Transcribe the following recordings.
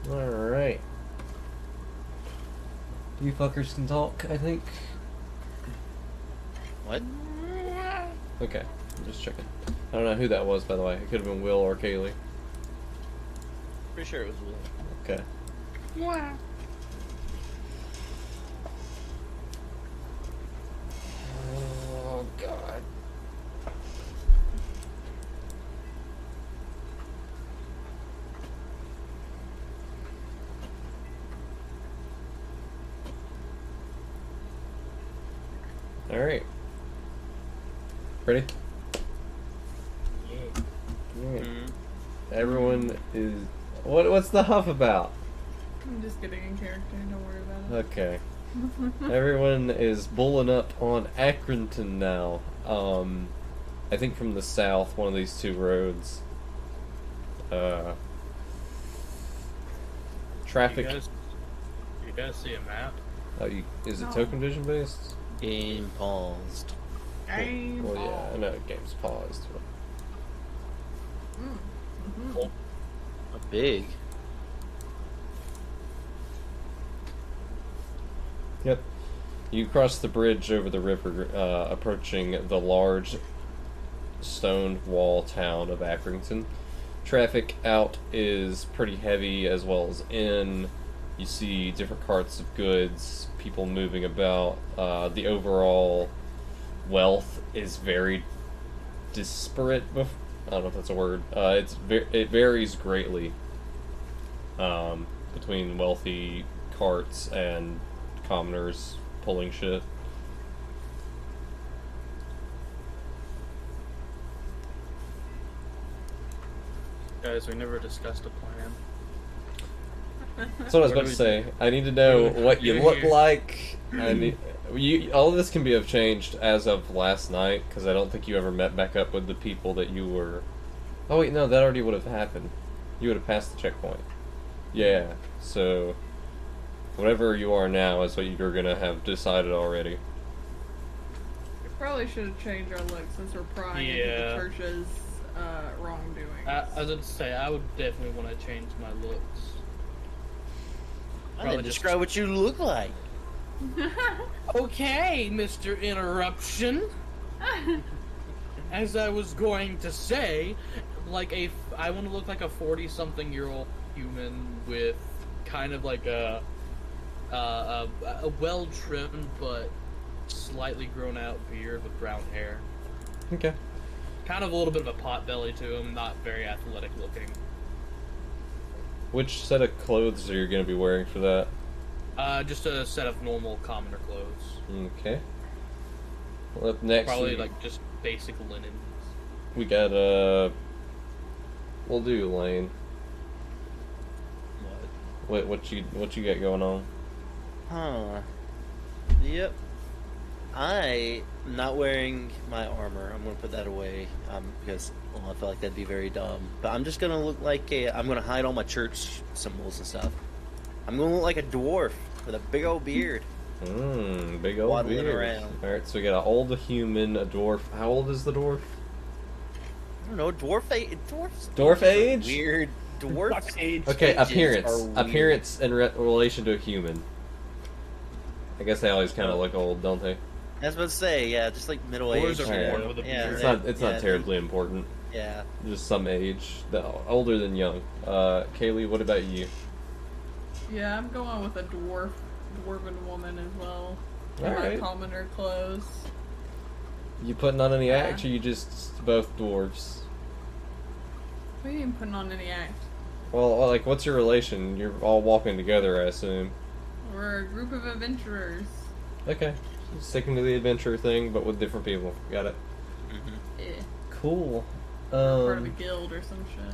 Alright. You fuckers can talk, I think. What? Okay, I'm just checking. I don't know who that was, by the way. It could have been Will or Kaylee. Pretty sure it was Will. Okay. Wow. Oh, God. Alright. Ready? Yeah. Alright. Mm. Everyone is... What's the huff about? I'm just getting in character, don't worry about it. Okay. Everyone is bulling up on Accrington now. I think from the south, one of these two roads. Traffic. You guys see a map? Oh, is it No. token vision based? Game paused. Game Well, yeah, I on. know game's paused. Mm-hmm. A big. Yep. You cross the bridge over the river, approaching the large stone wall town of Accrington. Traffic out is pretty heavy as well as in. You see different carts of goods, people moving about. The overall wealth is very disparate. I don't know if that's a word. It varies greatly between wealthy carts and commoners pulling shit. Guys, we never discussed a plan. That's what I was about to say. I need to know what you look like. I need all of this can be changed as of last night because I don't think you ever met back up with the people that you were. Oh wait, no, that already would have happened. You would have passed the checkpoint. Yeah, so whatever you are now is what you're gonna have decided already. We probably should have changed our look since we're prying into Yeah. the church's wrongdoing. I was going to say, I would definitely want to change my looks. I Probably didn't just- describe what you look like. Okay, Mr. Interruption. As I was going to say, I want to look like a 40-something-year-old human with kind of like a well-trimmed but slightly grown-out beard with brown hair. Okay. Kind of a little bit of a pot belly to him, not very athletic looking. Which set of clothes are you gonna be wearing for that? Just a set of normal commoner clothes. Okay. Well, up next, Probably like just basic linen. we got we'll do Lane. What you got going on? Huh. Yep. I'm not wearing my armor. I'm gonna put that away because I feel like that'd be very dumb. But I'm just gonna look like I'm gonna hide all my church symbols and stuff. I'm gonna look like a dwarf with a big old beard. Big old Waddling beard. around. Alright, so we got an old human, a dwarf. How old is the dwarf? I don't know, dwarfs. Dwarf age? Weird dwarfs. Age. Okay, Ages appearance. are weird. Appearance in relation to a human. I guess they always kind of look old, don't they? I was about to say, yeah, just like middle Dwarves age. are born with a yeah, beard. It's not terribly important. Yeah. Just some age. Older than young. Kaylee, what about you? Yeah, I'm going with a dwarven woman as well. Alright. Commoner clothes. You putting on any Yeah. act, or you just both dwarves? We ain't putting on any act. Well, like, what's your relation? You're all walking together, I assume. We're a group of adventurers. Okay. Sticking to the adventure thing, but with different people. Got it. Mm-hmm. Yeah. Cool. Part of a guild or some shit.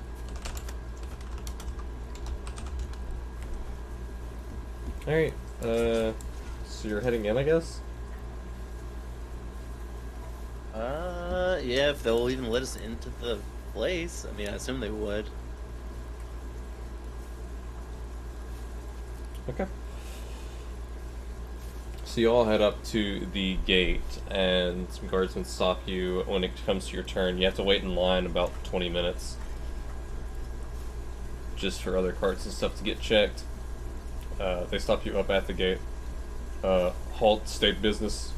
Alright. So you're heading in, I guess? Yeah, if they'll even let us into the place. I mean, I assume they would. Okay. So you all head up to the gate, and some guardsmen stop you when it comes to your turn. You have to wait in line about 20 minutes. just for other carts and stuff to get checked. They stop you up at the gate. Halt, state business.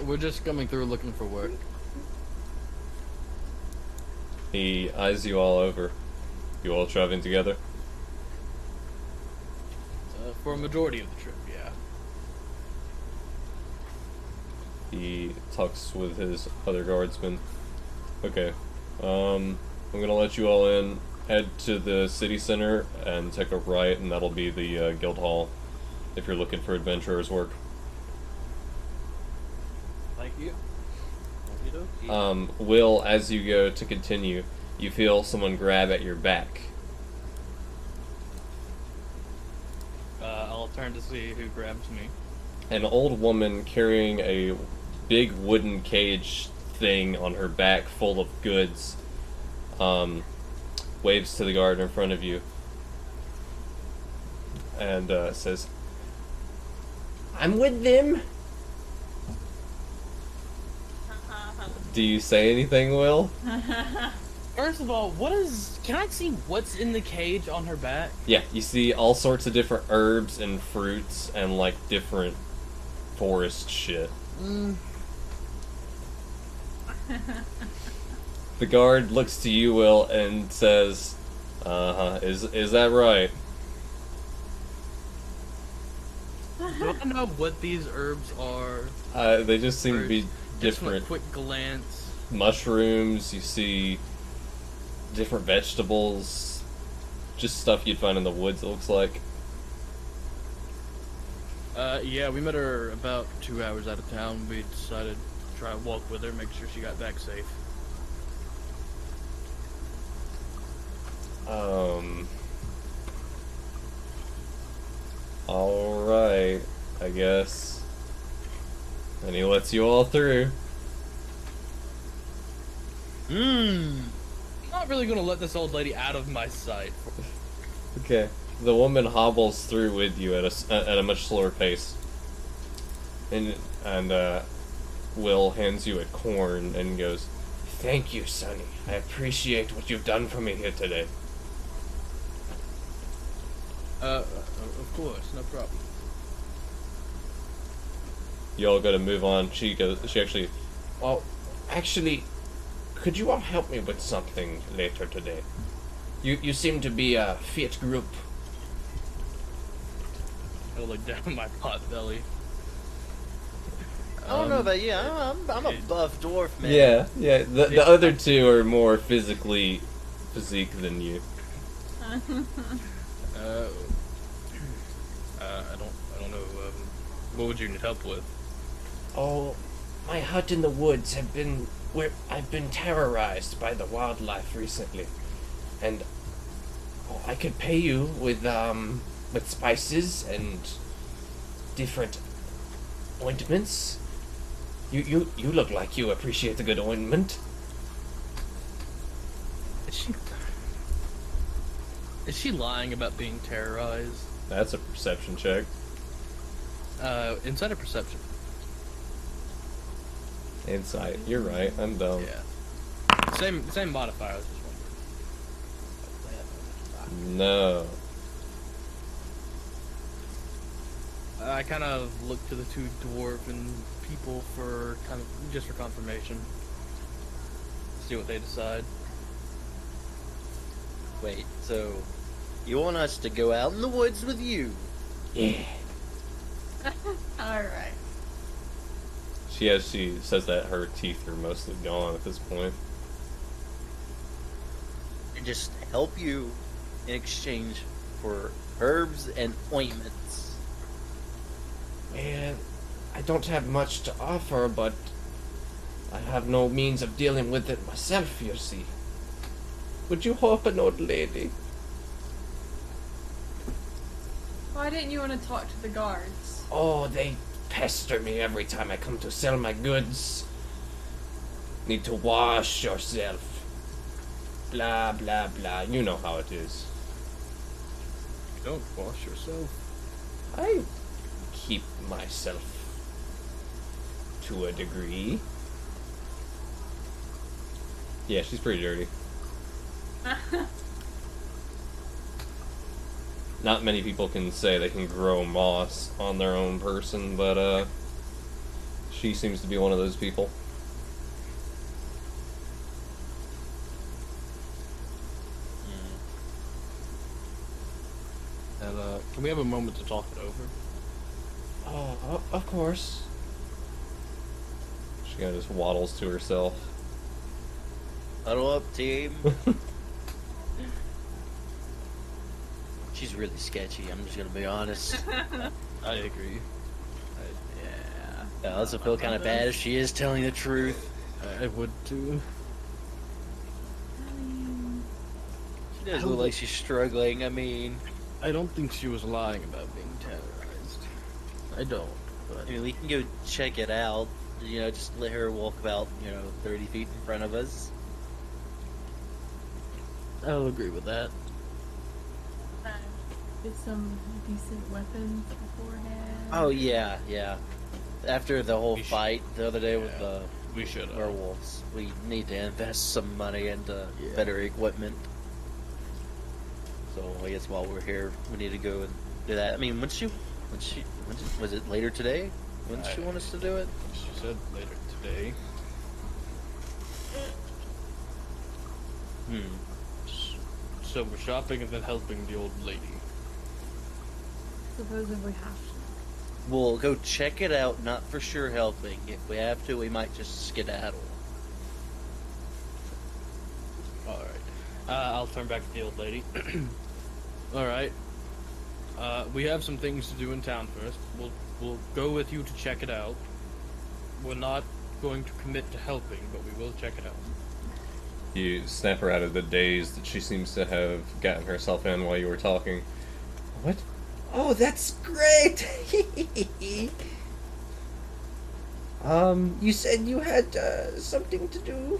We're just coming through looking for work. He eyes you all over. You all traveling together? For a majority of the trip, yeah. He talks with his other guardsmen. Okay. I'm gonna let you all in. Head to the city center and take a right, and that'll be the guild hall if you're looking for adventurers' work. Thank you. Will, as you go to continue, you feel someone grab at your back. I'll turn to see who grabs me. An old woman carrying a big wooden cage thing on her back full of goods waves to the guard in front of you and says, "I'm with them." Do you say anything, Will? First of all, can I see what's in the cage on her back? Yeah, you see all sorts of different herbs and fruits and like different forest shit. The guard looks to you, Will, and says, is that right? Do I know what these herbs are? They just seem to be Just from a different. quick glance. Mushrooms, you see different vegetables, just stuff you'd find in the woods, it looks like. Yeah, we met her about 2 hours out of town. We decided to try to walk with her, make sure she got back safe. Alright, I guess. And he lets you all through. I'm not really gonna let this old lady out of my sight. Okay. The woman hobbles through with you at a much slower pace. And Will hands you a corn and goes, "Thank you, Sonny. I appreciate what you've done for me here today." Of course, no problem. You all gotta move on. She actually, "Well, actually, could you all help me with something later today? You seem to be a fit group." I'll look down at my pot belly. I don't know about you. I'm a buff dwarf, man. Yeah. The other two are more physique than you. I don't know. What would you need help with? Oh, my hut in the woods I've been terrorized by the wildlife recently, and I could pay you with spices and different ointments. You look like you appreciate a good ointment. Is she lying about being terrorized? That's a perception check. Insight or perception? Insight. You're right. I'm dumb. Yeah. Same modifier. I was just wondering. No. I kind of look to the two dwarven people for just for confirmation. See what they decide. Wait, so you want us to go out in the woods with you? Yeah. Alright. She says that her teeth are mostly gone at this point. And just help you in exchange for herbs and ointments. Well, I don't have much to offer, but I have no means of dealing with it myself, you see. Would you help an old lady? Why didn't you want to talk to the guards? Oh, they pester me every time I come to sell my goods. Need to wash yourself. Blah, blah, blah. You know how it is. Don't wash yourself. I keep myself to a degree. Yeah, she's pretty dirty. Not many people can say they can grow moss on their own person, but she seems to be one of those people. And can we have a moment to talk it over? Oh, of course. She kind of just waddles to herself. Huddle up, team. She's really sketchy, I'm just gonna be honest. I agree. Yeah. I also feel kind of bad if she is telling the truth. I would too. She does look like she's struggling, I mean... I don't think she was lying about being terrorized. I don't, but... I mean, we can go check it out. You know, just let her walk about, 30 feet in front of us. I'll agree with that. Get some decent weapons beforehand. Oh, yeah. After the whole We should- fight the other day with the We should. werewolves, we need to invest some money into Yeah. better equipment. So I guess while we're here, we need to go and do that. I mean, was it later today? When did she want us to do it? She said later today. So we're shopping and then helping the old lady. Supposing we have to. We'll go check it out, not for sure helping. If we have to, we might just skedaddle. Alright. I'll turn back to the old lady. Alright. We have some things to do in town first. We'll go with you to check it out. We're not going to commit to helping, but we will check it out. You snap her out of the daze that she seems to have gotten herself in while you were talking. What? Oh, that's great! You said you had something to do?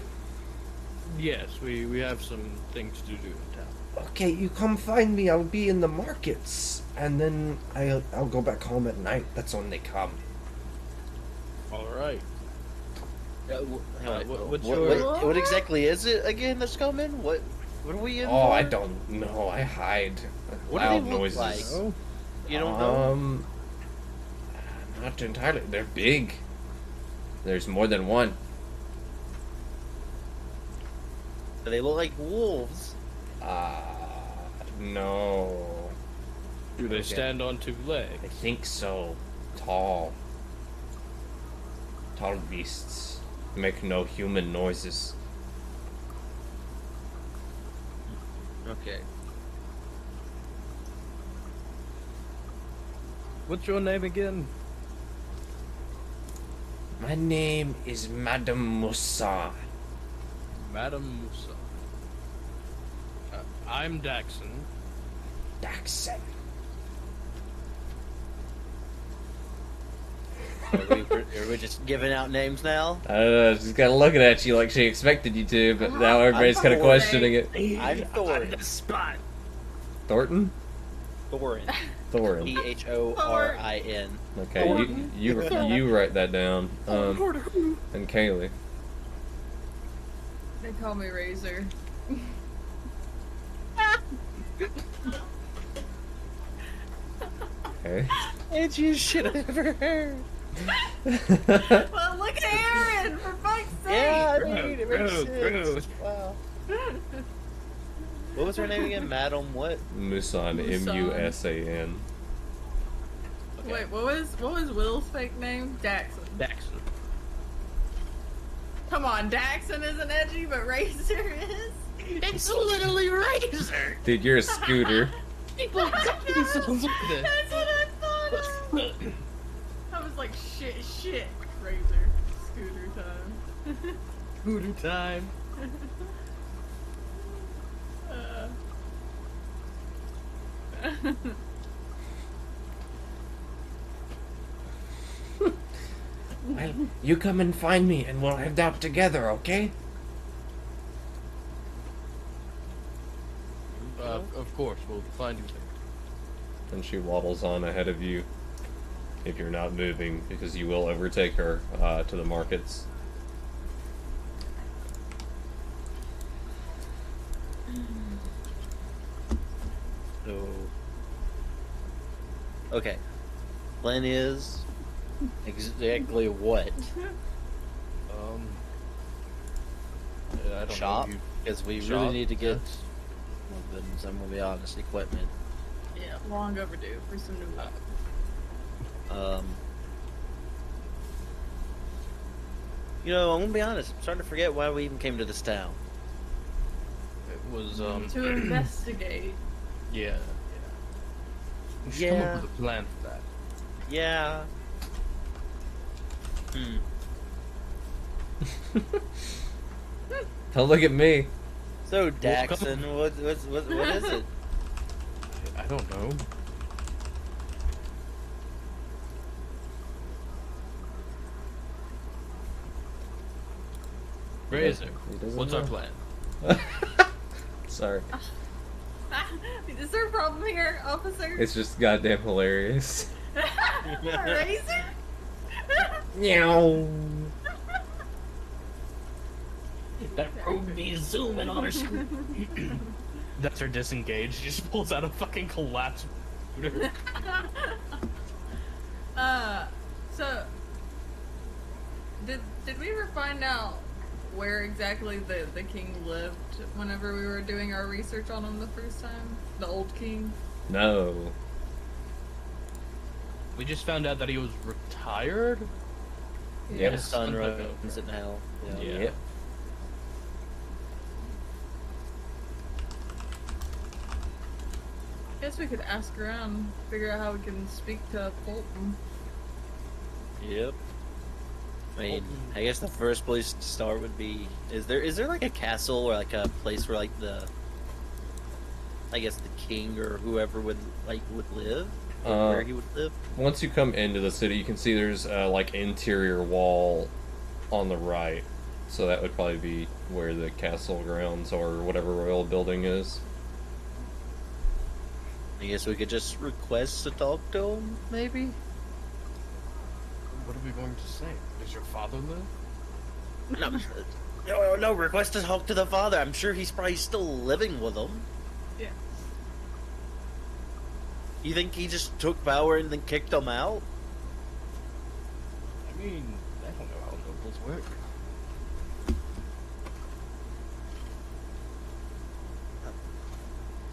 Yes, we have some things to do in town. Okay, you come find me. I'll be in the markets, and then I'll go back home at night. That's when they come. Alright. What's What exactly is it again that's coming? What are we in Oh, for? I don't know. I hide. What do Loud they look noises. like? You don't know? Not entirely. They're big. There's more than one. They look like wolves. No. Do they Okay. stand on two I legs? think so. Tall. Tall beasts. Make no human noises. Okay. What's your name again? My name is Madame Musa. Madam Musa. I'm Daxon. Daxon. Are we just giving out names now? I don't know, she's kind of looking at you like she expected you to, but now everybody's kind of Thorn. questioning it. I'm Thorin. Spot. Thornton? Thorin. Thorin. Thorin. Okay, you write that down. And Kaylee. They call me Razor. Okay. Edgiest shit I've ever heard. Well, look at Aaron, for fuck's sake! Yeah, I mean, it makes Gross, sense. gross. Wow. What was her name again? Madam what? Musan, M-U-S-A-N. Wait, what was Will's fake name? Daxon. Daxon. Come on, Daxon isn't edgy, but Razor is. It's literally Razor. Dude, you're a scooter. People definitely sounds like this. That's what I thought of. I was like, shit, Razor. Scooter time. Voodoo time. Well, you come and find me, and we'll head out together, okay? Of course, we'll find you there. And she waddles on ahead of you. if you're not moving, because you will overtake her to the markets. So, okay. Plan is exactly what? I don't Shop? know. Because we Shop, really need to get, yes. well, then I'm gonna be honest, equipment. Yeah, long overdue for some new weapons. You know, I'm gonna be honest. I'm starting to forget why we even came to this town. It was To investigate. yeah. We should come Yeah. up with a plan for that. Yeah. Don't look at me. So Daxon, what is it? I don't know. Razor, He doesn't what's our know. plan? Sorry. Is there a problem here, officer? It's just goddamn hilarious. Razor? Meow. That rogue be zooming on her screen. That's her disengaged. She just pulls out a fucking collapsed scooter. So did we ever find out where exactly the king lived whenever we were doing our research on him the first time? The old king? No. We just found out that he was retired. Yep. His son Something like that. runs it now. Yeah. Yep. Guess we could ask around, figure out how we can speak to Fulton. Yep. I mean, I guess the first place to start would be, is there like a castle or like a place where like I guess the king or whoever would live? Or where he would live? Once you come into the city, you can see there's like interior wall on the right. So that would probably be where the castle grounds or whatever royal building is. I guess we could just request to talk to him, maybe? What are we going to say? Does your father live? No, request to talk to the father. I'm sure he's probably still living with them. Yeah. You think he just took power and then kicked them out? I mean, I don't know how nobles work.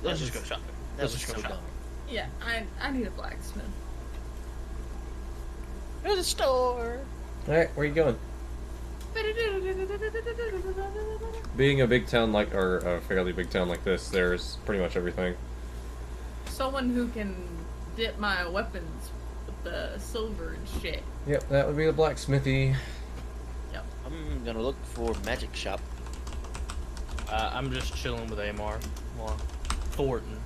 Let's just go shopping. That Let's was just so go shopping. dumb. Yeah, I need a blacksmith. There's a store. Alright, where are you going? Being a big town like, or a fairly big town like this, there's pretty much everything. Someone who can dip my weapons with the silver and shit. Yep, that would be the blacksmithy. Yep. I'm gonna look for magic shop. I'm just chilling with Aymar. Well, Thornton.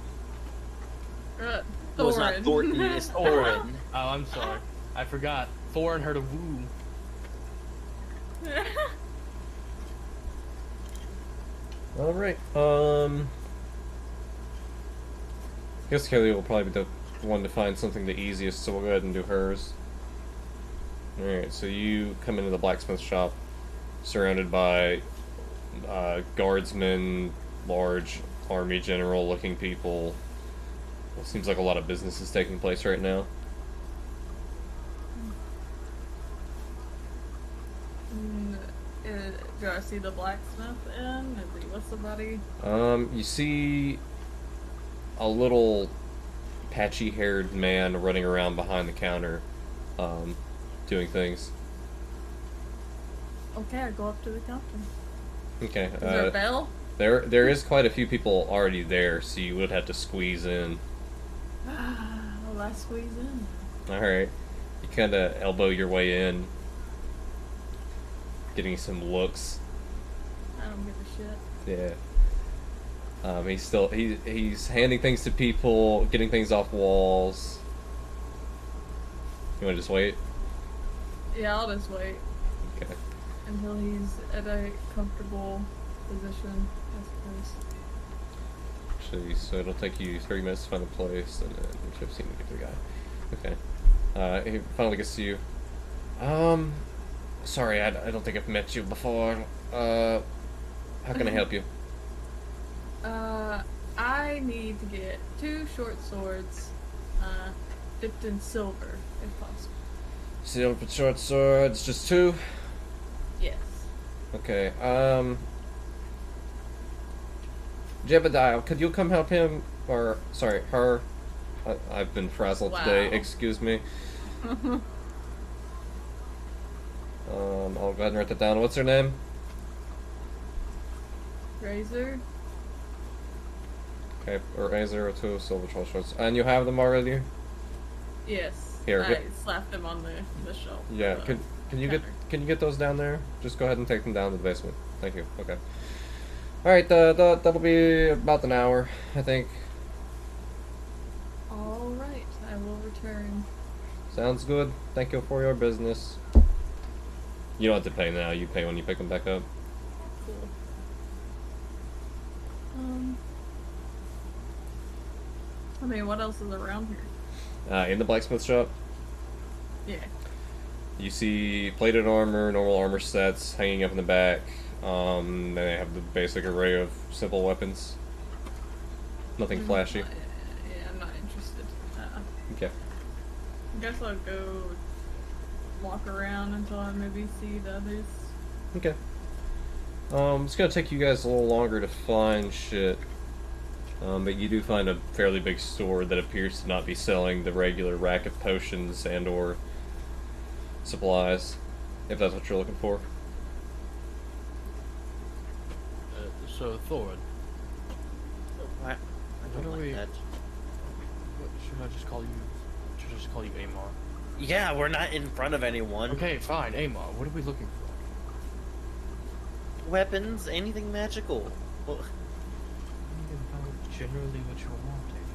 No, it's not Thornton, it's Thorin. Oh, I'm sorry. I forgot. Thorin heard a woo. Alright, guess Kelly will probably be the one to find something the easiest, so we'll go ahead and do hers. Alright, so you come into the blacksmith shop, surrounded by guardsmen, large army general looking people. It seems like a lot of business is taking place right now. Do I see the blacksmith in? Is he with somebody? You see a little patchy-haired man running around behind the counter, doing things. Okay, I go up to the counter. Okay. Is there a bell? There is quite a few people already there, so you would have to squeeze in. Well, I squeeze in. Alright. You kind of elbow your way in, getting some looks. I don't give a shit. Yeah. He's handing things to people, getting things off walls. You want to just wait? Yeah, I'll just wait Okay. until he's at a comfortable position, I suppose. Actually, so it'll take you 30 minutes to find a place, and then 15 to get to the guy. Okay. He finally gets to you. Sorry, I don't think I've met you before. How can I help you? I need to get 2 short swords, dipped in silver, if possible. Silver short swords, just 2? Yes. Okay, Jebediah, could you come help him? Or, sorry, her? I've been frazzled today, Wow. excuse me. I'll go ahead and write that down. What's her name? Razor? Okay, or A02 silver short swords. And you have them already? Yes. Here, I get- slapped them on the shelf. Yeah, the can you counter. can you get those down there? Just go ahead and take them down to the basement. Thank you. Okay. All right, that'll be about an hour, I think. All right, I will return. Sounds good. Thank you for your business. You don't have to pay now. You pay when you pick them back up. Cool. I mean, what else is around here? In the blacksmith shop, Yeah. you see plated armor, normal armor sets hanging up in the back. Then they have the basic array of simple weapons. Nothing flashy. Yeah, I'm not interested. Okay. I guess I'll go walk around until I maybe see the others. Okay. It's gonna take you guys a little longer to find shit. But you do find a fairly big store that appears to not be selling the regular rack of potions and or supplies, if that's what you're looking for. So, Thorin, I What don't are like we- that. what, should I just call you? Should I just call you Aymar? Yeah, we're not in front of anyone. Okay, fine, Aymar. What are we looking for? Weapons, anything magical. Well, Generally, what you're wanting.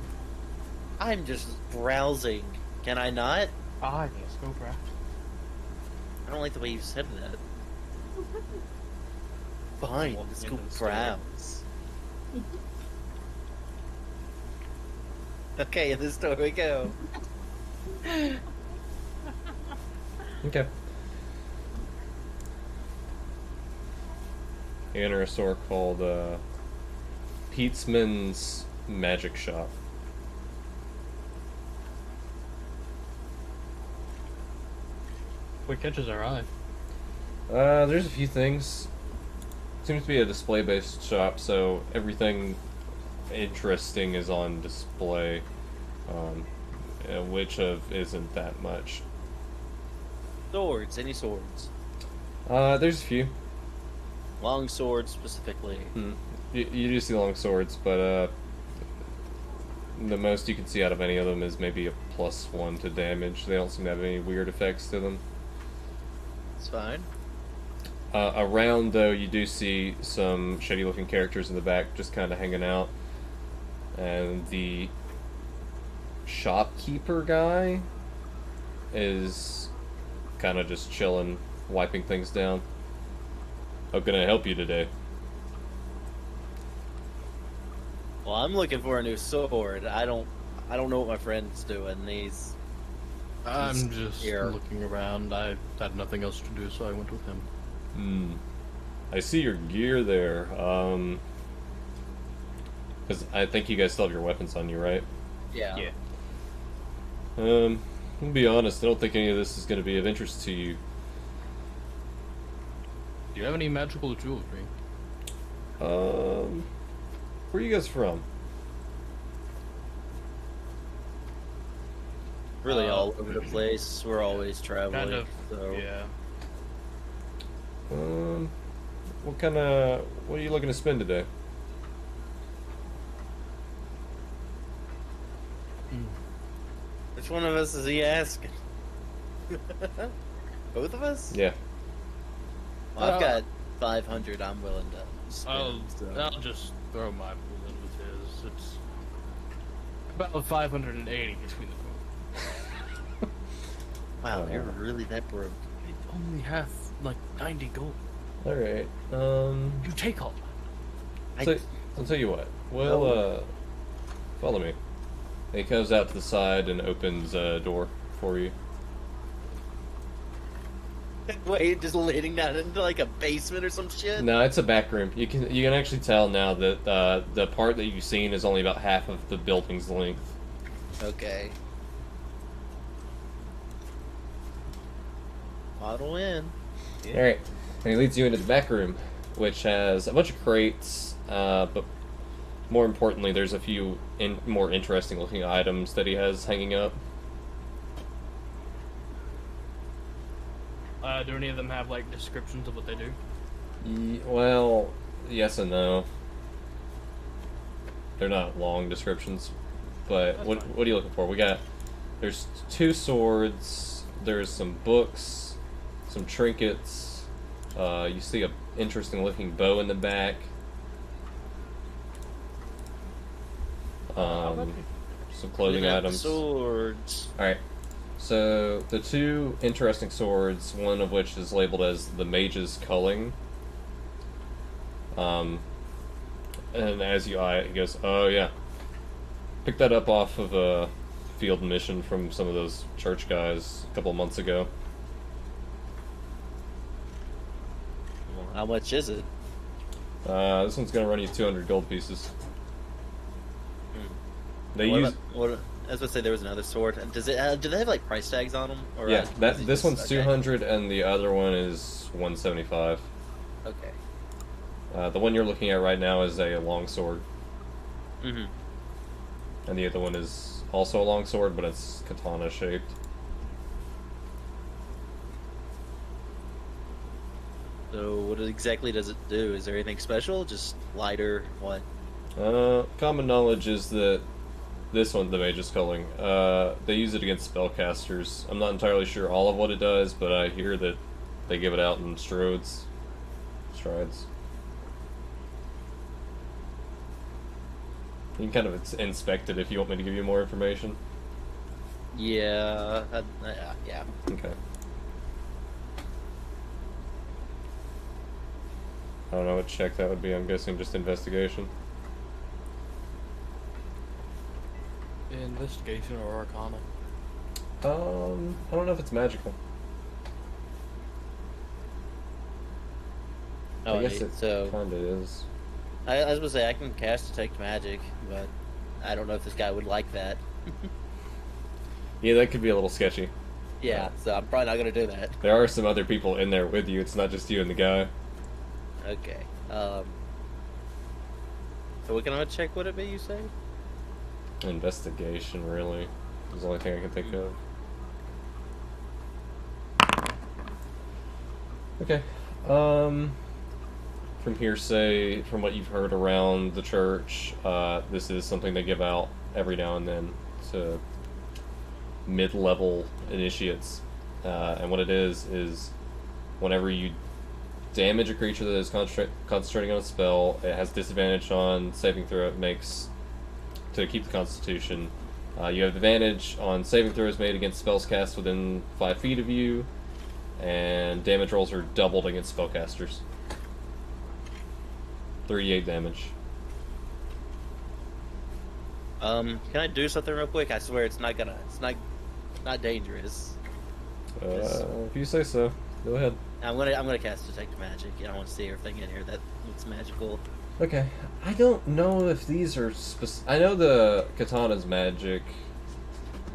I'm just browsing. Can I not? Yes, go browse. I don't like the way you said that. Fine, Walking let's into go the store. browse. Okay, in the store we go. Okay. You enter a store called Pete'sman's Magic Shop. What catches our eye? There's a few things. Seems to be a display-based shop, so everything interesting is on display. Which of isn't that much. Swords, any swords? There's a few. Long swords specifically. You do see long swords, but the most you can see out of any of them is maybe a +1 to damage. They don't seem to have any weird effects to them. It's fine. Around, though, you do see some shady-looking characters in the back just kind of hanging out. And the shopkeeper guy is kind of just chilling, wiping things down. How can I help you today? Well, I'm looking for a new sword. I don't know what my friend's doing. He's I'm just here. looking around. I had nothing else to do, so I went with him. I see your gear there. Because I think you guys still have your weapons on you, right? yeah. I'll be honest, I don't think any of this is going to be of interest to you. Do you have any magical jewelry? Where are you guys from? Really all over the place. We're always traveling. Kind of. So Yeah. What are you looking to spend today? which one of us is he asking? Both of us? Yeah. Well, I've got 500. I'm willing to spend. I'll just throw my pool in with his. It's about 580 between the two. Wow, you're really that broke. I only have like 90 gold. Alright. You take all. I'll tell you what. Well, follow me. He comes out to the side and opens a door for you. Wait, just leading down into like a basement or some shit? No, it's a back room. You can actually tell now that the part that you've seen is only about half of the building's length. Okay. Model in. All right, and he leads you into the back room, which has a bunch of crates, but more importantly, there's a few more interesting looking items that he has hanging up. Do any of them have like descriptions of what they do? Well, yes and no. They're not long descriptions, but That's what fine. are you looking for? There's 2 swords. There's some books, some trinkets. You see a interesting-looking bow in the back. Some clothing Look at the items. Swords. All right. So the 2 interesting swords, one of which is labeled as the Mage's Culling. And as you eye it, he goes, "Oh yeah, picked that up off of a field mission from some of those church guys a couple of months ago." Well, how much is it? This one's gonna run you 200 gold pieces. They What use about, what, I was gonna say there was another sword. Does it? Do they have like price tags on them? Or yeah. is it This just- one's okay. 200 and the other one is 175. Okay. The one you're looking at right now is a long sword, Mm-hmm. and the other one is also a long sword, but it's katana shaped. So what exactly does it do? Is there anything special? Just lighter? What? Common knowledge is that this one, the Mage's Culling, they use it against spellcasters. I'm not entirely sure all of what it does, but I hear that they give it out in strides. You can kind of inspect it if you want me to give you more information. Yeah. Yeah. Okay. I don't know what check that would be. I'm guessing just investigation. Investigation or Arcana? I don't know if it's magical. Oh, I guess it so kinda is. I was gonna say I can cast Detect Magic, but I don't know if this guy would like that. Yeah, that could be a little sketchy. Yeah, so I'm probably not gonna do that. There are some other people in there with you. It's not just you and the guy. Okay. So what kind of a check would it be? You say? Investigation, really, is the only thing I can think of. Okay. From hearsay, from what you've heard around the church, this is something they give out every now and then to mid-level initiates. And what it is whenever you damage a creature that is concentrating on a spell, it has disadvantage on saving throw it makes to keep the constitution. You have advantage on saving throws made against spells cast within 5 feet of you, and damage rolls are doubled against spellcasters. 38 damage. Can I do something real quick? I swear it's not dangerous. If you say so, go ahead. I'm gonna cast Detect Magic. I want to see everything in here that looks magical. Okay. I don't know if these are I know the katana's magic,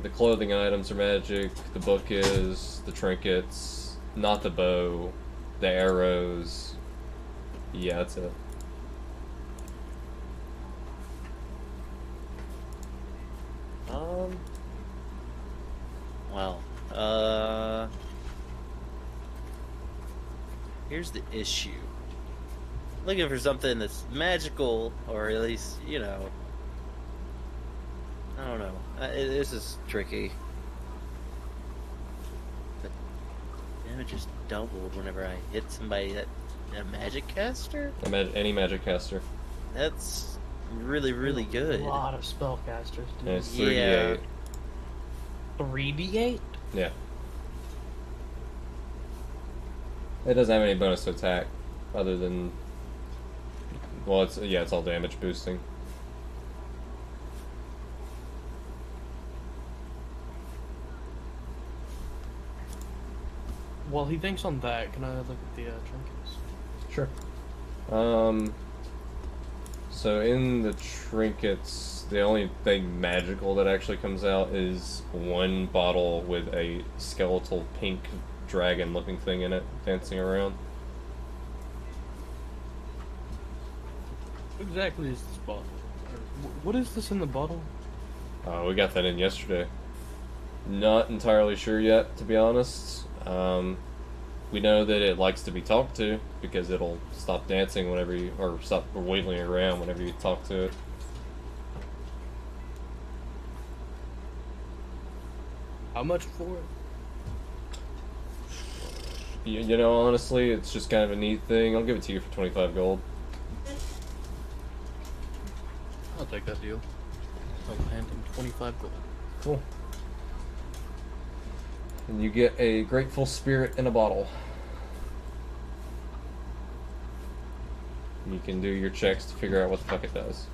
the clothing items are magic, the book is, the trinkets, not the bow, the arrows. Yeah, that's it. Well, here's the issue. Looking for something that's magical, or at least, I don't know. This is tricky. The damage is doubled whenever I hit somebody a magic caster? Any magic caster. That's really, really good. A lot of spellcasters And do. it's 3d8. Yeah. 3d8? Yeah. It doesn't have any bonus to attack, other than... Well, it's all damage boosting. while he thinks on that, can I look at the trinkets? Sure. So in the trinkets, the only thing magical that actually comes out is one bottle with a skeletal pink dragon-looking thing in it, dancing around. What exactly is this bottle? What is this in the bottle? We got that in yesterday. Not entirely sure yet, to be honest. We know that it likes to be talked to because it'll stop dancing whenever you, or stop wiggling around whenever you talk to it. How much for it? You know, honestly, it's just kind of a neat thing. I'll give it to you for 25 gold. I'll take that deal. I'll hand him 25 gold. Cool. And you get a grateful spirit in a bottle. You can do your checks to figure out what the fuck it does.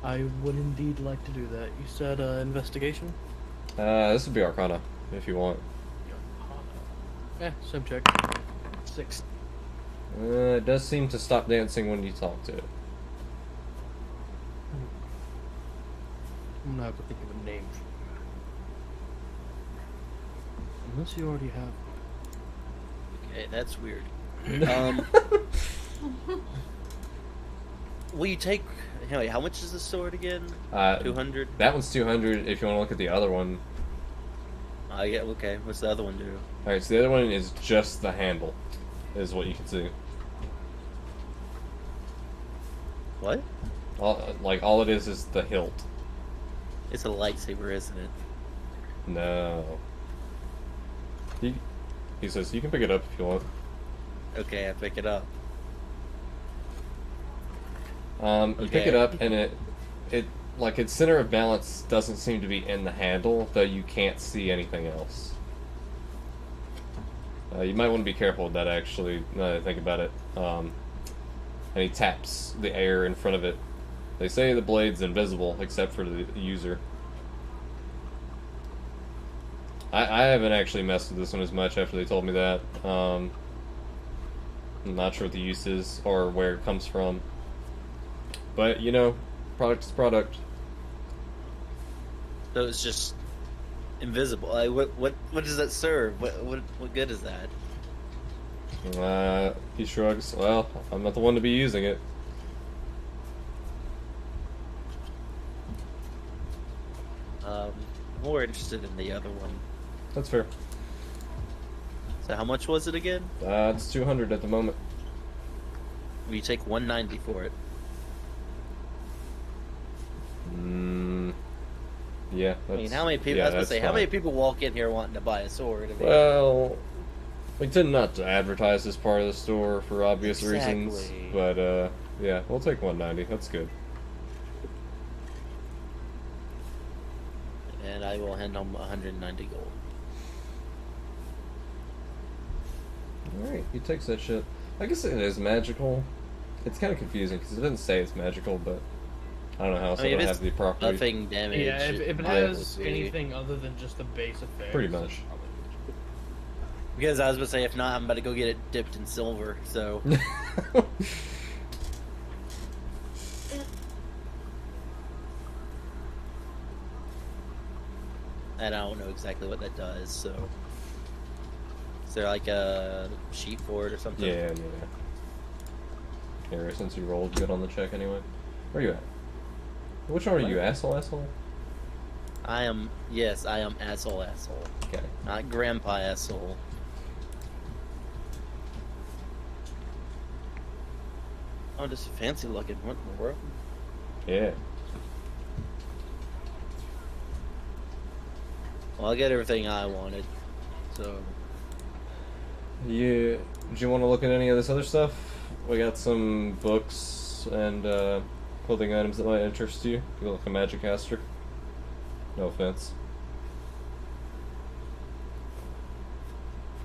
I would indeed like to do that. You said investigation? This would be Arcana, if you want. Yeah, same check. 6. It does seem to stop dancing when you talk to it. I'm gonna have to think of a name for it. Unless you already have. Okay, that's weird. Will you take... Wait, how much is the sword again? 200? That one's 200 if you want to look at the other one. Yeah, okay. What's the other one do? Alright, so the other one is just the handle, is what you can see. What? All it is the hilt. It's a lightsaber, isn't it? No. He says, you can pick it up if you want. Okay, I pick it up. You pick it up, and it its center of balance doesn't seem to be in the handle, though you can't see anything else. You might want to be careful with that, actually, now that I think about it. And he taps the air in front of it. They say the blade's invisible, except for the user. I haven't actually messed with this one as much after they told me that. I'm not sure what the use is, or where it comes from. But, you know, product is product. So it's just invisible. Like, what does that serve? What good is that? He shrugs. Well, I'm not the one to be using it. More interested in the other one. That's fair. So how much was it again? It's 200 at the moment. Will you take 190 for it? Yeah. I mean, how many people? Yeah, I was gonna say, how fine. many people walk in here wanting to buy a sword? I mean, Well, we tend not to advertise this part of the store for obvious reasons, Exactly. but yeah, we'll take 190. That's good. and I will hand him 190 gold. Alright, he takes that shit. I guess it is magical. It's kind of confusing because it doesn't say it's magical, but I don't know how else I mean, it would if have the property. Nothing damage. Yeah, if it might has be- anything other than just the base effect. Pretty much. Because I was going to say, if not, I'm about to go get it dipped in silver, so... And I don't know exactly what that does, so... Is there like a sheet for it or something? Yeah. Here, since you rolled good on the check anyway. Where are you at? Which one are you, asshole? I am asshole. Okay. Not grandpa asshole. Oh, just fancy looking. What in the world? Yeah. Well, I get everything I wanted, so... Do you want to look at any of this other stuff? We got some books and clothing items that might interest you. You look like a magic caster. No offense.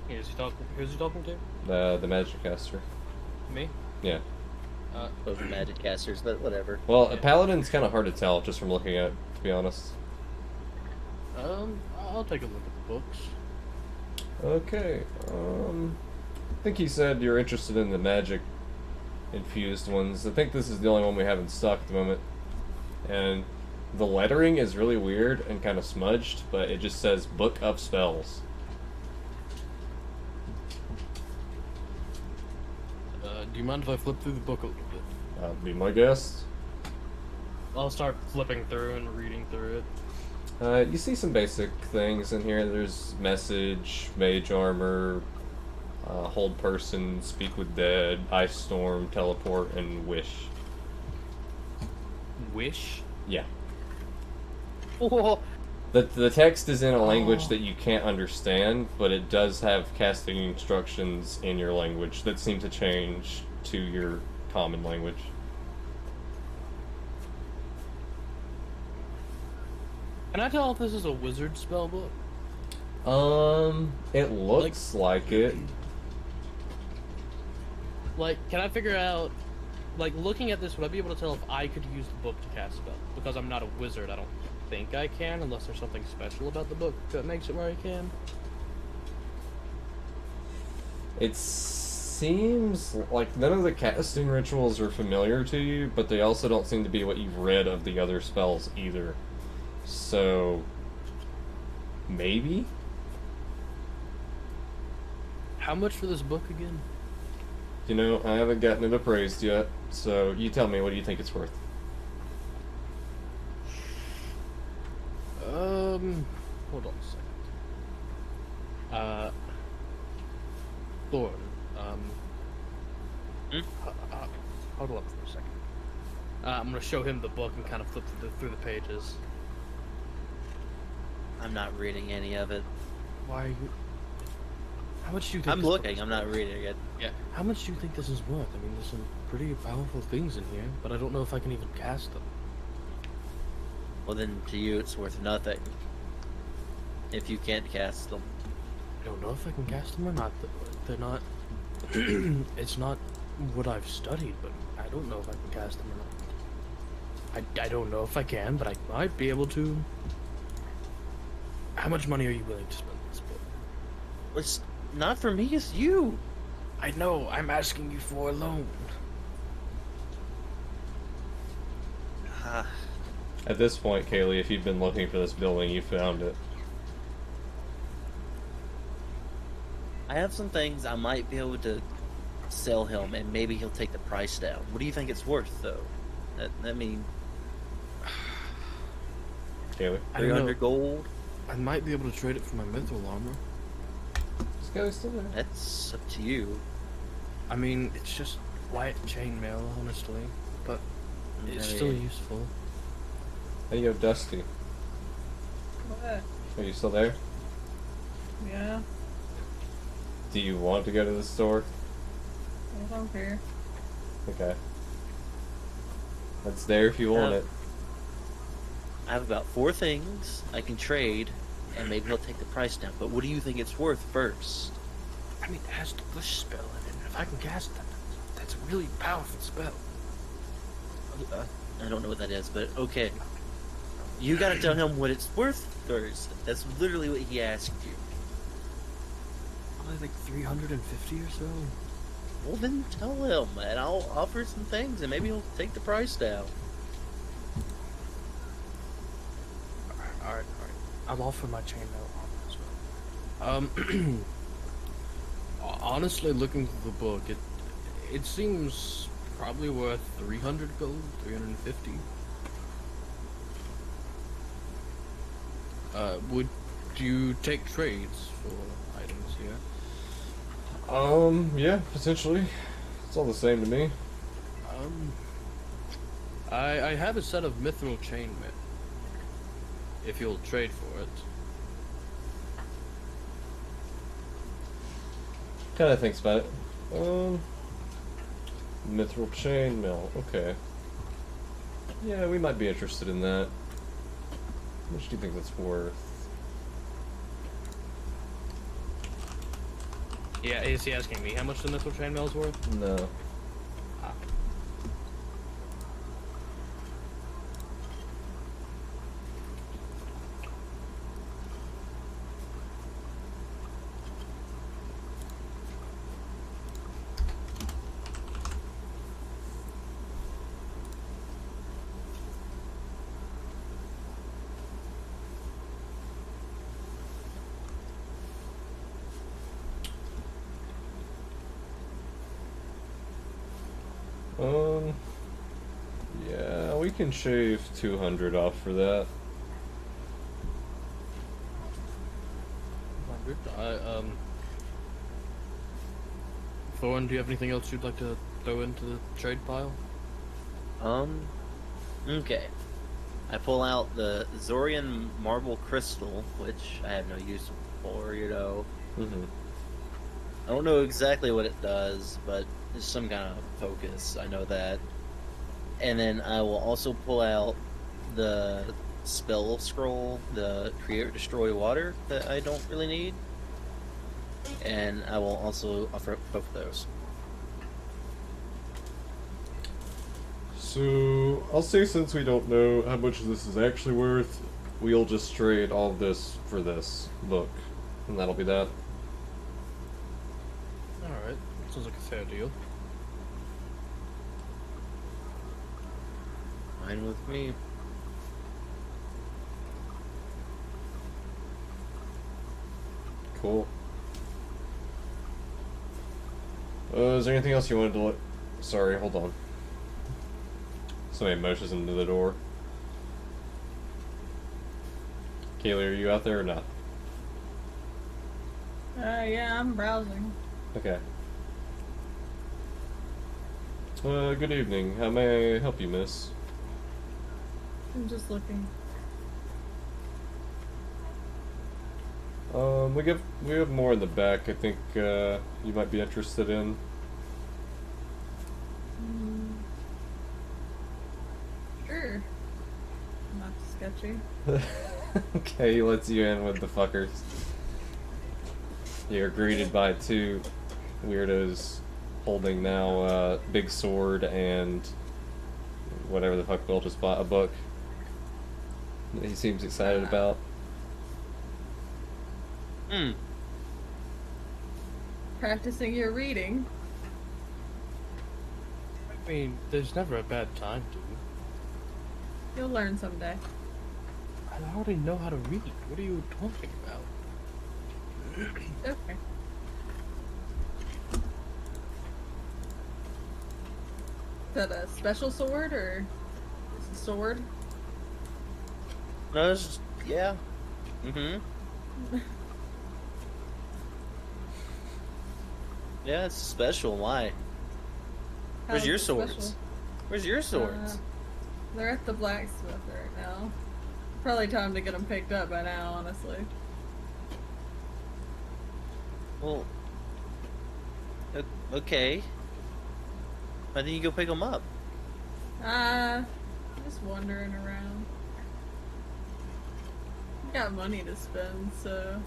Who's he talking to? The magic caster. Me? Yeah. Both magic casters, but whatever. Well, a paladin's kind of hard to tell just from looking at it, to be honest. I'll take a look at the books. Okay. I think he said you're interested in the magic infused ones. I think this is the only one we have in stock at the moment. And the lettering is really weird and kind of smudged, but it just says Book of Spells. Do you mind if I flip through the book a little bit? Be my guest. I'll start flipping through and reading through it. You see some basic things in here. There's message, mage armor, hold person, speak with dead, ice storm, teleport, and wish. Wish? Yeah. Oh, The text is in a language that you can't understand, but it does have casting instructions in your language that seem to change to your common language. can I tell if this is a wizard spell book? It looks like it. Like, can I figure out, like, looking at this, would I be able to tell if I could use the book to cast a spell? Because I'm not a wizard, I don't think I can, unless there's something special about the book that makes it where I can. It seems like none of the casting rituals are familiar to you, but they also don't seem to be what you've read of the other spells either. So, maybe? How much for this book again? You know, I haven't gotten it appraised yet, so you tell me, what do you think it's worth? Hold on a second. Lord, hold on for a second. I'm gonna show him the book and kind of flip through the pages. I'm not reading any of it. Why are you... How much do you think I'm this book looking, is I'm worth? not reading it. Yeah. How much do you think this is worth? I mean, there's some pretty powerful things in here, but I don't know if I can even cast them. Well, then to you it's worth nothing. If you can't cast them. I don't know if I can cast them or not. They're not... it's not what I've studied, but I don't know if I can cast them or not. I don't know if I can, but I might be able to. How much money are you willing to spend on this book? It's not for me, it's you. I know, I'm asking you for a loan. Ah, At this point, Kaylee, if you've been looking for this building, you found it. I have some things I might be able to sell him, and maybe he'll take the price down. What do you think it's worth, though? I mean, Kaylee? I don't know. 300 gold? I might be able to trade it for my mithril armor. This guy's still there. That's up to you. I mean, it's just light chainmail, honestly, but it's I still mean, useful. Hey, yo, Dusty. What? Are you still there? Yeah, Do you want to go to the store? I don't care. Okay. That's there if you want it. I have about 4 things I can trade, and maybe he'll take the price down. But what do you think it's worth first? I mean, it has the wish spell in it. If I can cast that, that's a really powerful spell. I don't know what that is, but okay. You gotta tell him what it's worth first. That's literally what he asked you. Probably like 350 or so. Well, then tell him, and I'll offer some things, and maybe he'll take the price down. Alright. I'll offer my chainmail armor as well. Honestly, looking through the book, it seems probably worth 300 gold, 350. Would you take trades for items here? Yeah, potentially. It's all the same to me. I have a set of mithril chainmail. If you'll trade for it. Kind of thinks about it. Mithril chainmail. Okay. Yeah, we might be interested in that. How much do you think that's worth? Yeah, is he asking me how much the mithril chainmail is worth? No. Yeah, we can shave 200 off for that. 100. Thorn, do you have anything else you'd like to throw into the trade pile? Okay. I pull out the Zorian marble crystal, which I have no use for, you know. Mm-hmm. I don't know exactly what it does, but it's some kind of focus, I know that. And then I will also pull out the spell scroll, the create or destroy water, that I don't really need. And I will also offer up both of those. So, I'll say since we don't know how much this is actually worth, we'll just trade all of this for this book. And that'll be that. Alright, sounds like a fair deal. Fine with me. Cool. Is there anything else you wanted to look? Sorry, hold on. Somebody motions into the door. Kaylee, are you out there or not? Yeah, I'm browsing. Okay. Good evening. How may I help you, miss? I'm just looking. We have more in the back. I think you might be interested in. Sure. Not sketchy. Okay, he lets you in with the fuckers. You're greeted by two weirdos holding now a big sword and whatever the fuck Bill just bought, a book that he seems excited about. Practicing your reading. I mean, there's never a bad time to. You'll learn someday. I already know how to read. What are you talking about? Okay. Is that a special sword or is it a sword? No, it's just, yeah. Mm-hmm. Yeah, it's special. Why? Where's How's your it special? swords? Where's your swords? They're at the blacksmith right now. Probably time to get them picked up by now, honestly. Well, okay. Why didn't you go pick them up? Just wandering around. Got money to spend, so.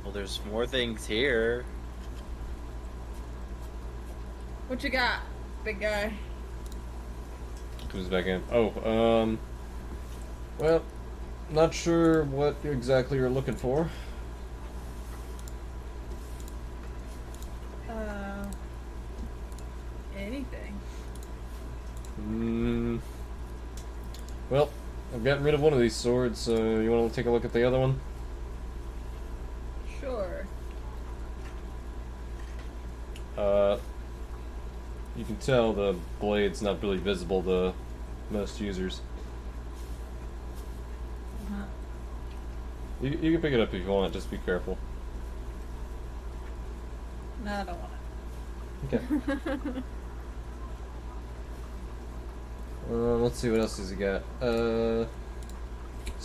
Well, there's more things here. What you got, big guy? Comes back in. Oh, well, not sure what exactly you're looking for. Anything. Well, I've gotten rid of one of these swords, so you want to take a look at the other one? Sure. You can tell the blade's not really visible to most users. Uh-huh. You can pick it up if you want, just be careful. No, I don't want Okay. Let's see, what else has he got? So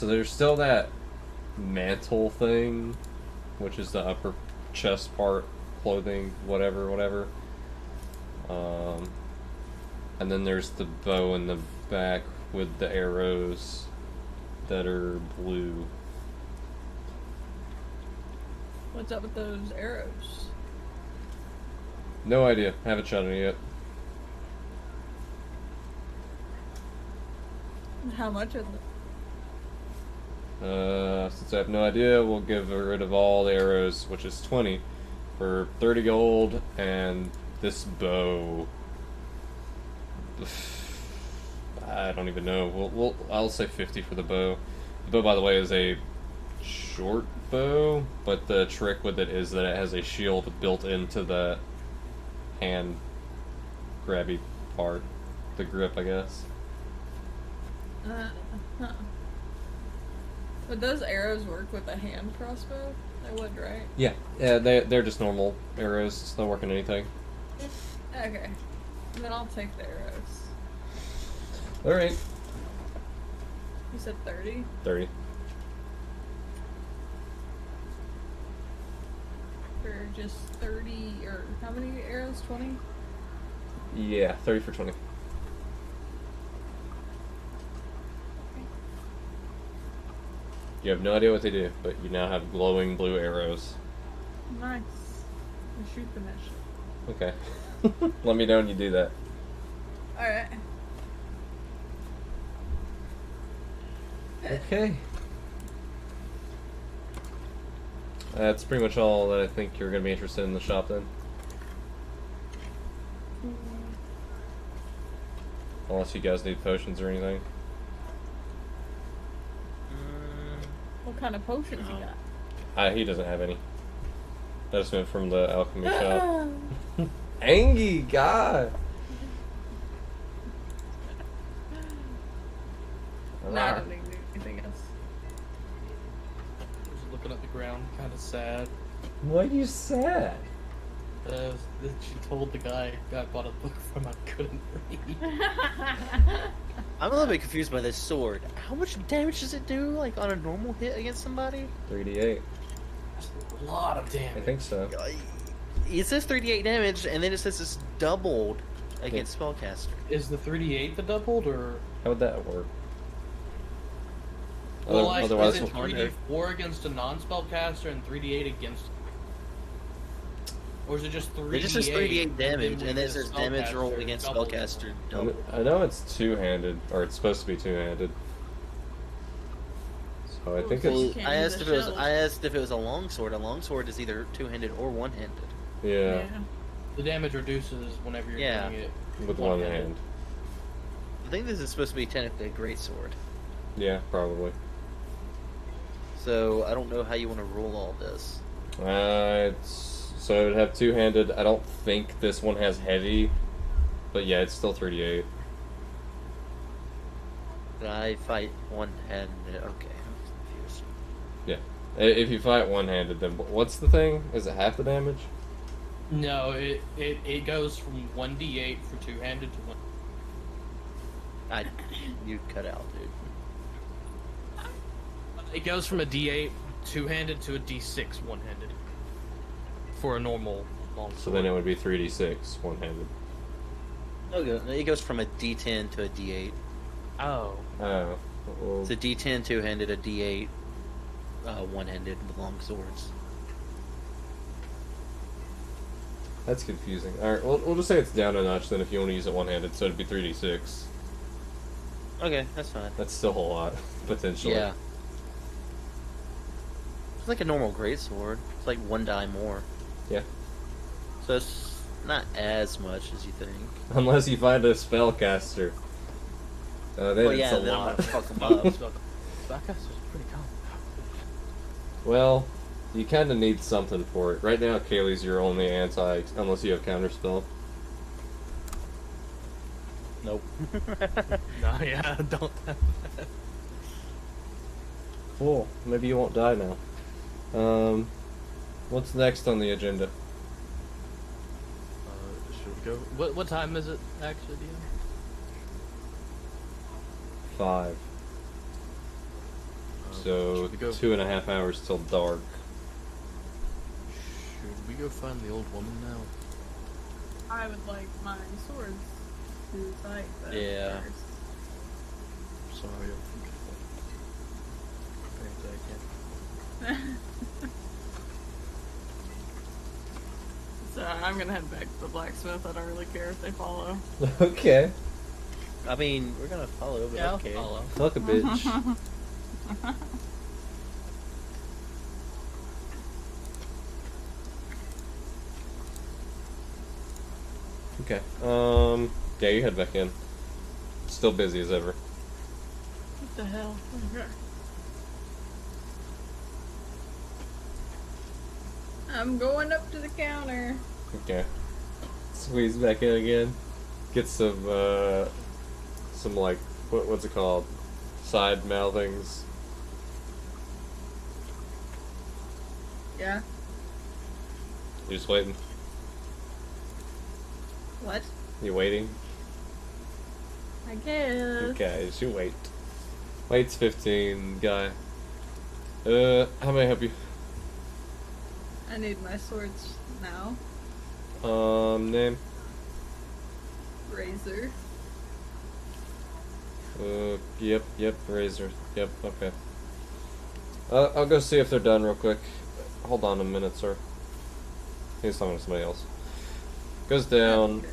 there's still that mantle thing, which is the upper chest part, clothing, whatever. And then there's the bow in the back with the arrows that are blue. What's up with those arrows? No idea. Haven't shot any yet. How much is it? Since I have no idea, we'll give rid of all the arrows, which is 20, for 30 gold, and this bow. I don't even know. I'll say 50 for the bow. The bow, by the way, is a short bow, but the trick with it is that it has a shield built into the hand grabby part, the grip, I guess. Huh. Would those arrows work with a hand crossbow? They would, right? Yeah, they're just normal arrows. It's not working anything. Okay. Then I'll take the arrows. All right. You said 30? 30. For just 30, or how many arrows? 20? Yeah, 30 for 20. You have no idea what they do, but you now have glowing blue arrows. Nice. I shoot them at shit. Okay. Let me know when you do that. Alright. Okay. That's pretty much all that I think you're going to be interested in the shop then. Unless you guys need potions or anything. What kind of potions you got? He doesn't have any. I just went from the alchemy shop. Angie, God! No, I don't need anything else. Just looking at the ground, kind of sad. Why are you sad? She told the guy I bought a book from I couldn't read. I'm a little bit confused by this sword. How much damage does it do, like, on a normal hit against somebody? 3d8. That's a lot of I damage. think so. It says 38 damage, and then it says it's doubled against spellcaster. Is the 3d8 the doubled, or? How would that work? Well, like, Otherwise, is it 3d4 against a non-spellcaster and 3d8 against? Or is it just 3d8? It just says 38 damage, and then it says damage spellcaster rolled against doubled? spellcaster double. I know it's two-handed, or it's supposed to be two-handed. So I think Well, it's... can't I use asked a if it was. shield. I asked if it was a longsword. A longsword is either two-handed or one-handed. Yeah, The damage reduces whenever you're Yeah. doing it. with one hand. I think this is supposed to be technically a greatsword. Yeah, probably. So I don't know how you want to rule all this. So it would have two-handed. I don't think this one has heavy, but yeah, it's still 3d8. But I fight one-handed. Okay, I'm confused. Yeah. If you fight one-handed, then what's the thing? Is it half the damage? No, it goes from 1d8 for two-handed to 1. You cut out, dude. It goes from a d8 two-handed to a d6 one-handed. For a normal long So then it would be 3d6 one-handed. Okay, it goes from a D10 to a D8. Oh. Oh. Well, It's a D10 two-handed, a D8 one-handed with long swords. that's confusing. Alright, we'll just say it's down a notch then if you want to use it one-handed, so it'd be 3d6. Okay, that's fine. That's still a whole lot, potentially. Yeah. It's like a normal greatsword. It's like one die more. Yeah. So it's not as much as you think. Unless you find a spellcaster. Then Well, it's yeah, a then I'm lot. gonna fuck them up. Spellcaster's pretty common. Well, you kind of need something for it. Right now, Kaylee's your only anti, unless you have counterspell. Nope. No, yeah, don't have that. Cool. Maybe you won't die now. What's next on the agenda? Should we go? What time is it, actually, Dean? 5. So, should we go? 2.5 hours till dark. Should we go find the old woman now? I would like my swords to fight those Yeah. first. Sorry, So I'm gonna head back to the blacksmith. I don't really care if they follow. Okay. I mean, we're gonna follow, but Yeah, okay. I'll follow. Fuck a bitch. Okay. Yeah, you head back in. Still busy as ever. What the hell? Okay. I'm going up to the counter. Okay. Squeeze back in again. Get some like, what's it called? Side mouthings. Yeah. You just waiting? What? You waiting? I guess. Okay, just you wait. Wait's 15, guy. How may I help you? I need my swords now. Name? Razor. Yep, razor. Yep, okay. I'll go see if they're done real quick. Hold on a minute, sir. He's talking to somebody else. Goes down.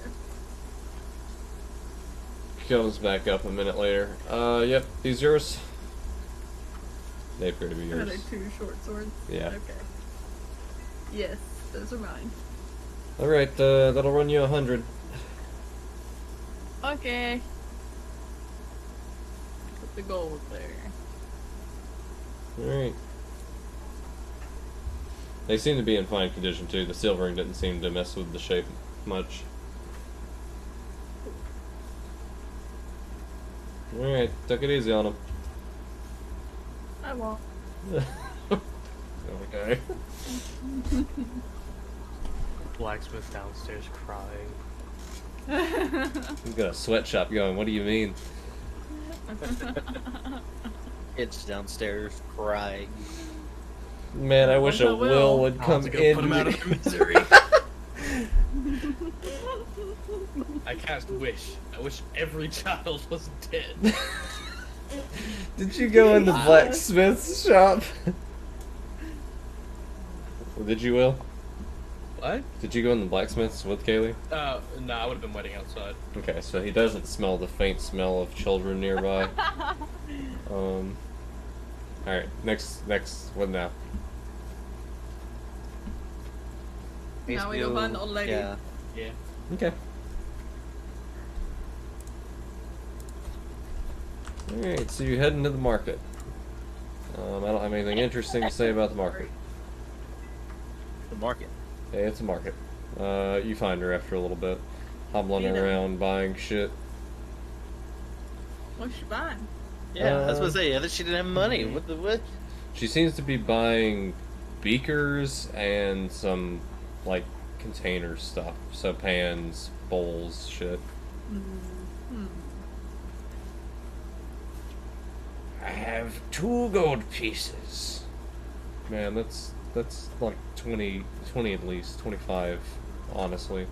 Comes back up a minute later. Yep, these yours? They appear to be Are yours. they 2 short swords? Yeah. Okay. Yes, those are mine. Alright, that'll run you 100. Okay. Put the gold there. Alright. They seem to be in fine condition too. The silvering didn't seem to mess with the shape much. Alright, take it easy on them. I won't. Okay. Blacksmith downstairs crying. He's got a sweatshop going. What do you mean? It's downstairs crying. Man, I wish a Will. will would I'll come have to go in. put him out of their misery. I cast wish. I wish every child was dead. Did you go in the blacksmith's shop? Did you, Will? What? Did you go in the blacksmith's with Kaylee? No, I would have been waiting outside. Okay, so he doesn't smell the faint smell of children nearby. Alright, next, what now? Now we go find the old lady. Yeah. Yeah. Okay. Alright, so you're heading to the market. I don't have anything interesting to say about the market. The market. Hey, it's a market. You find her after a little bit. Hobbling You know. around, buying shit. What's she buying? Yeah, I was gonna say, she didn't have money. What the what? She seems to be buying beakers and some, like, container stuff. So pans, bowls, shit. I have 2 gold pieces. Man, that's like 20 at least, 25, honestly.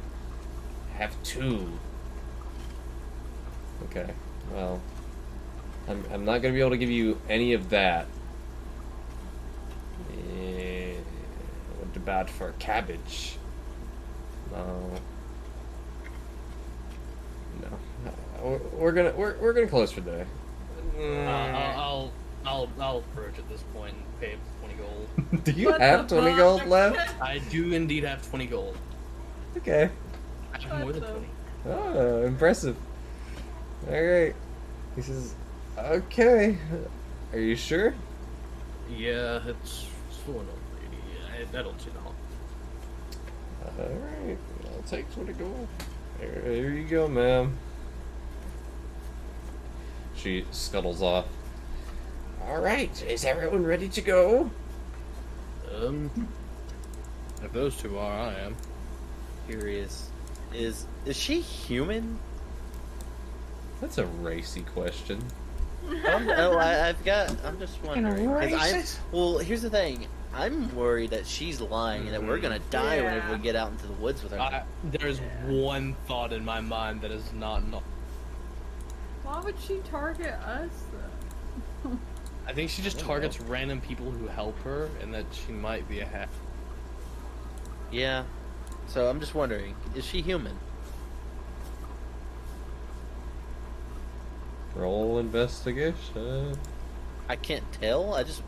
I have 2. Okay, well, I'm not gonna be able to give you any of that. What about for cabbage? No. We're gonna close for the day. I'll approach at this point and pay 20 gold. Do you What have the 20 fuck? gold left? I do indeed have 20 gold. Okay. I have more than What 20. Oh, impressive. Alright. He says, okay. Are you sure? Yeah, it's for an old lady. I don't see the harm. Alright. I'll take 20 gold. There you go, ma'am. She scuttles off. Alright, is everyone ready to go? If those 2 are, I am. Curious. Is she human? That's a racy question. I'm just wondering. 'Cause well, here's the thing. I'm worried that she's lying and that we're gonna die whenever we get out into the woods with her. There's one thought in my mind that is not. Why would she target us, though? I think she just targets random people who help her, and that she might be a hack. Yeah. So I'm just wondering, is she human? Roll investigation. I can't tell. I just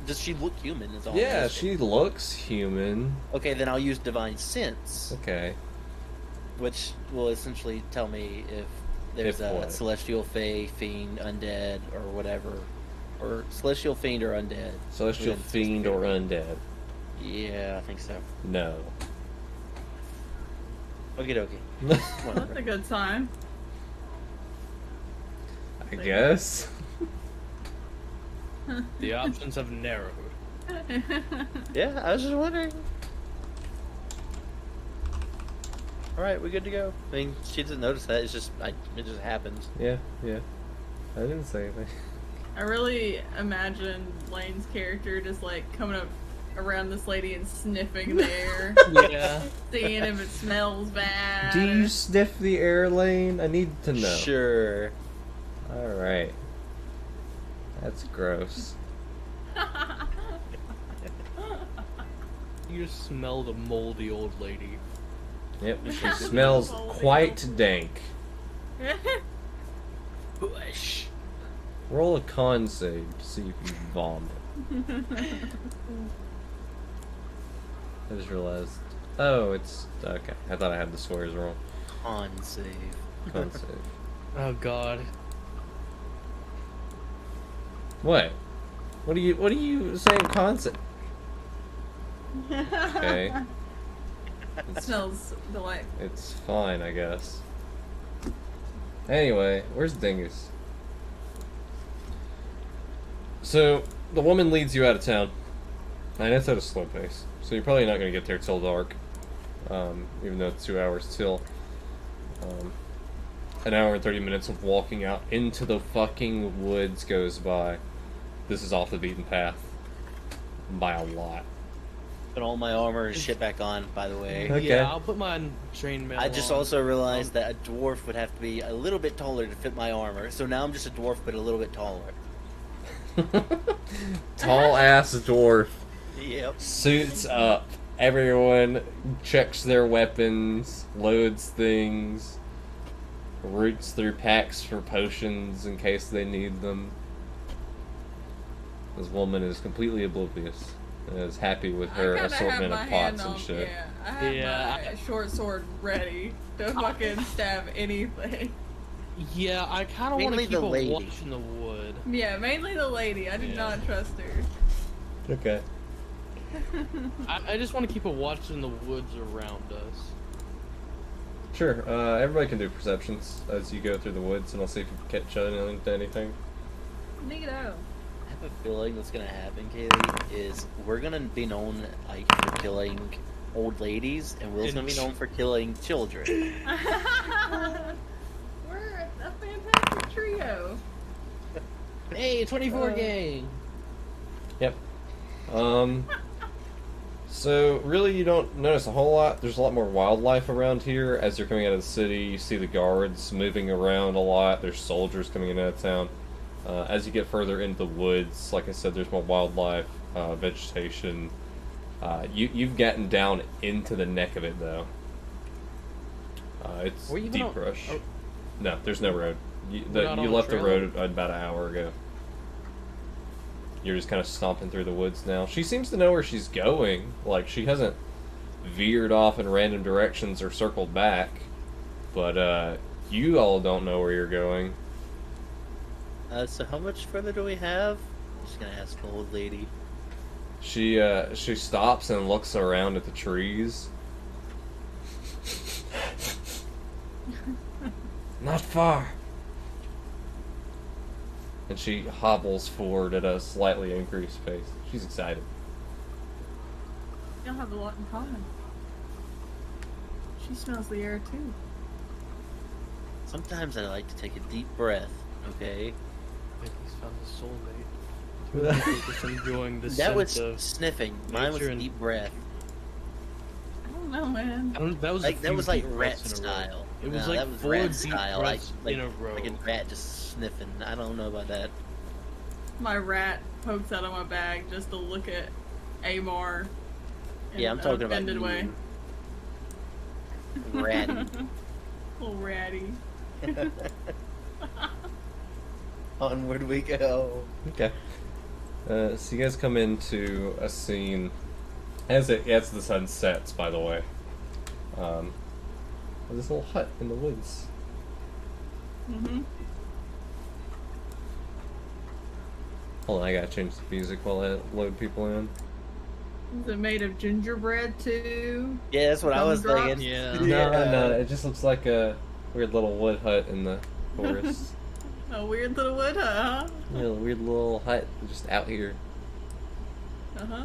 does she look human? Is all I'm Yeah, asking. she looks human. Okay, then I'll use divine sense, Okay. which will essentially tell me if there's If a what? celestial, fae, fiend, undead, or whatever, or celestial, fiend, or undead. Celestial within 6 fiend or feet. undead? Yeah, I think so. No. Okay, dokie. That's a good sign. I guess. The options have narrowed. Yeah, I was just wondering. Alright, we're good to go. I mean, she doesn't notice that. It just happens. Yeah, yeah. I didn't say anything. I really imagine Lane's character just like coming up around this lady and sniffing the air, Yeah. seeing if it smells bad. Do you sniff the air lane? I need to know. Sure. Alright. That's gross. You just smell the moldy old lady. Yep, she smells quite dank. Bush. Roll a con save to see if you vomit. I just realized. Oh, it's. Okay. I thought I had the squares wrong. Con save. Con save. Oh god. What? What are you saying con save? Okay. It smells delightful. It's fine, I guess. Anyway, where's Dingus? So, the woman leads you out of town. And it's at a slow pace. So you're probably not going to get there till dark. Even though it's 2 hours till. An hour and 30 minutes of walking out into the fucking woods goes by. This is off the beaten path. By a lot. Put all my armor and shit back on, by the way. Okay. Yeah, I'll put my chainmail I just on. also realized that a dwarf would have to be a little bit taller to fit my armor. So now I'm just a dwarf, but a little bit taller. Tall ass dwarf. Yep. Suits up. Everyone checks their weapons, loads things, roots through packs for potions in case they need them. This woman is completely oblivious and is happy with her I kinda assortment have of my hand pots and on- shit. Yeah, I have Yeah, my short sword ready to fucking stab anything. Yeah, I kind of want to Mainly keep the a lady. watch in the wood. Yeah, mainly the lady. I do Yeah. not trust her. Okay. I just want to keep a watch in the woods around us. Sure. Everybody can do perceptions as you go through the woods, and I'll see if you can catch on to anything. Neato. I have a feeling what's gonna happen, Kaylee, is we're gonna be known like for killing old ladies, and Will's gonna be known for killing children. We're a fantastic trio. Hey, 24 gang! Yep. So really you don't notice a whole lot. There's a lot more wildlife around here. As you're coming out of the city, you see the guards moving around a lot. There's soldiers coming in and out of town. As you get further into the woods, like I said, there's more wildlife, vegetation. You've gotten down into the neck of it, though. It's Were you even deep on- brush. oh. No, there's no road. You not on a left the trail? road about an hour ago. You're just kind of stomping through the woods now. She seems to know where she's going. Like, she hasn't veered off in random directions or circled back. But, you all don't know where you're going. So how much further do we have? I'm just gonna ask the old lady. She stops and looks around at the trees. Not far. And she hobbles forward at a slightly increased pace. She's excited. Y'all have a lot in common. She smells the air too. Sometimes I like to take a deep breath. Okay. Maybe he's found his soulmate. He's just enjoying the That was scent of sniffing. Mine was nature and- deep breath. I don't know, man. That was Like a that few was like deep rat breaths in a row. style. It was No, like that was 4 rat deep style, breaths like in a row. like a rat just sniffing. I don't know about that. My rat pokes out of my bag just to look at Aymar. in Yeah, I'm an talking about offended you. way. Ratty. Little ratty. Onward we go. Okay. So you guys come into a scene as the sun sets, by the way. This little hut in the woods. Mm-hmm. Hold on, I gotta change the music while I load people in. Is it made of gingerbread too? Yeah, that's what I was Gumdrops? thinking. Yeah. No, it just looks like a weird little wood hut in the forest. A weird little wood hut, huh? Yeah, a weird little hut just out here. Uh-huh.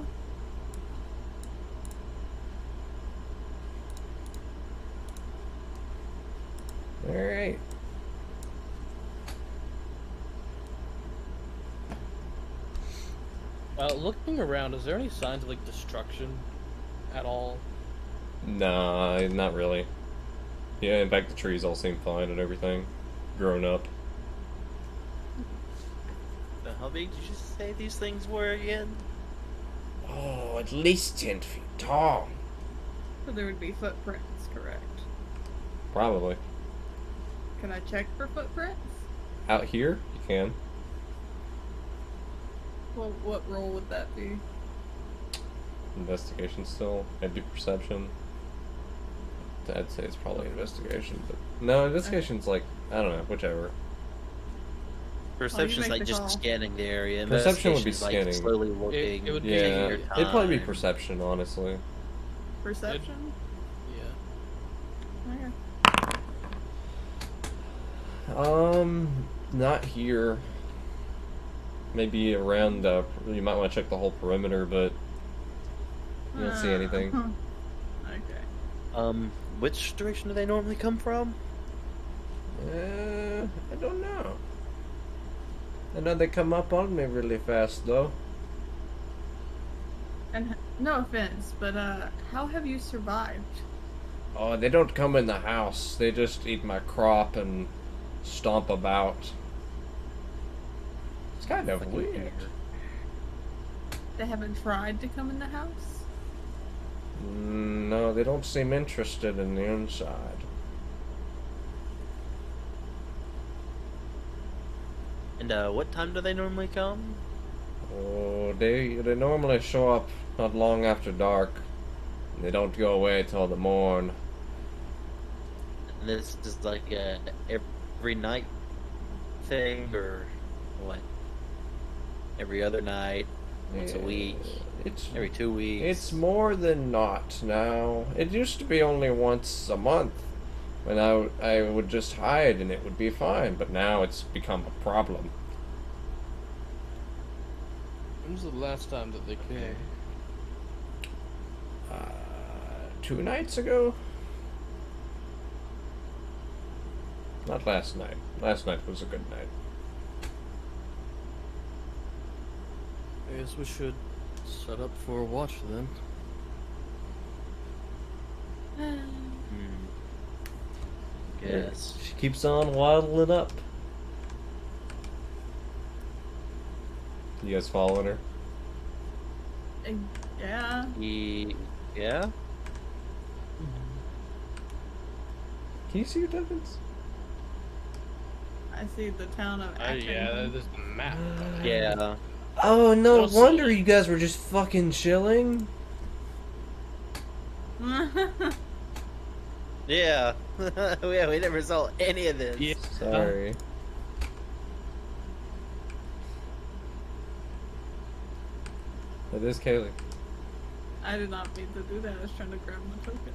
Alright. Looking around, is there any signs of like destruction at all? Nah, not really. Yeah, in fact, the trees all seem fine and everything. Grown up. How big did you say these things were again? Oh, at least 10 feet tall. So there would be footprints, correct? Probably. Can I check for footprints? Out here, you can. Well, what role would that be? Investigation still. Maybe perception. I'd say it's probably investigation, but no, investigation's like, I don't know, whichever. Perception's make like the just call. scanning the area. Perception would be Investigation's, like, scanning. slowly looking. It would be Yeah, taking your it'd probably be time. perception, honestly. Perception? Yeah. Okay. Not here. Maybe around, you might want to check the whole perimeter, but you don't see anything. Okay. Which direction do they normally come from? I don't know. I know they come up on me really fast, though. And no offense, but how have you survived? Oh, they don't come in the house. They just eat my crop and stomp about. It's kind of weird. They haven't tried to come in the house? No, they don't seem interested in the inside. And what time do they normally come? Oh, they normally show up not long after dark. They don't go away till the morn. And this is like a every night thing, or what? Every other night, once a week, It's every 2 weeks. It's more than not now. It used to be only once a month when I would just hide and it would be fine, but now it's become a problem. When's the last time that they came? 2 nights ago? Not last night. Last night was a good night. I guess we should set up for a watch then. Yes. She keeps on waddling up. You guys following her? Yeah. Yeah. Can you see your tokens? I see the town of Akron. Yeah, there's a map. Yeah. Oh, no Don't see wonder it. you guys were just fucking chilling. Yeah. We never saw any of this. Yeah. Sorry. That is Kaylee. I did not mean to do that. I was trying to grab the token.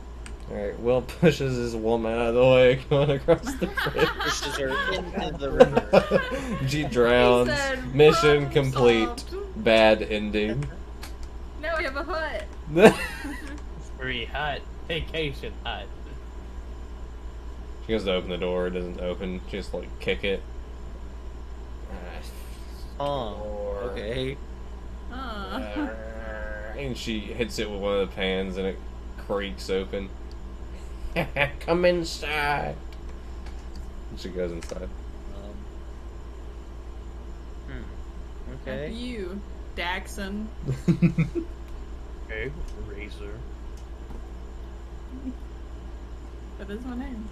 Alright, Will pushes his woman out of the way going across the bridge. Pushes her into the river. She drowns. He said, Mission "Problem complete. solved." Bad ending. Now we have a hut. Free hut. Vacation hut. She goes to open the door, it doesn't open, she just like kick it. Oh. Okay. And she hits it with one of the pans and it creaks open. Come inside. And she goes inside. Okay. F you, Daxon. Okay, razor. That is my name.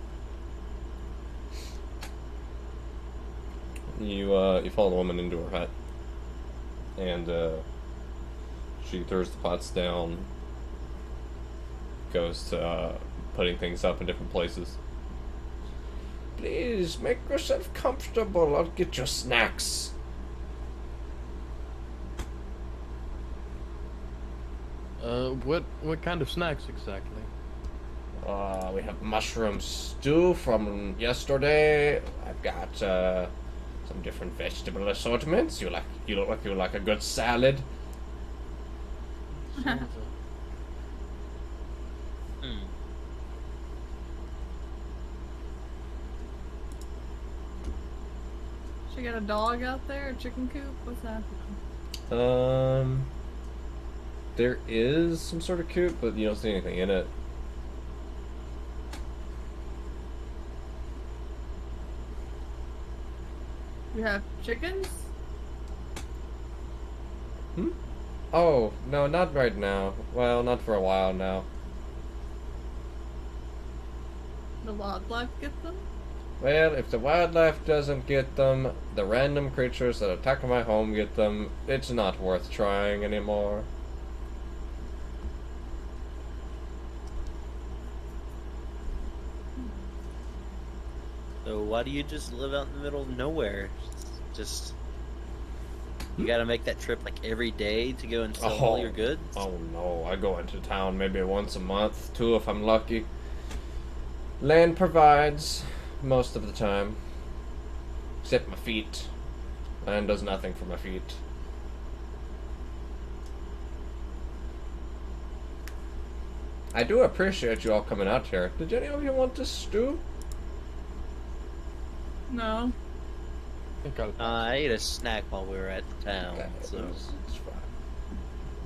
You follow the woman into her hut. And she throws the pots down, goes to putting things up in different places. Please, make yourself comfortable. I'll get your snacks. What kind of snacks exactly? We have mushroom stew from yesterday. I've got some different vegetable assortments. You look like you like a good salad. Hmm. She got a dog out there, a chicken coop? What's happening? There is some sort of coop, but you don't see anything in it. You have chickens? Hmm? Oh, no, not right now. Well, not for a while now. The wildlife get them? Well, if the wildlife doesn't get them, the random creatures that attack my home get them. It's not worth trying anymore. So why do you just live out in the middle of nowhere? Just you gotta make that trip like every day to go and sell all your goods? Oh no, I go into town maybe once a month, two if I'm lucky. Land provides most of the time. Except my feet. Land does nothing for my feet. I do appreciate you all coming out here. Did any of you want this stew? No. I ate a snack while we were at the town, Okay, so it's fine.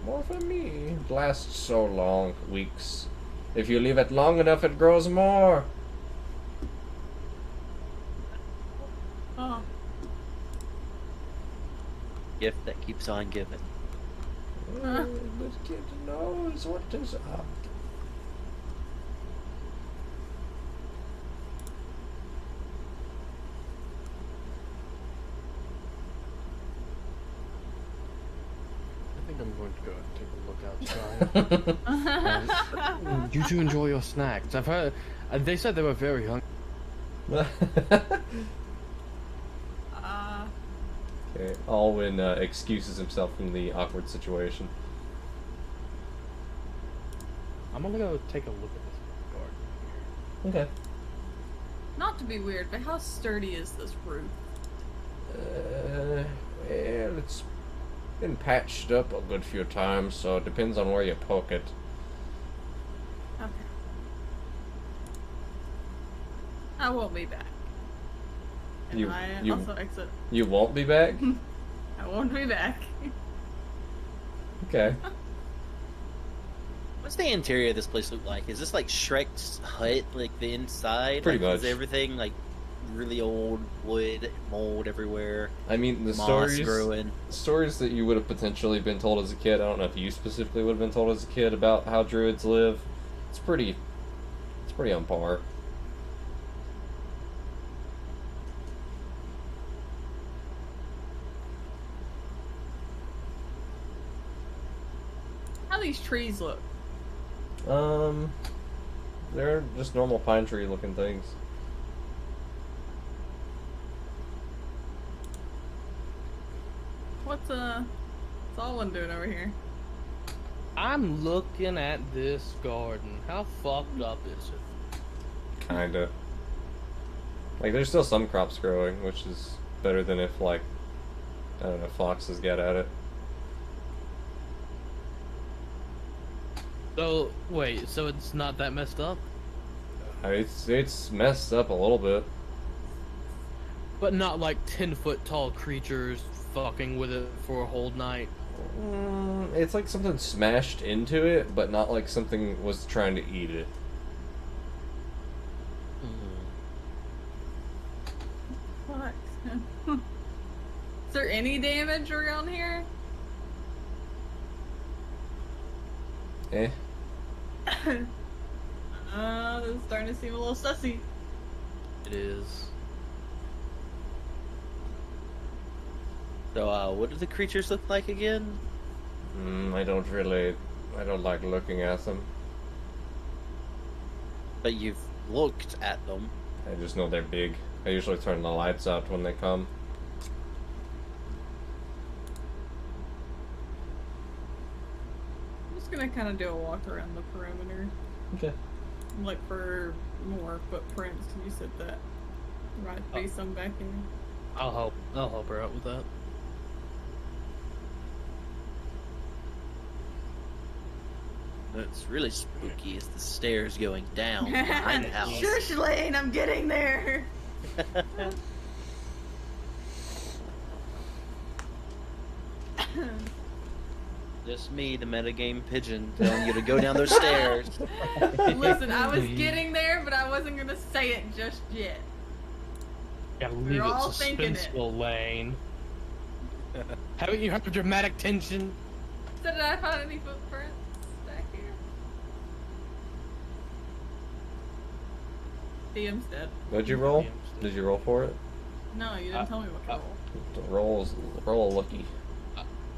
More for me. It lasts so long, weeks. If you leave it long enough, it grows more. Oh. gift that keeps on giving. This kid knows what is up. I think I'm going to go and take a look outside. You two enjoy your snacks. I've heard. They said they were very hungry. Okay, Alwyn excuses himself from the awkward situation. I'm gonna go take a look at this garden here. Okay. Not to be weird, but how sturdy is this roof? Well, it's been patched up a good few times, so it depends on where you poke it. Okay. I won't be back. And You- I you- also exit. You won't be back? I won't be back. Okay. What's the interior of this place look like? Is this like Shrek's hut, like the inside? Pretty Like, much. Is everything like really old wood, mold everywhere, I mean, the moss growing? stories that you would have potentially been told as a kid, I don't know if you specifically would have been told as a kid about how druids live. It's pretty on par. How these trees look? They're just normal pine tree looking things. What's Alwyn doing over here? I'm looking at this garden. How fucked up is it? Kinda. Like, there's still some crops growing, which is better than if, like, I don't know, foxes get at it. So wait, so it's not that messed up? It's messed up a little bit. But not like 10-foot tall creatures fucking with it for a whole night. It's like something smashed into it, but not like something was trying to eat it. What? Is there any damage around here? Eh. This is starting to seem a little sussy. It is. So, what do the creatures look like again? I don't like looking at them. But you've looked at them. I just know they're big. I usually turn the lights out when they come. I'm just just gonna kind of do a walk around the perimeter. Okay. Look for more footprints. You said that might be some back here. I'll help her out with that. What's really spooky is the stairs going down behind the house. Shush, Lane, I'm getting there. Just me, the metagame pigeon, telling you to go down those stairs. Listen, I was getting there, but I wasn't gonna say it just yet. Gotta leave We're it all thinking it. suspenseful, Lane. Haven't you heard the dramatic tension? So did I find any footprints back here? DM's dead. What'd you roll? Did you roll for it? No, you didn't tell me what to roll. Roll a lucky.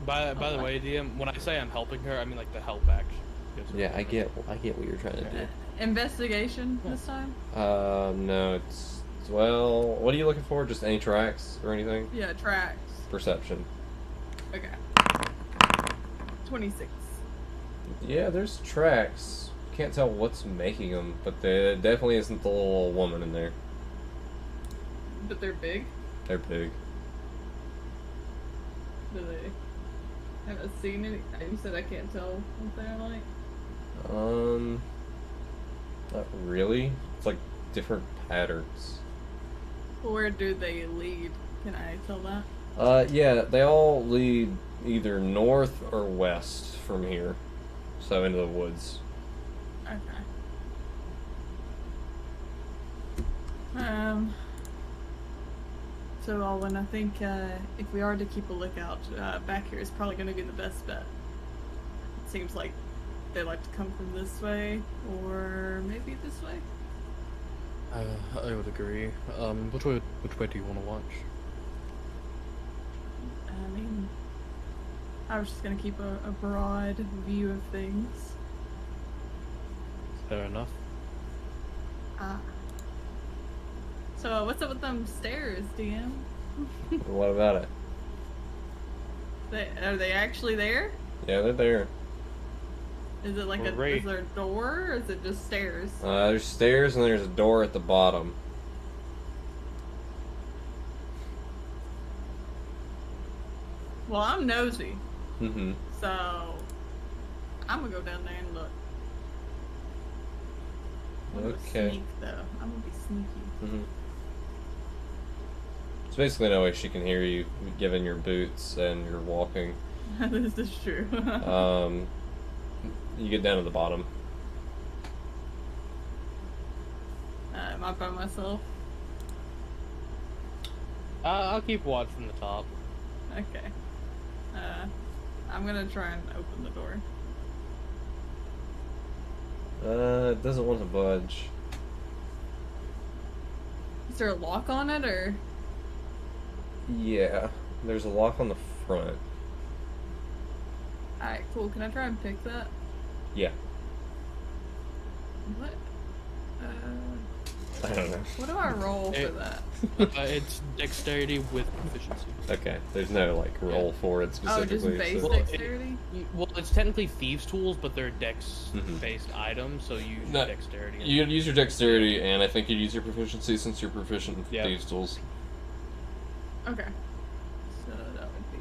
By the way, DM, when I say I'm helping her, I mean like the help action. Yeah, I get what you're trying to do. Investigation this time? No, well, what are you looking for? Just any tracks or anything? Yeah, tracks. Perception. Okay. 26. Yeah, there's tracks. Can't tell what's making them, but there definitely isn't the little woman in there. But they're big? They're big. Do they? Haven't seen any. You said I can't tell what they're like? Not really. It's like different patterns. Where do they lead? Can I tell that? Yeah, they all lead either north or west from here. So into the woods. Okay. So Alwyn, I think if we are to keep a lookout, back here is probably going to be the best bet. It seems like they like to come from this way, or maybe this way. I would agree. Which way do you want to watch? I mean, I was just going to keep a broad view of things. Fair enough. So what's up with them stairs, DM? What about it? Are they actually there? Yeah, they're there. Is it like Great. is there a door, or is it just stairs? There's stairs and there's a door at the bottom. Well, I'm nosy, Mm-hmm. so I'm gonna go down there and look. I'm gonna Okay. Sneak though. I'm gonna be sneaky. Mm-hmm. There's basically no way she can hear you, given your boots and your walking. This is true. You get down to the bottom. Am I by myself? I'll keep watch from the top. Okay. I'm gonna try and open the door. It doesn't want to budge. Is there a lock on it, or? Yeah, there's a lock on the front. Alright, cool. Can I try and pick that? Yeah, What? I don't know. What do I roll for that? It's dexterity with proficiency. Okay, there's no like roll for it Oh, specifically. just base so- dexterity? Well, it's technically thieves' tools, but they're dex-based items, so you use No, dexterity. You'd use your dexterity, and I think you'd use your proficiency since you're proficient in Yeah. thieves' tools. Okay. So that would be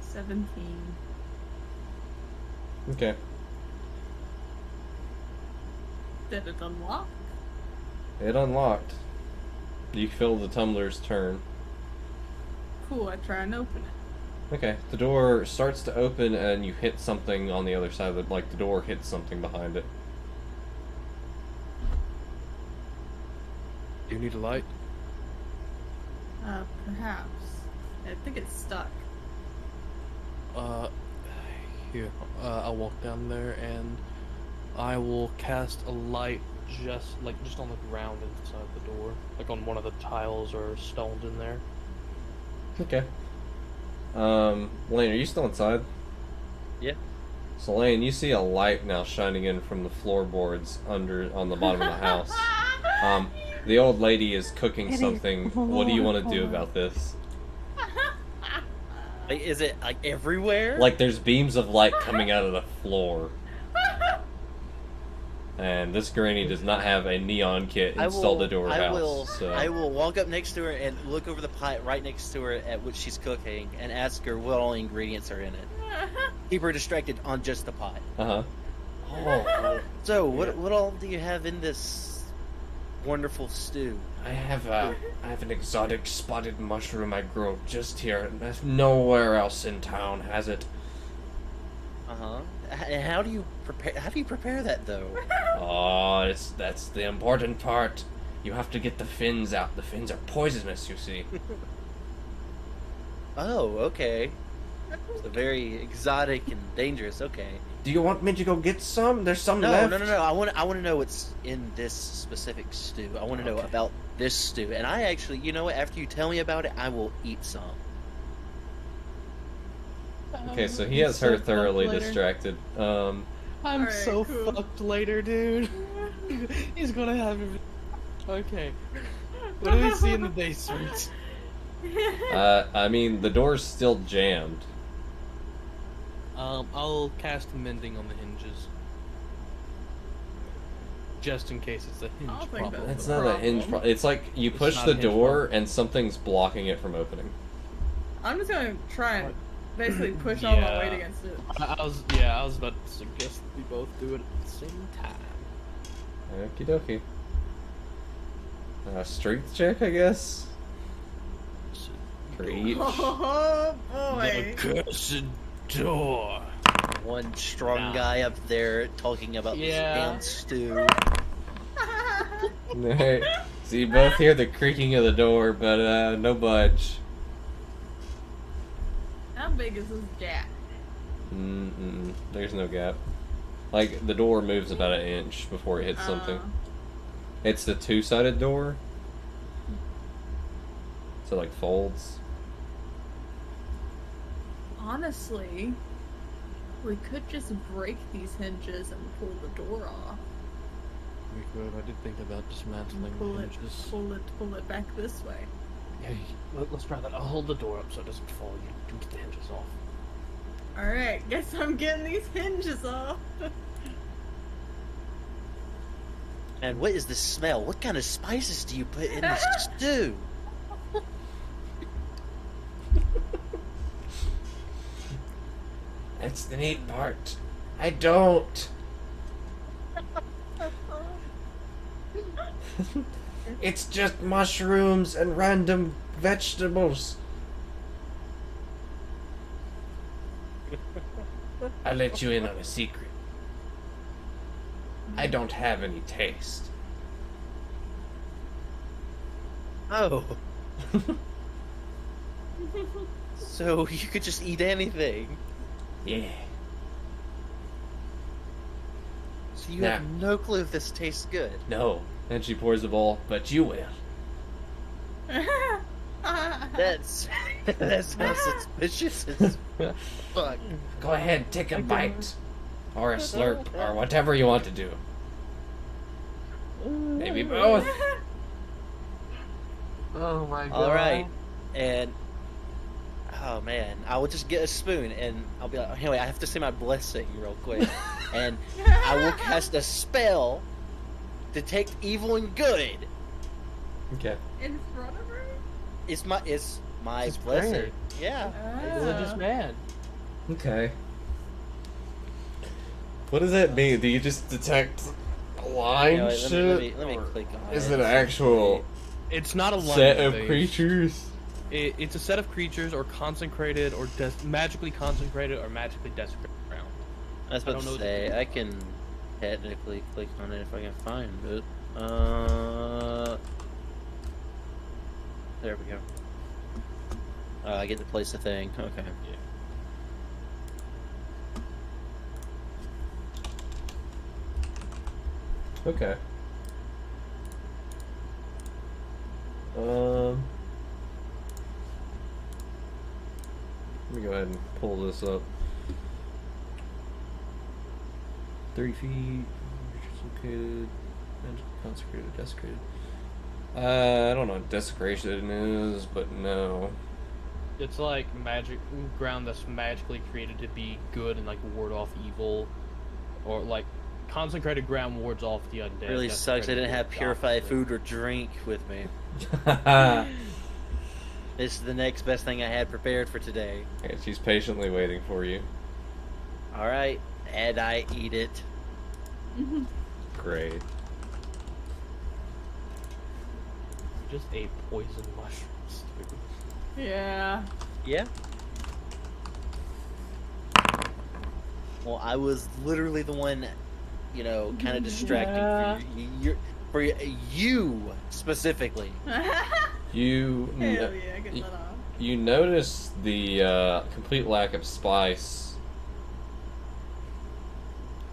17. Okay. Did it unlock? It unlocked. You feel the tumbler's turn. Cool, I try and open it. Okay, the door starts to open, and you hit something on the other side of it, like the door hits something behind it. Do you need a light? Perhaps. I think it's stuck. Here. I'll walk down there and I will cast a light just on the ground inside the door, like on one of the tiles or stones in there. Okay. Lane, are you still inside? Yeah. So Lane, you see a light now shining in from the floorboards on the bottom of the house. The old lady is cooking something. What do you want to do about this? Like, is it like everywhere? Like there's beams of light coming out of the floor. And this granny does not have a neon kit installed into her house. I will walk up next to her and look over the pot right next to her at what she's cooking and ask her what all ingredients are in it. Keep her distracted on just the pot. Uh-huh. Oh. So, what all do you have in this wonderful stew? I have an exotic spotted mushroom I grow just here. Nowhere else in town has it. And how do you prepare that though? Oh, that's the important part. You have to get the fins out. The fins are poisonous, you see. Oh, okay. So very exotic and dangerous. Okay. Do you want me to go get some? There's some No. left. I want to know what's in this specific stew. I want to know about this stew. And I actually, you know what? After you tell me about it, I will eat some. Okay, so he has her thoroughly distracted. I'm Alright, so cool. fucked later, dude. He's gonna have him. Okay. What do we see in the basement? I mean, the door's still jammed. I'll cast mending on the hinges. Just in case it's a hinge I'll think problem. that's It's not a hinge problem. It's like you push not the a hinge door and something's blocking it from opening. I'm just gonna try and basically push all my weight against it. I was about to suggest we both do it at the same time. Okie dokie. Strength check, I guess? For each. Oh boy! The cursed door. One strong Nah. guy up there talking about this Yeah. damn stew. Alright. So you both hear the creaking of the door, but no budge. How big is this gap? There's no gap. Like, the door moves about an inch before it hits something. It's the two-sided door. So, like, folds. Honestly, we could just break these hinges and pull the door off. We could. I did think about dismantling Pull the it, hinges. pull it back this way. Hey, let's try that. I'll hold the door up so it doesn't fall. You can get the hinges off. Alright, guess I'm getting these hinges off. And what is the smell? What kind of spices do you put in this stew? That's the neat part. I don't. It's just mushrooms and random vegetables. I'll let you in on a secret. I don't have any taste. Oh. So you could just eat anything. Yeah. So you have no clue if this tastes good. No. And she pours the bowl, but you will. That sounds suspicious as fuck. Go ahead, take a bite. Or a slurp, or whatever you want to do. Maybe both. Oh my god. Alright. And oh man, I will just get a spoon and I'll be like, anyway, I have to say my blessing real quick. And I will cast a spell to take evil and good. Okay. In front of her? It's my It's blessing. prayer. Yeah. Religious man. Okay. What does that mean? Do you just detect line Anyway, shit? let me Or click on is it. it an actual It's not a line set of base. creatures? It's a set of creatures or consecrated or magically consecrated or magically desecrated ground. I was about don't to know say, I can technically click on it if I can find it. There we go. I get to place the thing. Okay. Okay. Let me go ahead and pull this up. 30 feet, located, magically consecrated, desecrated. I don't know what desecration is, but no. It's like magic ground that's magically created to be good and like ward off evil, or like consecrated ground wards off the undead. Really sucks I didn't have purified food or drink with me. This is the next best thing I had prepared for today. Okay, she's patiently waiting for you. Alright, and I eat it. Great. Just ate poison mushrooms. Yeah. Yeah. Well, I was literally the one, you know, kind of distracting for you specifically. You Hell yeah, get that off. you notice the complete lack of spice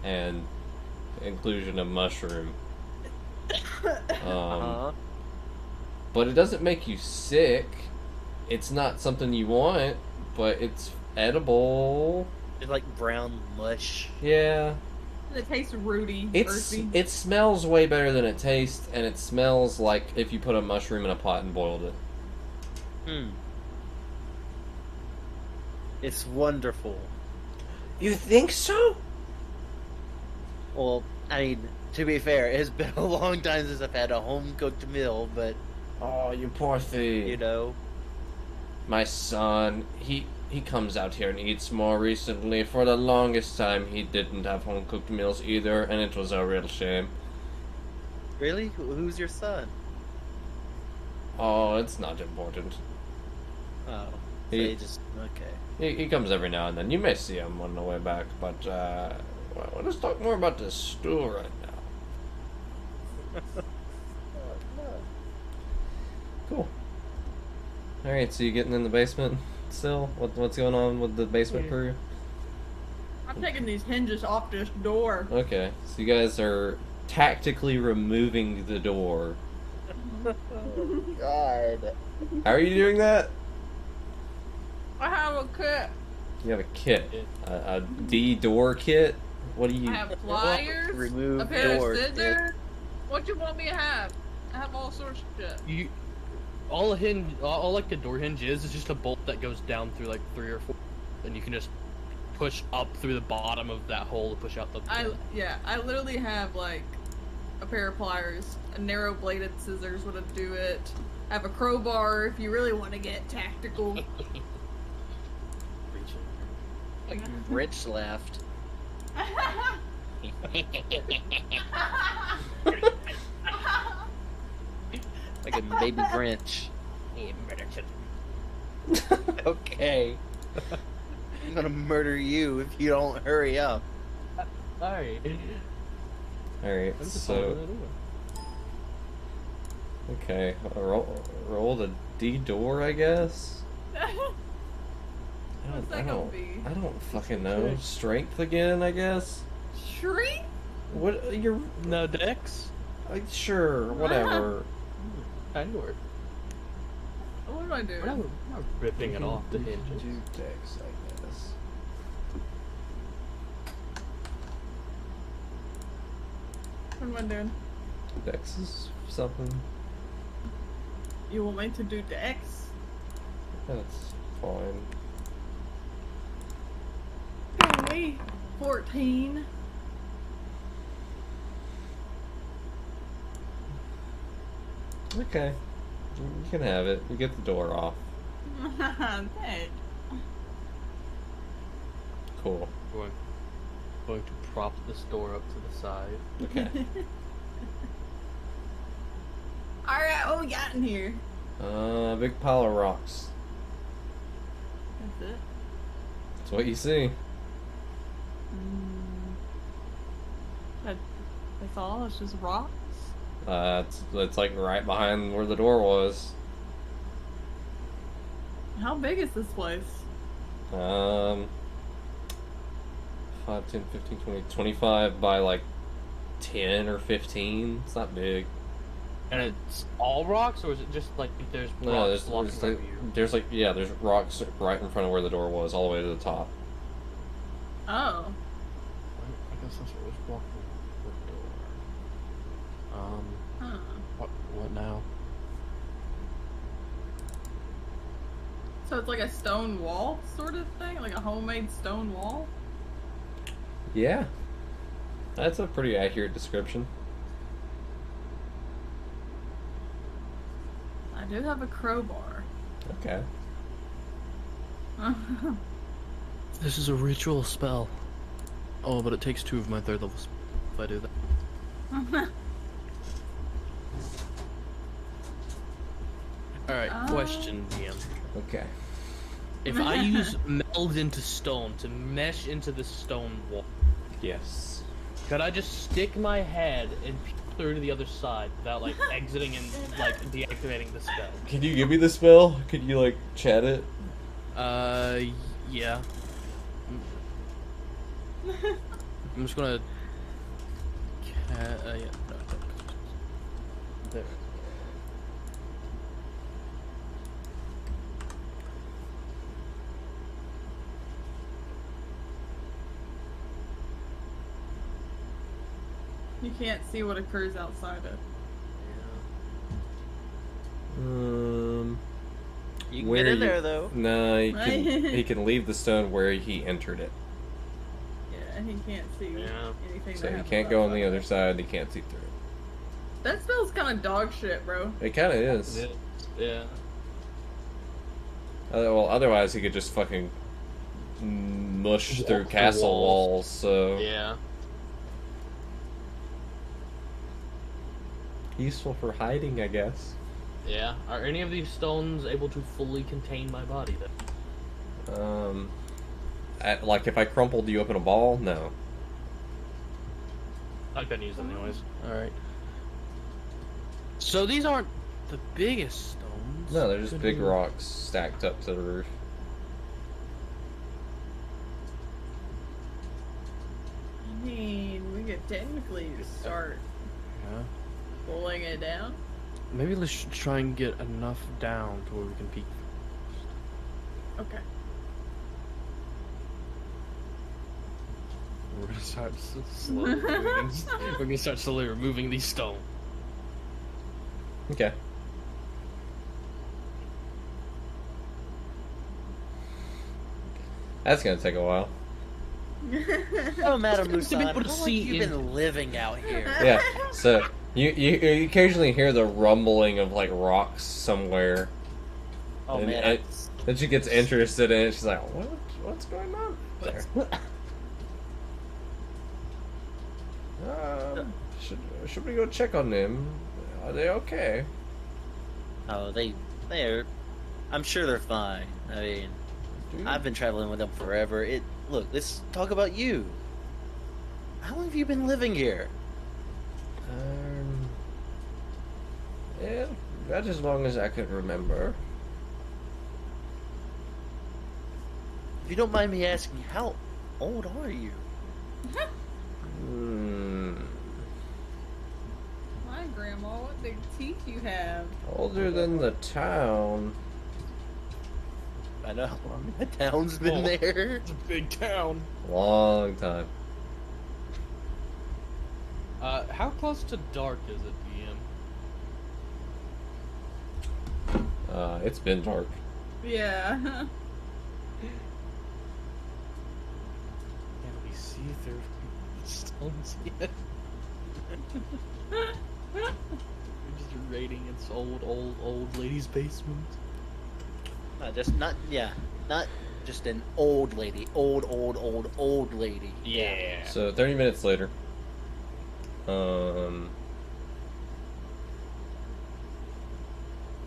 and inclusion of mushroom. But it doesn't make you sick. It's not something you want, but it's edible. It's like brown mush. Yeah. It tastes rooty, It's earthy. it smells way better than it tastes, and it smells like if you put a mushroom in a pot and boiled it. It's wonderful. You think so? Well, I mean, to be fair, it's been a long time since I've had a home-cooked meal, but, Oh, you poor thing. you know, My son, he comes out here and eats more recently. For the longest time, he didn't have home-cooked meals either, and it was a real shame. really? Who's your son? Oh, it's not important. Oh, so He- he just, okay. He comes every now and then. You may see him on the way back, but well, let's talk more about this stew right now. Cool. All right, so you getting in the basement still? What's going on with the basement crew? I'm taking these hinges off this door. Okay, so you guys are tactically removing the door. God. How are you doing that? I have a kit. You have a kit, a D door kit. What do you? I have pliers, Remove a pair door of kit. scissors. What you want me to have? I have all sorts of shit. All like the door hinge is just a bolt that goes down through like 3 or 4, and you can just push up through the bottom of that hole to push out the. I literally have like a pair of pliers, a narrow bladed scissors would do it. I have a crowbar if you really want to get tactical. Like Rich left. Like a baby Grinch. Okay. I'm gonna murder you if you don't hurry up. Alright. All right, so okay, roll the D door, I guess. What's that gonna be? I don't fucking know. Strength again, I guess. Shrink? What you're? No dex. Sure, whatever. Kind of work. What do I do? We're not ripping it off the hinges. Do dex, I guess. What am I doing? Dex is something. You want me to do dex? That's fine. Okay, 14. Okay, you can have it. You get the door off. Thanks. Cool. Going to prop this door up to the side. Okay. Alright, what we got in here? Big pile of rocks. That's it. That's what you see. That's all? It's just rocks? It's like right behind where the door was. How big is this place? 5, 10, 15, 20, 25 by like 10 or 15. It's not big. And it's all rocks, or is it just like there's No, rocks blocking there's over you? there's rocks right in front of where the door was, all the way to the top. Oh. I guess that's what was blocking the door. Huh. What now? So it's like a stone wall sort of thing? Like a homemade stone wall? Yeah. That's a pretty accurate description. I do have a crowbar. Okay. This is a ritual spell. Oh, but it takes 2 of my 3rd levels if I do that. Alright, question, DM. Okay. If I use meld into stone to mesh into the stone wall, Yes. could I just stick my head and peek through to the other side without, like, exiting and, like, deactivating the spell? Can you give me the spell? Could you, like, chat it? Yeah. I'm just gonna... yeah, no. There. You can't see what occurs outside it. You can get in there though. No, he can leave the stone where he entered it. Yeah, he can't see anything. So that he happens can't go on the outside. other side, he can't see through it. That smells kind of dog shit, bro. It kind of is. Yeah. Well, otherwise he could just fucking mush through Walk castle through walls. walls, so... Yeah. Useful for hiding, I guess. Yeah. Are any of these stones able to fully contain my body then? Like if I crumpled you up in a ball? No. I couldn't use them anyways. Alright. So these aren't the biggest stones. No, they're just Could big we- rocks stacked up to the roof. I mean, we could technically start Yeah. pulling it down. Maybe let's try and get enough down to where we can peek. Okay. We're gonna start slowly removing. We're gonna start slowly removing these stones. Okay. That's gonna take a while. Oh, Madam To be Musan, able to how long see have you in- been living out here? Yeah, so you occasionally hear the rumbling of like rocks somewhere. Oh And man, it- Then she gets interested in it. She's like, what's going on there? Should we go check on them? Are they okay? oh they're. I'm sure they're fine. I mean, Dude. I've been traveling with them forever. Look, let's talk about you. How long have you been living here? Yeah, about as long as I could remember. If you don't mind me asking, how old are you? My grandma, what big teeth you have. Older than the town. I know how long the town's been there. It's a big town. Long time. How close to dark is it, DM? It's been dark. Yeah. Can we see through the stones yet? We're just raiding its old lady's basement. Not just an old lady. Old lady. Yeah. So 30 minutes later. Yeah,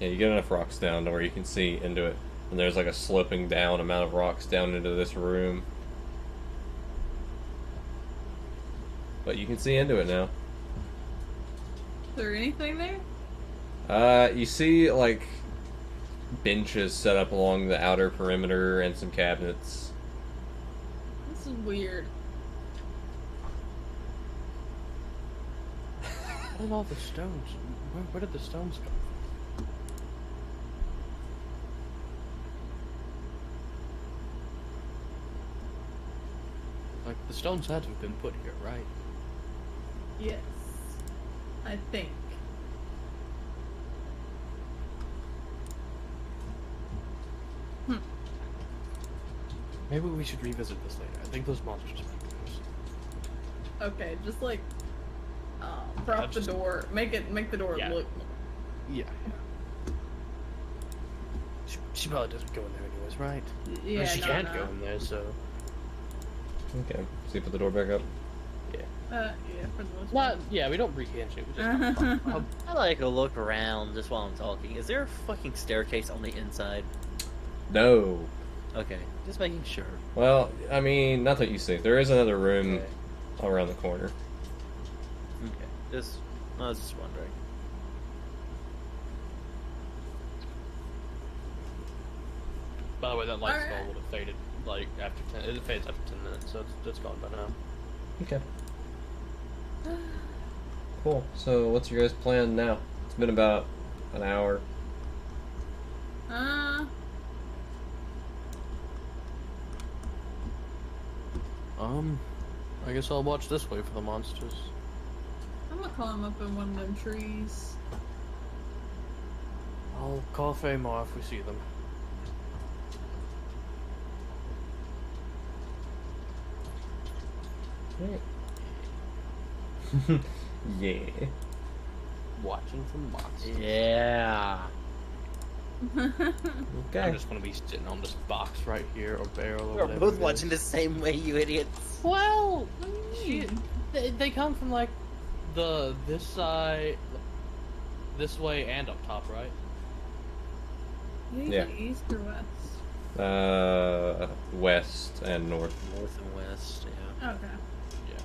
you get enough rocks down to where you can see into it. And there's like a sloping down amount of rocks down into this room. But you can see into it now. Is there anything there? You see like benches set up along the outer perimeter and some cabinets. This is weird. What are all the stones? Where did the stones come from? Like, the stones had to have been put here, right? Yes. I think. Maybe we should revisit this later. I think those monsters are gross. Okay, just like prop the door. Make the door Yeah. look. Yeah. She probably doesn't go in there anyways, right? Yeah, Or she no, can't no. go in there, so. Okay. So you put the door back up. Yeah, for the most Not. part. Yeah, we don't re-handshake. We just. I like to look around just while I'm talking. Is there a fucking staircase on the inside? No. Okay, just making sure. Well, I mean, not that you see. There is another room Okay. around the corner. Okay, I was just wondering. By the way, that light Alright. spell would have faded like after 10. It fades after 10 minutes, so it's gone by now. Okay. Cool. So, what's your guys' plan now? It's been about an hour. I guess I'll watch this way for the monsters. I'm gonna climb up in one of them trees. I'll call Aymar if we see them. Yeah. Watching for monsters. Yeah. Okay. I'm just gonna be sitting on this box right here or barrel or We're whatever. both it is. watching the same way, you idiots. Well, they come from like this side, this way, and up top, right? You Yeah. said east or west? West and north. North and west, yeah. Okay. Yeah.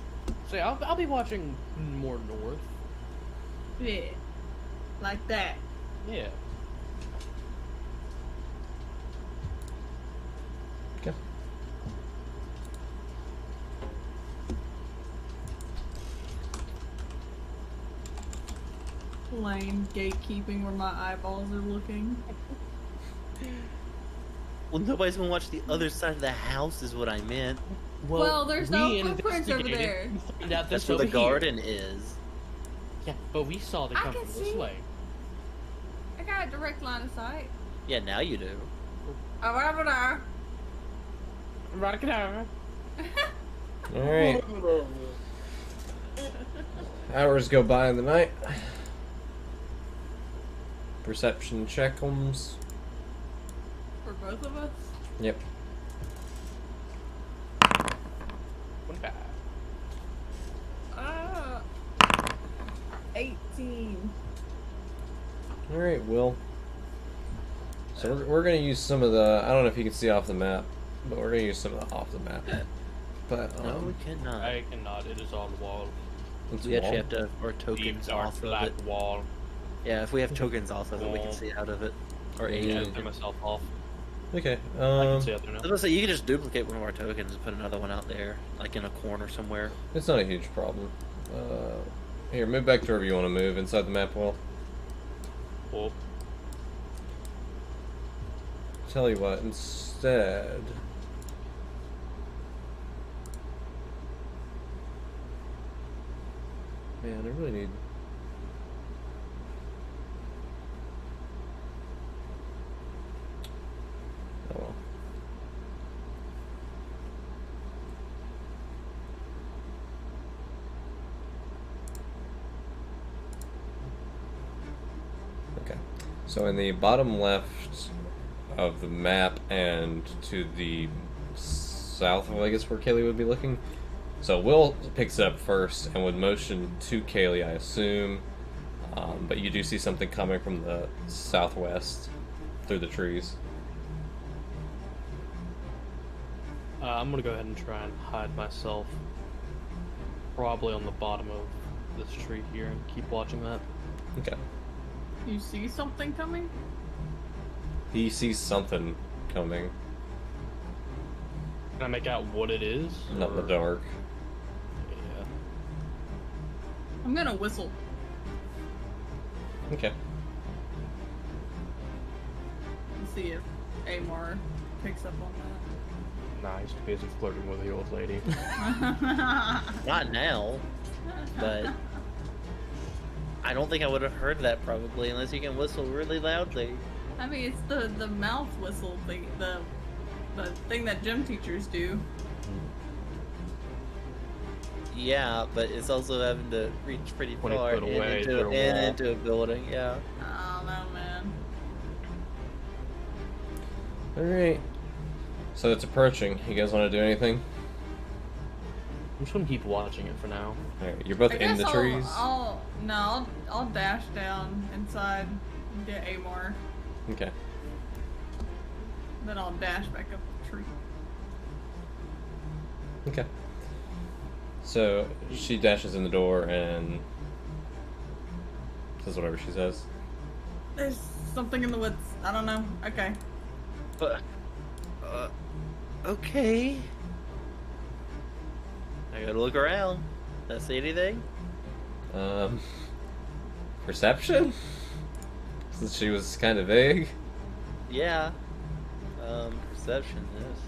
So yeah, I'll be watching more north. Yeah. Like that. Yeah. Okay. Lame gatekeeping where my eyeballs are looking. Well, nobody's gonna watch the other side of the house, is what I meant. Well, there's no we footprints over investigated there. and found out That's this where the over here. garden is. Yeah, but we saw they I come can from this see. way. I got a direct line of sight. Yeah, now you do. Over there. Rock it out. Alright. Hours go by in the night. Perception checkums. For both of us? Yep. 25. 18. Alright, Will. So we're gonna use some of the, I don't know if you can see off the map, but we're gonna use some of the off the map. But, No, we cannot. I cannot. It is on the wall. it's We actually wall. have to have our tokens Deep dark off of black it. wall. Yeah, if we have tokens off of it, we can see out of it. Or Yeah. Yeah, aid. turn myself off. Okay, I can see out there I now. was gonna say, you can just duplicate one of our tokens and put another one out there, like in a corner somewhere. it's not a huge problem. Here, move back to wherever you want to move inside the map wall. Cool. Tell you what, instead... Man, I really need... Oh well. Okay. So in the bottom left of the map and to the south of, I guess, where Kaylee would be looking. So Will picks it up first and would motion to Kaylee, I assume. But you do see something coming from the southwest through the trees. I'm gonna go ahead and try and hide myself. Probably on the bottom of this tree here and keep watching that. Okay. You see something coming? He sees something coming. Can I make out what it is? Not in the or- dark. Yeah. I'm gonna whistle. Okay. And see if Aymar picks up on Nice, busy flirting with the old lady. that. Not now, but I don't think I would have heard that probably unless you can whistle really loudly. I mean, it's the mouth whistle thing, the the thing that gym teachers do. Yeah, but it's also having to reach pretty 20 far foot away into, through a and wall. into a building. Yeah. I don't know, man. Alright. So it's approaching. You guys want to do anything? I'm just gonna keep watching it for now. Alright, you're both I in guess the trees. I'll dash down inside and get Aymar. Okay. Then I'll dash back up the tree. Okay. So she dashes in the door and says whatever she says. There's something in the woods. I don't know. Okay. Okay. I gotta look around. Did I see anything? Perception? Since she was kind of vague. Yeah. Perception, yes.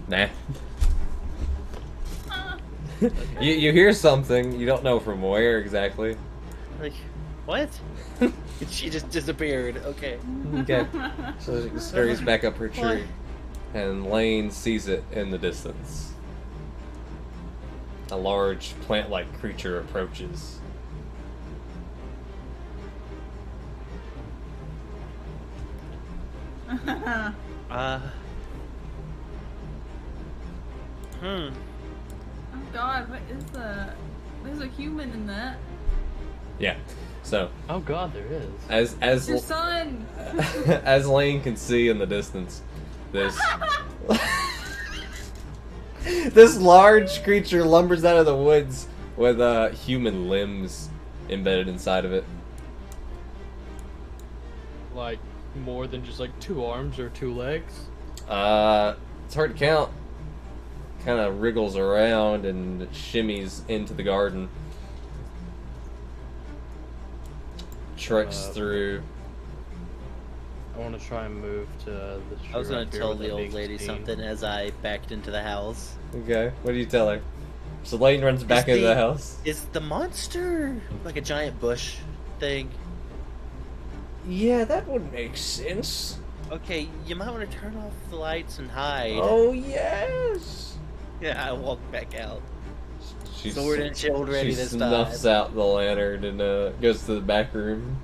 Nah. You hear something, you don't know from where exactly. Like, what? She just disappeared. Okay. Okay. So she scurries back up her tree. What? And Lane sees it in the distance. A large plant-like creature approaches. Hmm. Oh God, what is that? There's a human in that. Yeah. So Oh god, there is. as Your son. as Lane can see in the distance, this this large creature lumbers out of the woods with human limbs embedded inside of it. Like, more than just like 2 arms or 2 legs. It's hard to count. Kind of wriggles around and shimmies into the garden. Treks through. I want to try and move to the tree. I was gonna right here tell with the a old big lady steam. something as I backed into the house. Okay, what do you tell her? So Lane runs back into the house. Is the monster like a giant bush thing? Yeah, that would make sense. Okay, you might want to turn off the lights and hide. Oh yes. Yeah, I walk back out. She Sword and shield ready she this time. snuffs out the lantern and goes to the back room.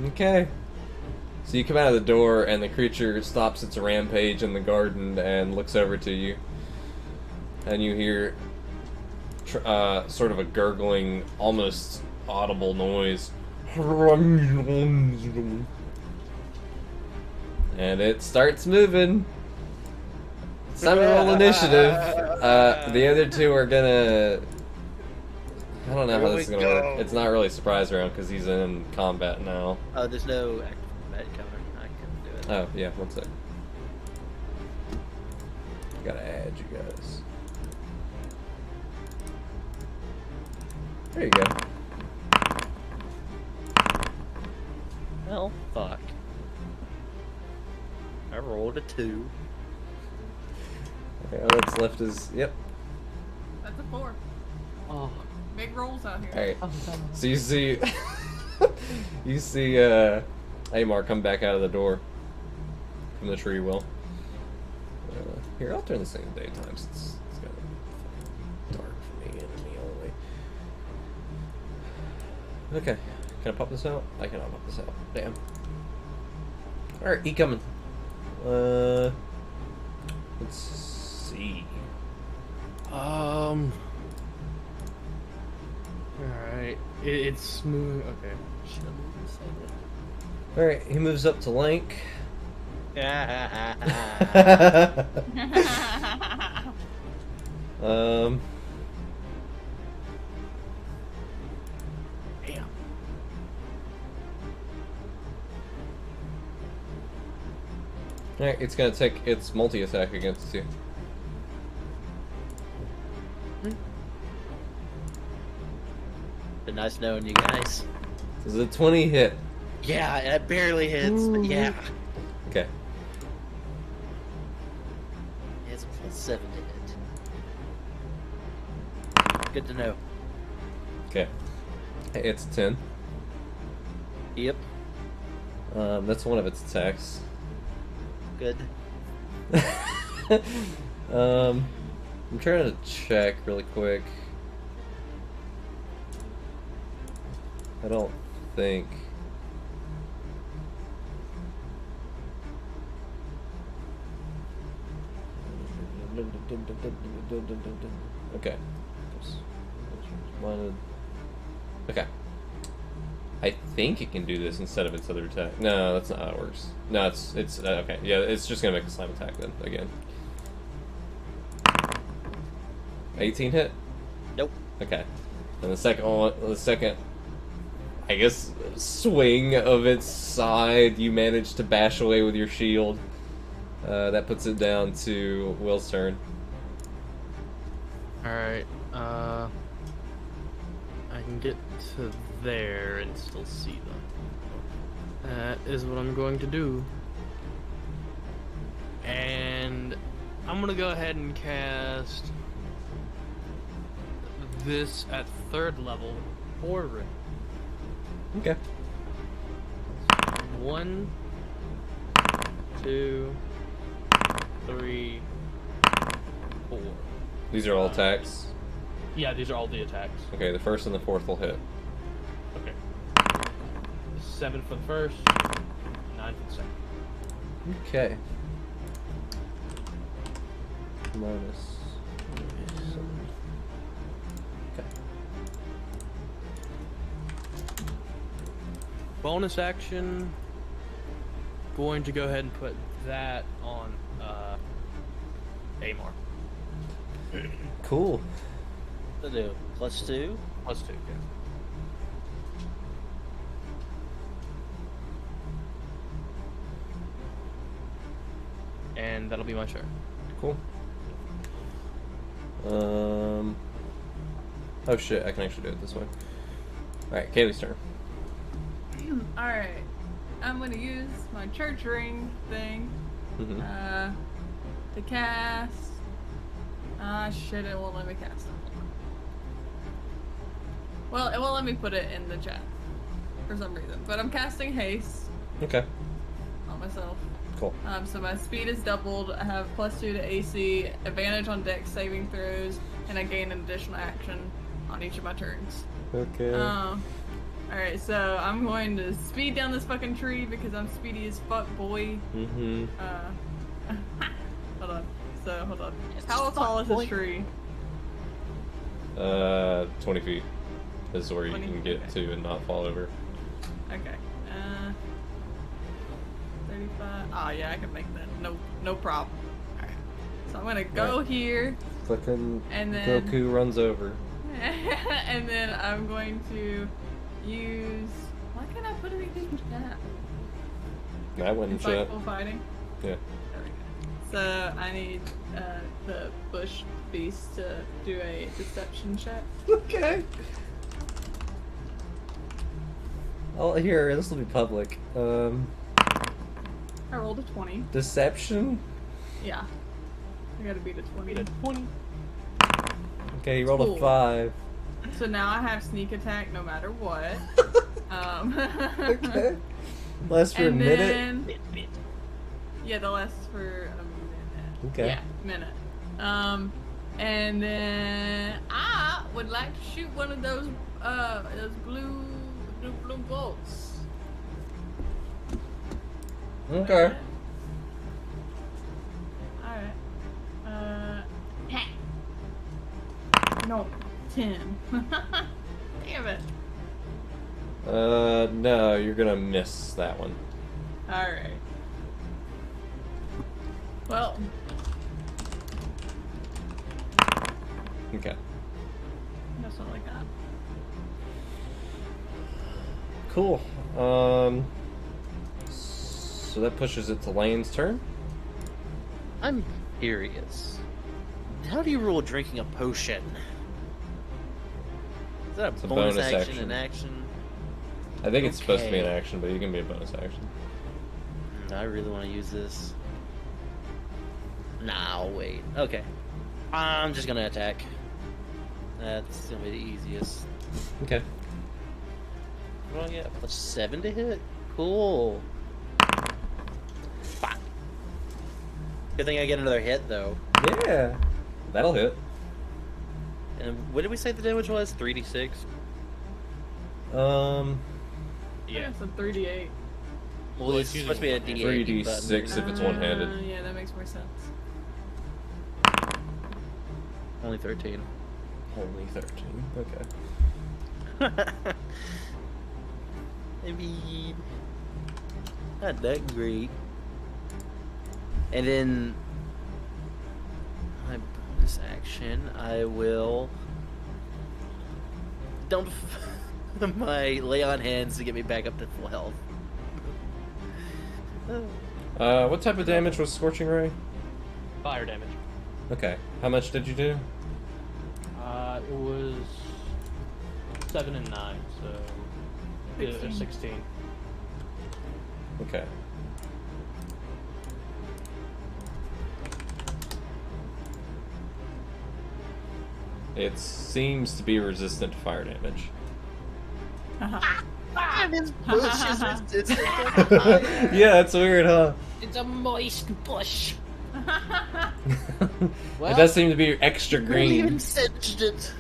Okay. So you come out of the door and the creature stops its rampage in the garden and looks over to you. And you hear sort of a gurgling, almost audible noise. And it starts moving. It's time to roll initiative. The other two are gonna... I don't know how this is gonna work. It's not really a surprise round because he's in combat now. Oh, there's no active combat cover. I couldn't do it. Oh, yeah, one sec. Gotta add you guys. There you go. Well, fuck. I rolled a 2. Okay, all that's left is... Yep. That's a 4. Oh, Big rolls out here. Alright. So you see... you see, Aymar come back out of the door. From the tree will. Here, I'll turn this thing to daytime since it's got dark for me and me only. Okay. Can I pop this out? I cannot pop this out. Damn. Alright, he coming. Let's see. alright. It's smooth. Okay. Alright, he moves up to Link. Damn. Alright, it's gonna take its multi-attack against you. Been nice knowing you guys. This is a 20 hit. Yeah, it barely hits, but yeah. Okay. It's a +7 to hit. Good to know. Okay. It's 10. Yep. That's one of its attacks. Good. I'm trying to check really quick. I don't think. Okay. Okay. I think it can do this instead of its other attack. No, that's not how it works. No, it's okay. Yeah, it's just gonna make a slam attack then again. 18 hit. Nope. Okay. And the second, I guess, swing of its side, you manage to bash away with your shield. That puts it down to Will's turn. Alright, I can get to there and still see them. That is what I'm going to do. And I'm gonna go ahead and cast this at 3rd level forward. Okay. 1, 2, 3, 4. These are all attacks. Yeah, these are all the attacks. Okay, the first and the fourth will hit. Okay. 7 for the first, 9 for the second. Okay. Minus. Okay. Bonus action. Going to go ahead and put that on Aymar. Cool. To do. +2. +2, yeah. And that'll be my turn. Cool. Oh shit, I can actually do it this way. Alright, Kaylee's turn. Alright. I'm gonna use my church ring thing Mm-hmm. to cast. Ah, shit, it won't let me cast it. Well, it won't let me put it in the chat for some reason. But I'm casting haste Okay, on myself. cool. So my speed is doubled. I have +2 to AC, advantage on dex saving throws, and I gain an additional action on each of my turns. Okay. Alright, so I'm going to speed down this fucking tree because I'm speedy as fuck, boy. Mm-hmm. Hold on. How tall is this tree? 20 feet is where you 20? can get Okay. to and not fall over. Okay. 35. Oh yeah, I can make that. No problem. Alright. So I'm gonna go Right. here, Fucking and then Goku runs over. and then I'm going to use. Why can't I put anything in chat? That wouldn't shit. Insightful fighting. Yeah. There we go. So I need the bush beast to do a deception check. Okay. Oh, here, this will be public. I rolled a 20. Deception? Yeah. I gotta beat a 20. 20. Okay, you rolled Cool. a 5. So now I have sneak attack no matter what. Okay. Lasts for a And minute? then, yeah, that lasts for a minute. Okay. Yeah, minute. And then I would like to shoot one of those blue bolts. Okay. Alright. No, 10. Damn it. No, you're gonna miss that one. Alright. Well, Okay. that's not like that. Cool. So that pushes it to Lane's turn. I'm curious. How do you rule drinking a potion? Is that It's a a bonus bonus action, action. an action? I think it's supposed to be an Okay. action, but it can be a bonus action. I really want to use this. Nah, I'll wait. Okay. I'm just gonna attack. That's gonna be the easiest. Okay. What do I get? +7 to hit? Cool. Fuck. Good thing I get another hit, though. Yeah. That'll hit. And what did we say the damage was? 3d6? Yeah, it's a 3d8. Well, it's supposed to be a d8. 3d6 if it's one-handed. Yeah, that makes more sense. Only 13. Only 13. Okay. I mean, not that great. And then my bonus action, I will dump my lay on hands to get me back up to full health. What type of damage was Scorching Ray? Fire damage. Okay. How much did you do? It was 7 and 9, so 16. Okay. It seems to be resistant to fire damage. His bush is resistant. Yeah, it's weird, huh? It's a moist bush. It does seem to be extra Really even green. singed it.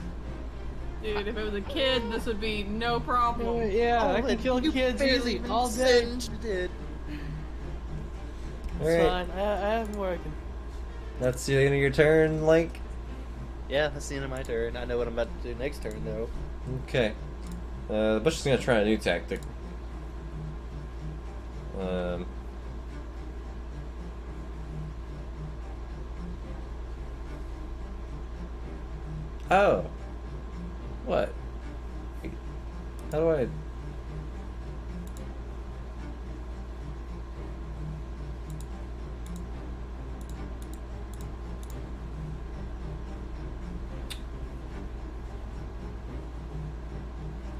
Dude, if it was a kid, this would be no problem. Yeah, I Oh, can kill you kids barely easy even all day. singed it. It's Alright, fine. I am working. that's the end of your turn, Link. Yeah, that's the end of my turn. I know what I'm about to do next turn, though. Okay. The Bush is gonna try a new tactic. Oh. What? How do I...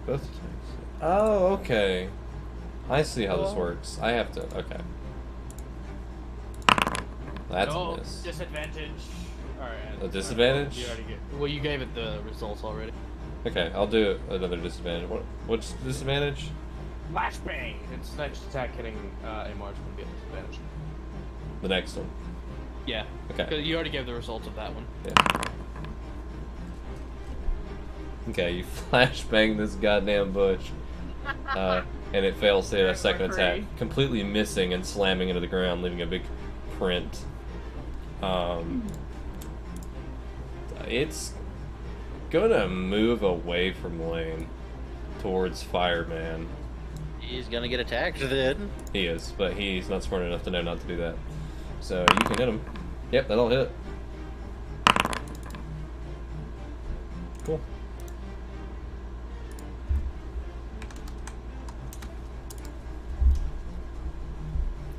Both attacks. Oh, okay. I see how this works. I have to... Okay. That's a miss. Disadvantage. Alright. A disadvantage? You already well, you gave it the results already. Okay, I'll do another disadvantage. What's the disadvantage? Flashbang! Its next attack hitting Aymar's going to be a disadvantage. The next one. Yeah. Okay. 'Cause you already gave the results of that one. Yeah. Okay, you flashbang this goddamn bush. And it fails to hit a second attack, completely missing and slamming into the ground, leaving a big print. It's gonna move away from Lane towards Fireman. He's gonna get attacked then. He is, but he's not smart enough to know not to do that. So you can hit him. Yep, that'll hit. Cool.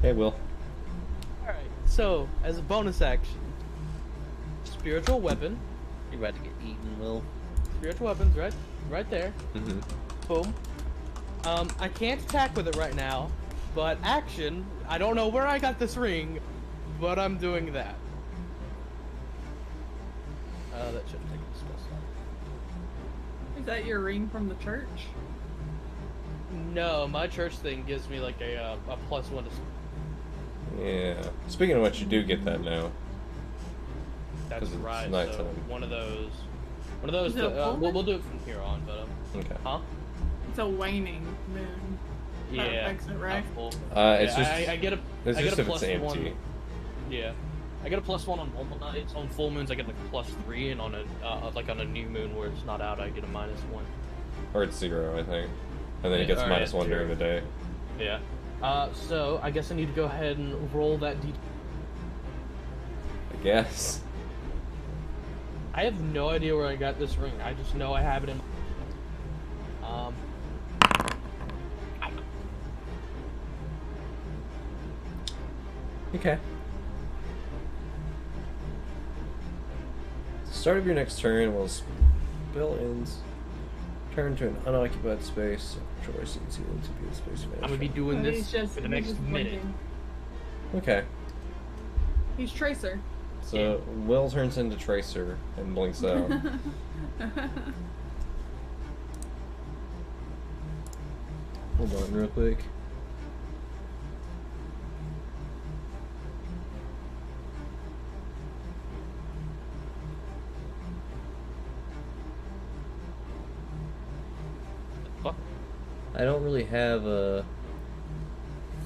Hey, Will. Alright, so, as a bonus action, spiritual weapon. You're about to get eaten, Will. Spiritual weapons, right there. Mm-hmm. Boom. I can't attack with it right now, but action, I don't know where I got this ring, but I'm doing that. That should have taken a spell slot. Is that your ring from the church? No, my church thing gives me like a +1 to. Yeah. Speaking of which, you do get that now. That's 'Cause it's right. So nighttime. one of those. Is it a full We'll moon? do it from here on, but Okay. huh? It's a waning moon. That Yeah. affects it, right? not full. It's Yeah, just. I get a. It's I just get a if it's empty. +1. Yeah. I get a +1 on normal nights. On full moons, I get like a +3, and on a like on a new moon where it's not out, I get a -1. Or it's 0, I think. And then it Yeah, gets alright, -1 during the day. Yeah. So I guess I need to go ahead and roll that d. I guess. I have no idea where I got this ring. I just know I have it in. Okay. Start of your next turn while spell ends. Turn to an unoccupied space. Choice and ceiling to be the space you I'm gonna be doing He's this just- for the he's next just minute. blinking. Okay. He's Tracer. So Will turns into Tracer and blinks out. Hold on, real quick. Fuck. I don't really have a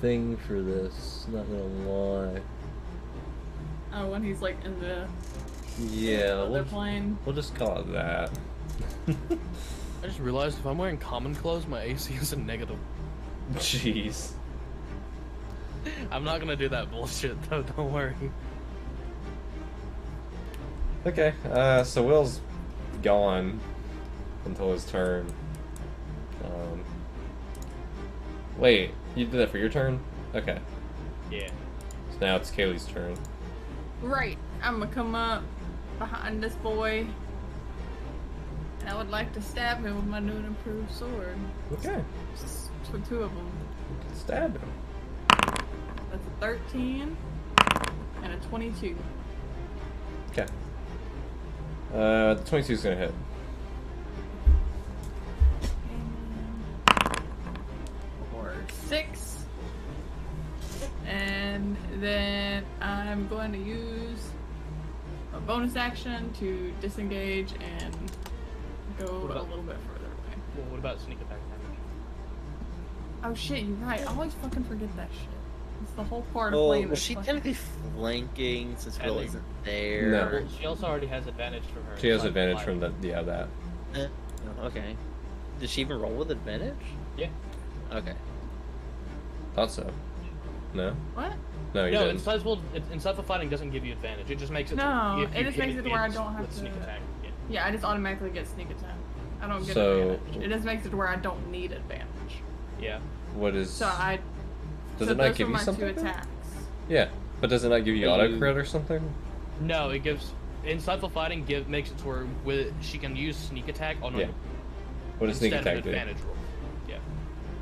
thing for this, not gonna lie. Oh, when he's like in the Yeah, other plane. we'll just call it that. I just realized if I'm wearing common clothes, my AC is a negative. Jeez. I'm not gonna do that bullshit though, don't worry. Okay, so Will's gone until his turn. Wait, you did that for your turn? Okay. Yeah. So now it's Kaylee's turn. Right. I'm gonna come up behind this boy. And I would like to stab him with my new and improved sword. Okay. Just for two of them. Stab him. That's a 13 and a 22. Okay. The 22 is gonna hit. Or 6. And then I'm going to use a bonus action to disengage and go a little bit further away. Well, what about sneak attack damage? Oh shit, you're right. I always fucking forget that shit. It's the whole part of Well, playing was this she fucking- technically flanking since Will Ellie. isn't there? No. Well, she also already has advantage from her. She has side advantage fight. from that. Yeah, that. Oh, okay. Did she even roll with advantage? Yeah. Okay. Thought so. No. What? No, you No, didn't. insightful fighting doesn't give you advantage. It just makes it. No, if it you just hit makes it to where I it's don't have with to- sneak attack. Yeah. Yeah, I just automatically get sneak attack. I don't get So- advantage. It just makes it to where I don't need advantage. Yeah. What is? So I. Does so it not those give are you my something? two attacks. Yeah, but does it not give you You- auto crit or something? No, it gives insightful fighting makes it to where she can use sneak attack on Yeah. What does sneak instead attack of do? advantage roll. Yeah.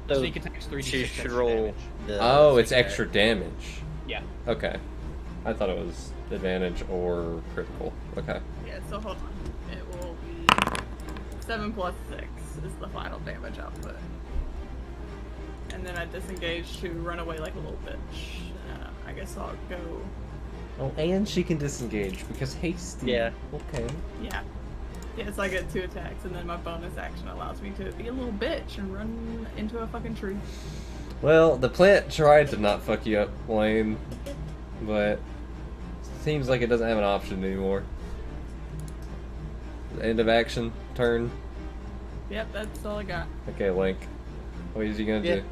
So Sneak attack's 3d6 she extra should roll damage. the. Oh, it's sneak extra attack. damage. Yeah. Okay. I thought it was advantage or critical. Okay. Yeah, so hold on. It will be 7 plus 6 is the final damage output. And then I disengage to run away like a little bitch. I guess I'll go. Oh, and she can disengage because hasty. Yeah. Okay. Yeah. Yeah, so I get 2 attacks, and then my bonus action allows me to be a little bitch and run into a fucking tree. Well, the plant tried to not fuck you up, Blaine, but seems like it doesn't have an option anymore. End of action, turn. Yep, that's all I got. Okay, Link. What is he gonna Yeah. do?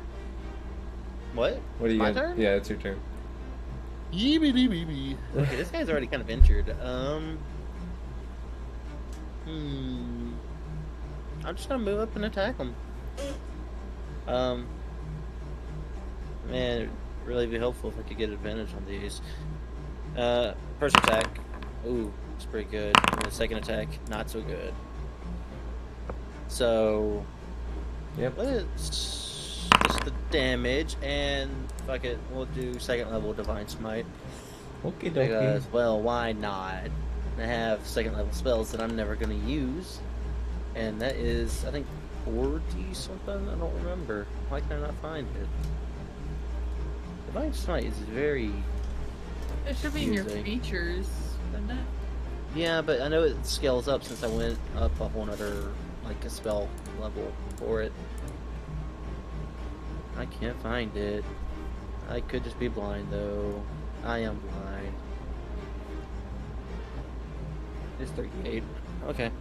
What? What are you My gonna? turn? Yeah, it's your turn. Okay, this guy's already kind of injured. I'm just gonna move up and attack him. Man, it'd really be helpful if I could get advantage on these. First attack, ooh, it's pretty good. And the second attack, not so good. So, Yep. what is just the damage? And fuck it, we'll do second level Divine Smite. Okay, Because, well, why not? I have second level spells that I'm never going to use. And that is, I think, 40 something? I don't remember. Why can I not find it? Divine Smite is very... It should be in your Confusing. features, doesn't it? Yeah, but I know it scales up since I went up a whole other, like, a spell level for it. I can't find it. I could just be blind, though. I am blind. It's 38. Okay.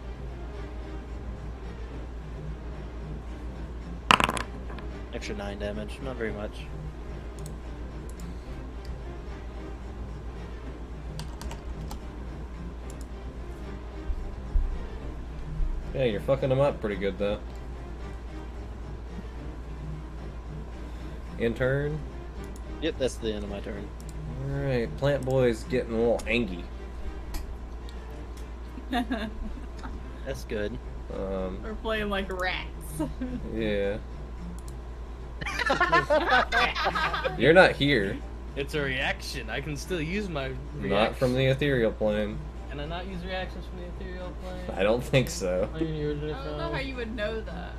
Extra 9 damage. Not very much. Yeah, you're fucking them up pretty good though. In turn. Yep, that's the end of my turn. Alright, Plant Boy's getting a little angry. That's good. We're playing like rats. Yeah. You're not here. It's a reaction. I can still use my reaction. Not from the ethereal plane. Can I not use reactions from the ethereal plane? I don't think so. I don't know how you would know that.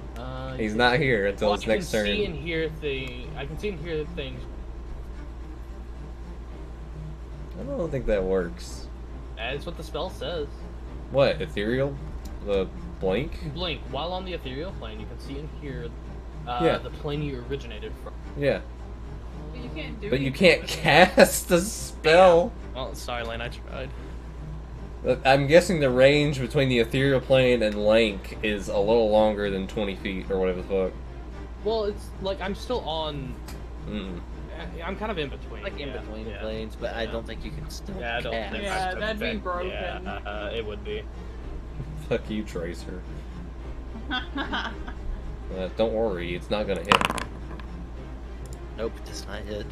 He's not here until his next turn. I can see and hear things. I can see and hear things. I don't think that works. That's what the spell says. What, ethereal? The blink? Blink. While on the ethereal plane, you can see and hear Yeah. the plane you originated from. Yeah. But you can't do But you anything can't with it. cast the spell. Oh, sorry, Lane. I tried. I'm guessing the range between the ethereal plane and Lank is a little longer than 20 feet or whatever the fuck. Well, it's like I'm still on. Mm. I'm kind of in between. Like in yeah, between yeah. planes, but I don't think you can still Yeah, I don't cast. think Yeah, I took that'd be effect. broken. Yeah, it would be. Fuck you, Tracer. Don't worry, it's not gonna hit. Nope, does not hit.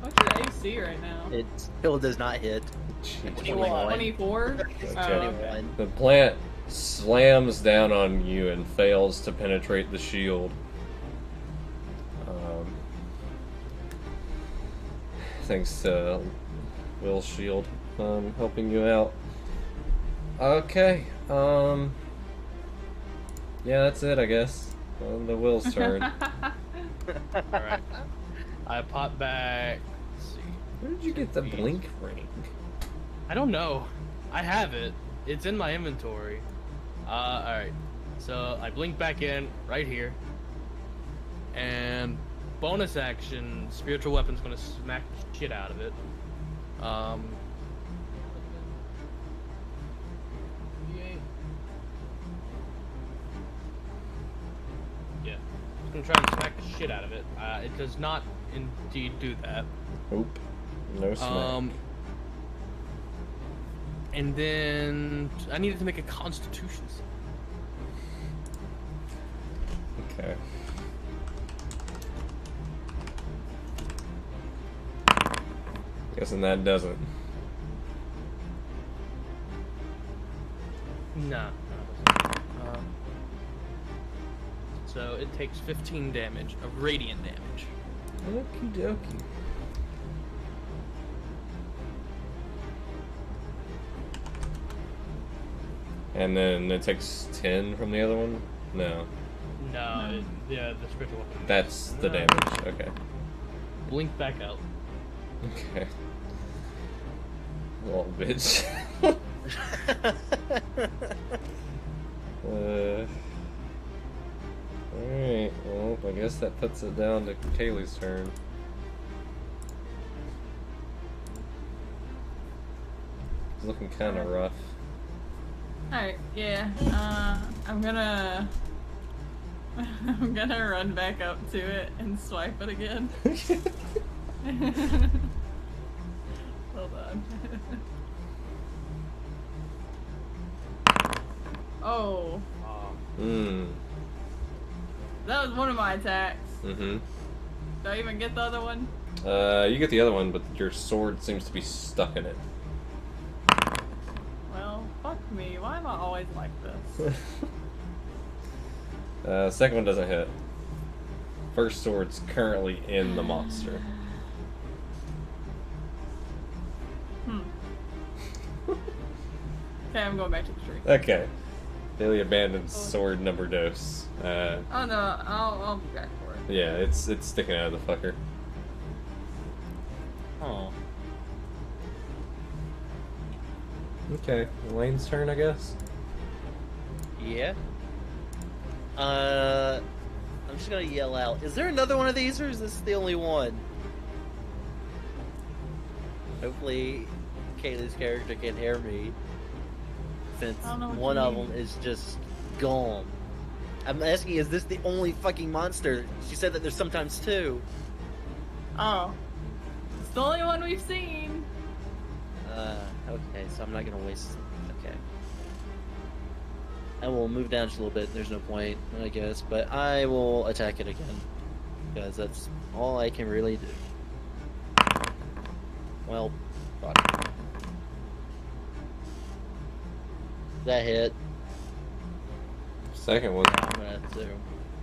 What's your AC right now? It still does not hit. Jeez. 21. 24? Okay. Oh, okay. 21. The plant slams down on you and fails to penetrate the shield. Thanks to Will's shield helping you out. Okay. Yeah, that's it, I guess. On the Will's turn. Alright. I pop back. Let's see. Where did you get the blink ring? I don't know. I have it. It's in my inventory. Alright. So I blink back in right here. And bonus action, spiritual weapon's gonna smack the shit out of it. Yeah. It's gonna try and smack the shit out of it. It does not indeed do that. Nope. No smack. And then I needed to make a constitution save. Okay. Guessing that doesn't. No. So it takes 15 damage of radiant damage. Okie dokie. And then it takes 10 from the other one? No. No, yeah, the spiritual weapon. That's the No. damage. Okay. Blink back out. Okay. Little bitch. Alright, well, I guess that puts it down to Kaylee's turn. It's looking kind of rough. Alright, yeah. I'm gonna... I'm gonna run back up to it and swipe it again. Hold on. Oh. Mmm. That was one of my attacks. Mm-hmm. Do I even get the other one? You get the other one, but your sword seems to be stuck in it. Well, fuck me. Why am I always like this? Second one doesn't hit. First sword's currently in the monster. Okay, I'm going back to the tree. Okay. Bailey abandons sword number dose. Oh no, I'll be back for it. Yeah, it's sticking out of the fucker. Oh. Okay, Lane's turn, I guess. Yeah. I'm just gonna yell out. Is there another one of these, or is this the only one? Hopefully, Kaylee's character can hear me, since I don't know what one you of mean. them is just gone. I'm asking, is this the only fucking monster? She said that there's sometimes two. Oh. It's the only one we've seen. Okay, so I'm not gonna waste. Okay. I will move down just a little bit. There's no point, I guess, but I will attack it again because that's all I can really do. Well, fuck. That hit. Second one. I'm gonna have to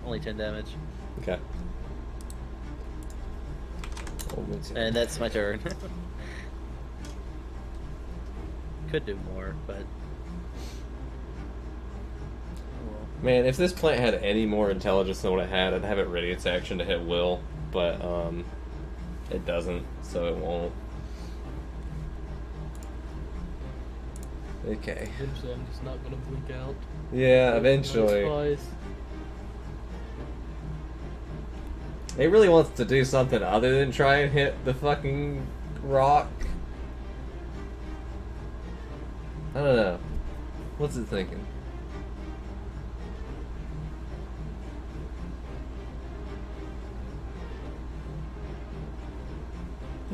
only 10 damage. Okay. And that's my turn. Could do more, but... Man, if this plant had any more intelligence than what it had, I'd have it ready its action to hit Will, but it doesn't, so it won't. Okay. Eventually, I'm just not gonna blink out. Yeah, eventually. Twice. It really wants to do something other than try and hit the fucking rock. I don't know. What's it thinking?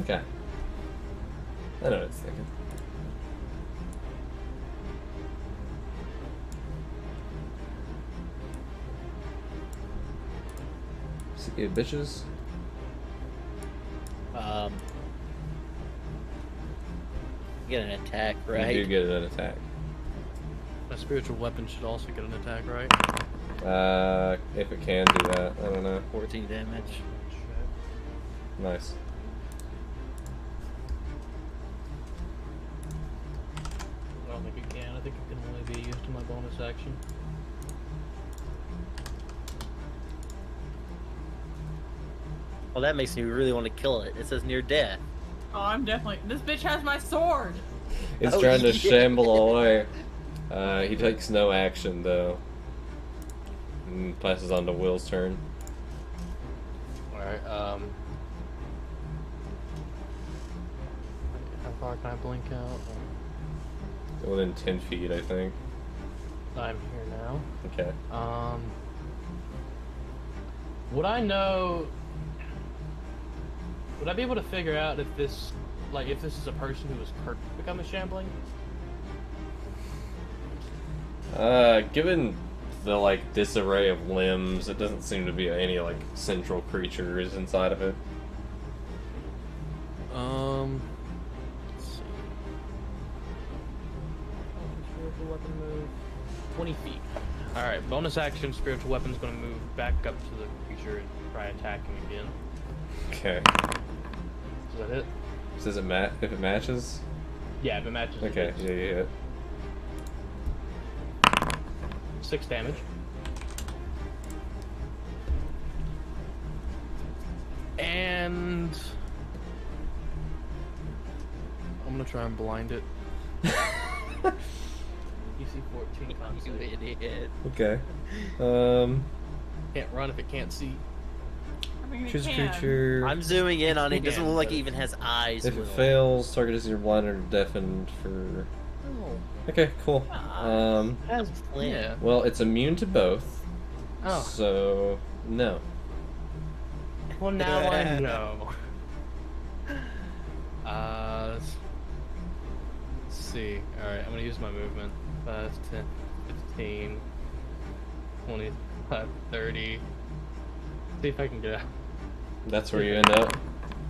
Okay. I know what it's thinking. See you, bitches. Get an attack, right? You do get an attack. My spiritual weapon should also get an attack, right? If it can do that, I don't know. 14 damage. Nice. I don't think it can. I think it can only be used to my bonus action. Well, that makes me really want to kill it. It says near death. Oh, I'm definitely. This bitch has my sword. It's Oh, trying to yeah. shamble away. He takes no action though. And passes on to Will's turn. Alright, how far can I blink out? Within 10 feet, I think. I'm here now. Okay. Would I know... Would I be able to figure out if this... Like, if this is a person who was cursed to become a shambling? Given the, like, disarray of limbs, it doesn't seem to be any, like, central creatures inside of it. Let's see. Spiritual weapon move. 20 feet. Alright, bonus action, spiritual weapon's gonna move back up to the creature and try attacking again. Okay. Is that it? Does it if it matches? Yeah, if it matches. Okay, it yeah, yeah, yeah. 6 damage. And I'm gonna try and blind it. DC 14 con You save. idiot. Okay. Can't run if it can't see. I mean, it Choose a can. creature. I'm zooming in on it. It doesn't look like it but- even has eyes. If it Will. fails, target is either blinded or deafened for... Oh. Okay, cool. Has Flint. yeah. Well, it's immune to both. Oh. So, no. Well, now I know. Let's see. Alright, I'm gonna use my movement. 5, 10, 15, 25, 30. See if I can get out. That's where you end up.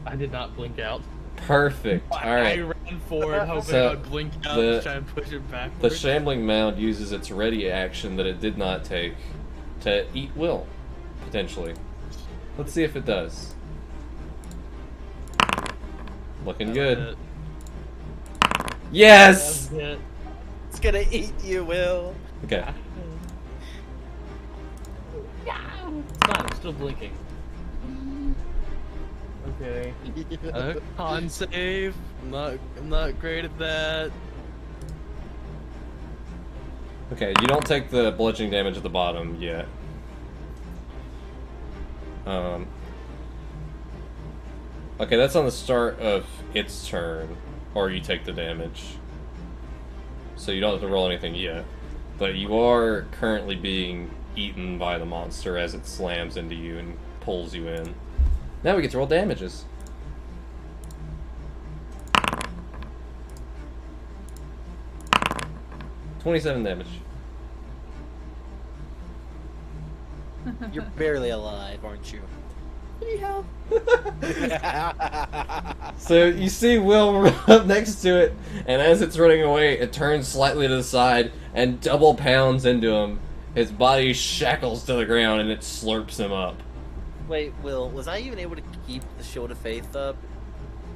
I did not blink out. Perfect. I Alright. ran forward hoping So, I'd blink out the- and try and push it The backwards. Shambling Mound uses its ready action that it did not take to eat Will, potentially. Let's see if it does. Looking good. Yes! That's it. It's gonna eat you, Will. Okay. It's fine, I'm still blinking. Okay. Con save. I'm not great at that. Okay, you don't take the bludgeoning damage at the bottom yet. Okay, that's on the start of its turn, or you take the damage. So you don't have to roll anything yet. But you are currently being eaten by the monster as it slams into you and pulls you in. Now we get to roll damages. $27 damage. You're barely alive, aren't you? So you see Will run up next to it, and as it's running away, it turns slightly to the side and double pounds into him. His body shackles to the ground, and it slurps him up. Wait, Will, was I even able to keep the Shield of Faith up?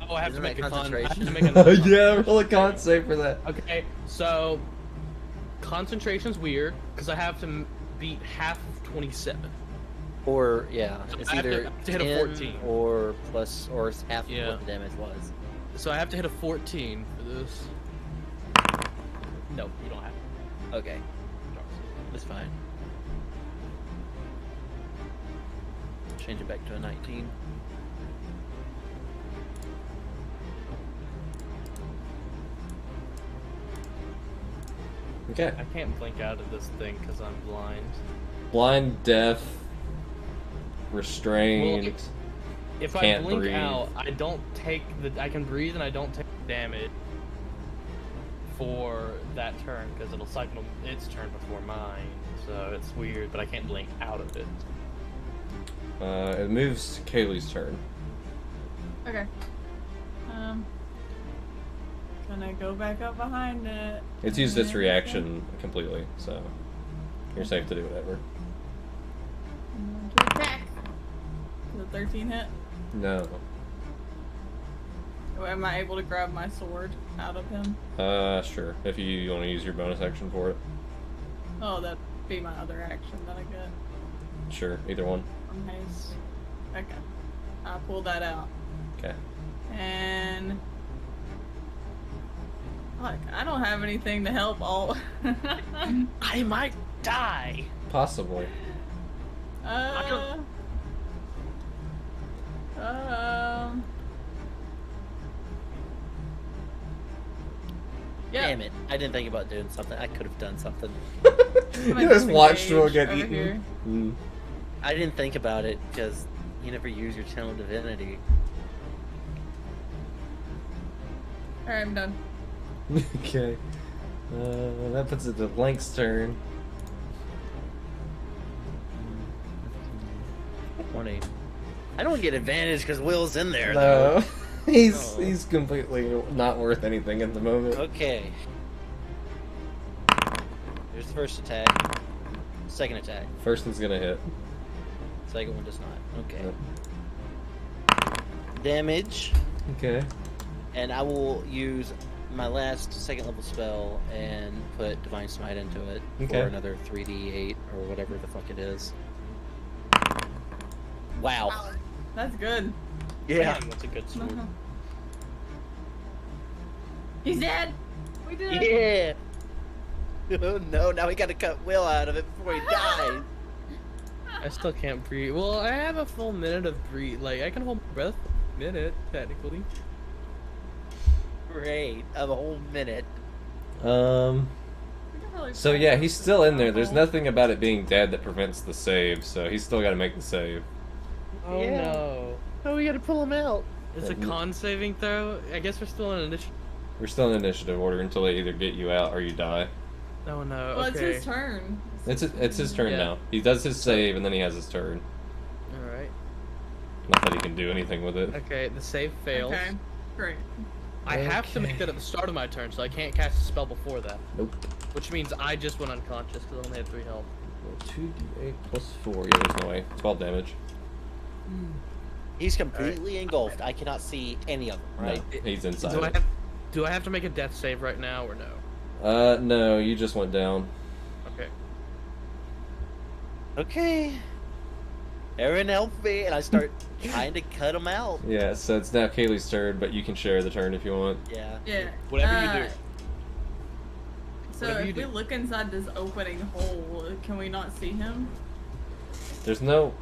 Oh, I have to Isn't make that a con. I have to concentration? make another con- Yeah, roll a con save for that. Okay, so concentration's weird because I have to beat half of 27. Or, yeah, it's I have to- either I have to hit a 10 14. or plus, or it's half Yeah. of what the damage was. So I have to hit a 14 for this. No, you don't have to. Okay, that's fine. Change it back to a 19. Okay. I can't blink out of this thing because I'm blind. Blind, deaf, restrained. Well, If I Can't blink breathe. out, I don't take the. I can breathe and I don't take damage for that turn because it'll cycle its turn before mine. So it's weird, but I can't blink out of it. It moves to Kaylee's turn. Okay. Gonna go back up behind it. It's used its reaction completely, so you're safe to do whatever. I'm going to attack. Is a 13 hit? No. Am I able to grab my sword out of him? Sure. If you want to use your bonus action for it. Oh, that'd be my other action that I get Sure, either one. from haste. Okay. I pull that out. Okay. And... Look, I don't have anything to help all... I might die. Possibly. Um... Yeah. Damn it, I didn't think about doing something. I could have done something. You just watched Will get Over eaten. here. Mm. I didn't think about it because you never use your channel divinity. Alright, I'm done. Okay. That puts it to Blank's turn. 20. I don't get advantage because Will's in there, No. though. He's completely not worth anything at the moment. Okay. Here's the first attack. Second attack. First one's gonna hit. Second one does not. Okay. Yep. Damage. Okay. And I will use my last second level spell and put Divine Smite into it Okay. for another 3d8 or whatever the fuck it is. Wow. That's good. Yeah. Damn, that's a good sword. He's dead! We did it! Yeah. Oh no, now we gotta cut Will out of it before he dies. I still can't breathe. Well, I have a full minute of breathe. Like I can hold my breath for a minute, technically. Great. Of a whole minute. We can really So yeah, he's still in there. There's nothing about it being dead that prevents the save, so he's still got to make the save. Oh Yeah. no. Oh, we gotta pull him out. It's a con saving throw. I guess we're still in initiative. We're still in initiative order until they either get you out or you die. Oh no. Well, Okay. it's his turn. It's his turn Yeah. now. He does his save and then he has his turn. All right. Not that he can do anything with it. Okay. The save fails. Okay, great. I have to make Okay. that at the start of my turn, so I can't cast a spell before that. Nope. Which means I just went unconscious because I only had 3 health. 2d8 plus 4. Yeah, there's no way. 12 damage. He's completely engulfed. I cannot see any of them, right? No, he's inside. Do I have to make a death save right now or no? No, you just went down. Okay. Okay. Arryn, help me, and I start trying to cut him out. Yeah, so it's now Kaylee's turn, but you can share the turn if you want. Yeah. Yeah. Whatever you do. So Whatever you if we do. look inside this opening hole, can we not see him? There's no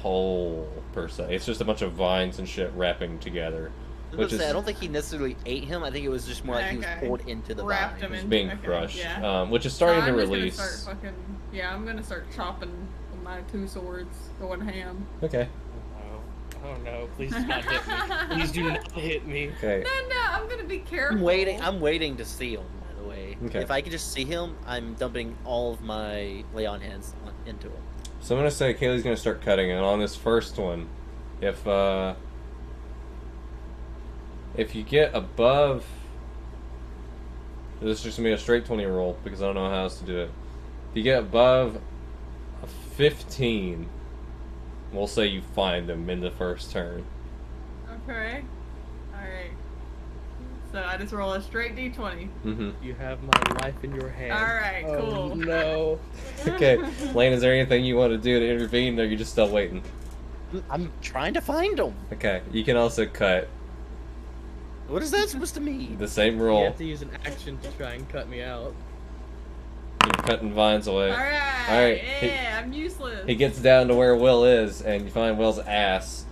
hole per se. It's just a bunch of vines and shit wrapping together. I was Which gonna say, is I don't think he necessarily ate him. I think it was just more like he was Okay. pulled into the Wrapped vine. him in. being Okay, crushed, yeah. which is So starting to I'm just release. Gonna start fucking, yeah, I'm gonna start chopping with my 2 swords, going ham. Okay. Oh no! Please do not hit me. Please do not hit me. Okay. No, I'm gonna be careful. I'm waiting to see him, by the way. Okay. If I can just see him, I'm dumping all of my lay on hands into him. So I'm gonna say Kaylee's gonna start cutting, and on this first one, if you get above, this is just gonna be a straight 20 roll because I don't know how else to do it. If you get above a 15, We'll say you find them in the first turn. Okay. Alright. So I just roll a straight d20. Mm-hmm. You have my life in your hand. Alright, Oh, cool. no. Okay, Lane, is there anything you want to do to intervene, or are you just still waiting? I'm trying to find them. Okay, you can also cut. What is that supposed to mean? The same You roll. have to use an action to try and cut me out. You're cutting vines away. Alright, yeah, I'm useless. He gets down to where Will is, and you find Will's ass.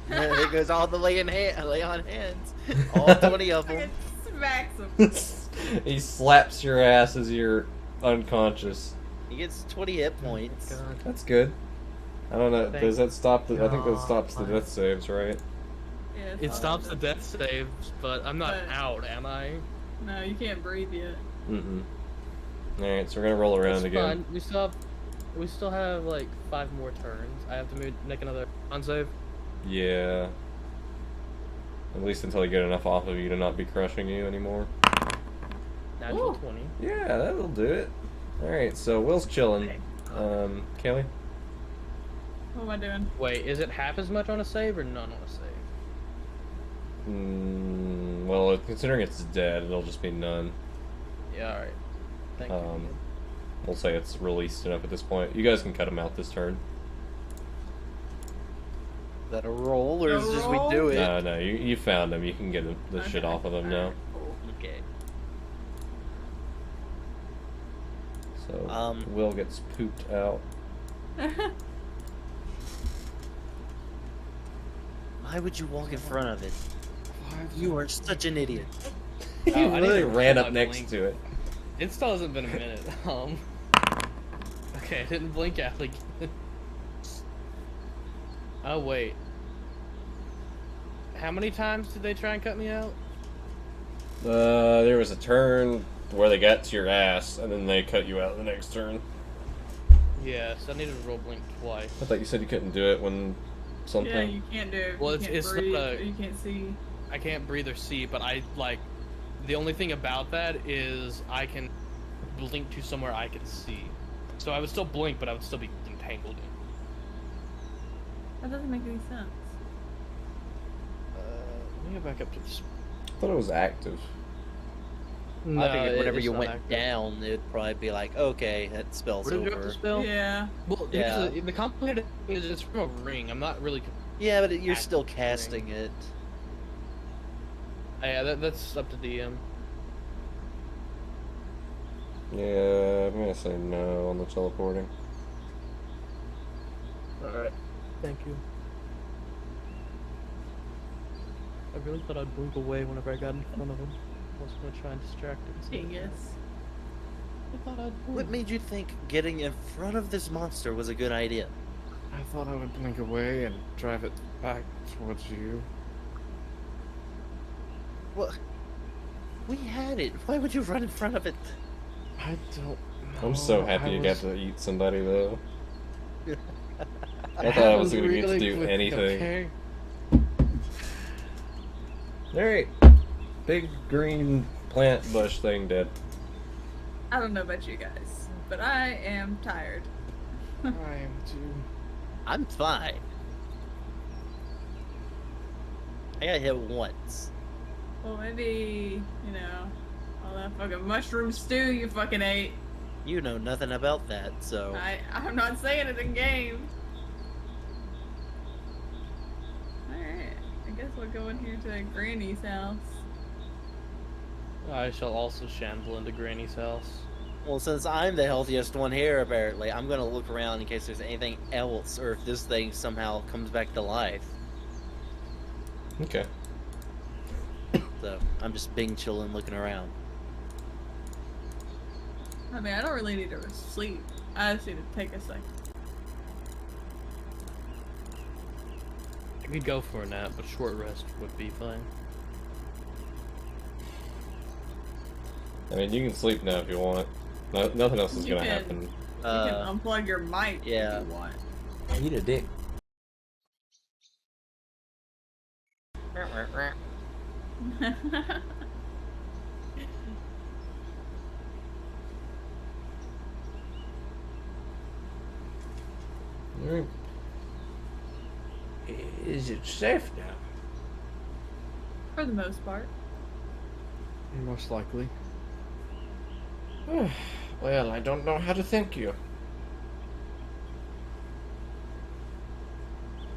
There goes all the lay on hands. All 20 of them. Smacks him. He slaps your ass as you're unconscious. He gets 20 hit points. God. That's good. I don't know. Thank Does that stop the? I think that God. stops the death saves, right? Yeah, It stops the death saves, but I'm not But- out, am I? No, you can't breathe yet. Mm-mm. All right, so we're gonna roll around It's again. fine. We still have like 5 more turns. I have to make another con save. Yeah. At least until you get enough off of you to not be crushing you anymore. Natural Ooh. 20. Yeah, that'll do it. All right, so Will's chilling. Kelly. What am I doing? Wait, is it half as much on a save or none on a save? Well, considering it's dead, it'll just be none. Yeah, alright. Thank you. We'll say it's released enough at this point. You guys can cut him out this turn. Is that a roll, or is it just we roll? do it? No, you found him. You can get the shit Okay. off of him now. Alright, cool. Okay. So Will gets pooped out. Why would you walk in front of it? You are such an idiot. He I need really to ran roll up my next blink. to it. It still hasn't been a minute. Okay, I didn't blink out again. Oh, wait. How many times did they try and cut me out? There was a turn where they got to your ass, and then they cut you out the next turn. Yes, I needed to roll blink twice. I thought you said you couldn't do it when something. Yeah, you can't do it. Well, You it's- can't it's not breathe, a- or you can't see. I can't breathe or see, but the only thing about that is I can blink to somewhere I can see. So I would still blink, but I would still be entangled in. That doesn't make any sense. Let me go back up to this. I thought it was active. No, I figured whenever it's you not went active. down, it'd probably be like, okay, that spell's Would it drop over. the spell? Yeah. Well, Yeah. the complicated thing is it's from a ring. I'm not really. Yeah, but you're Active still ring. casting it. Yeah, that's up to DM. Yeah, I'm gonna say no on the teleporting. Alright. Thank you. I really thought I'd blink away whenever I got in front of him. I was gonna try and distract him. Genius. I thought I'd What blink. made you think getting in front of this monster was a good idea? I thought I would blink away and drive it back towards you. What? We had it. Why would you run in front of it? I don't know. I'm so happy you got was- to eat somebody though. I I thought I was gonna was get to really do with- anything. okay. Alright. Big green plant bush thing dead. I don't know about you guys, but I am tired. I am too. I'm fine. I got hit once. Well, maybe, all that fucking mushroom stew you fucking ate. You know nothing about that, so. I'm not saying it in game. Alright, I guess we'll go in here to Granny's house. I shall also shamble into Granny's house. Well, since I'm the healthiest one here, apparently, I'm gonna look around in case there's anything else, or if this thing somehow comes back to life. Okay. So, I'm just being chillin', looking around. I mean, I don't really need to sleep. I just need to take a second. I could go for a nap, but short rest would be fine. I mean, you can sleep now if you want. Nothing else is You gonna can- happen. You can unplug your mic yeah. if you want. Eat a dick. Alright. Is it safe now? For the most part. Most likely. Well, I don't know how to thank you.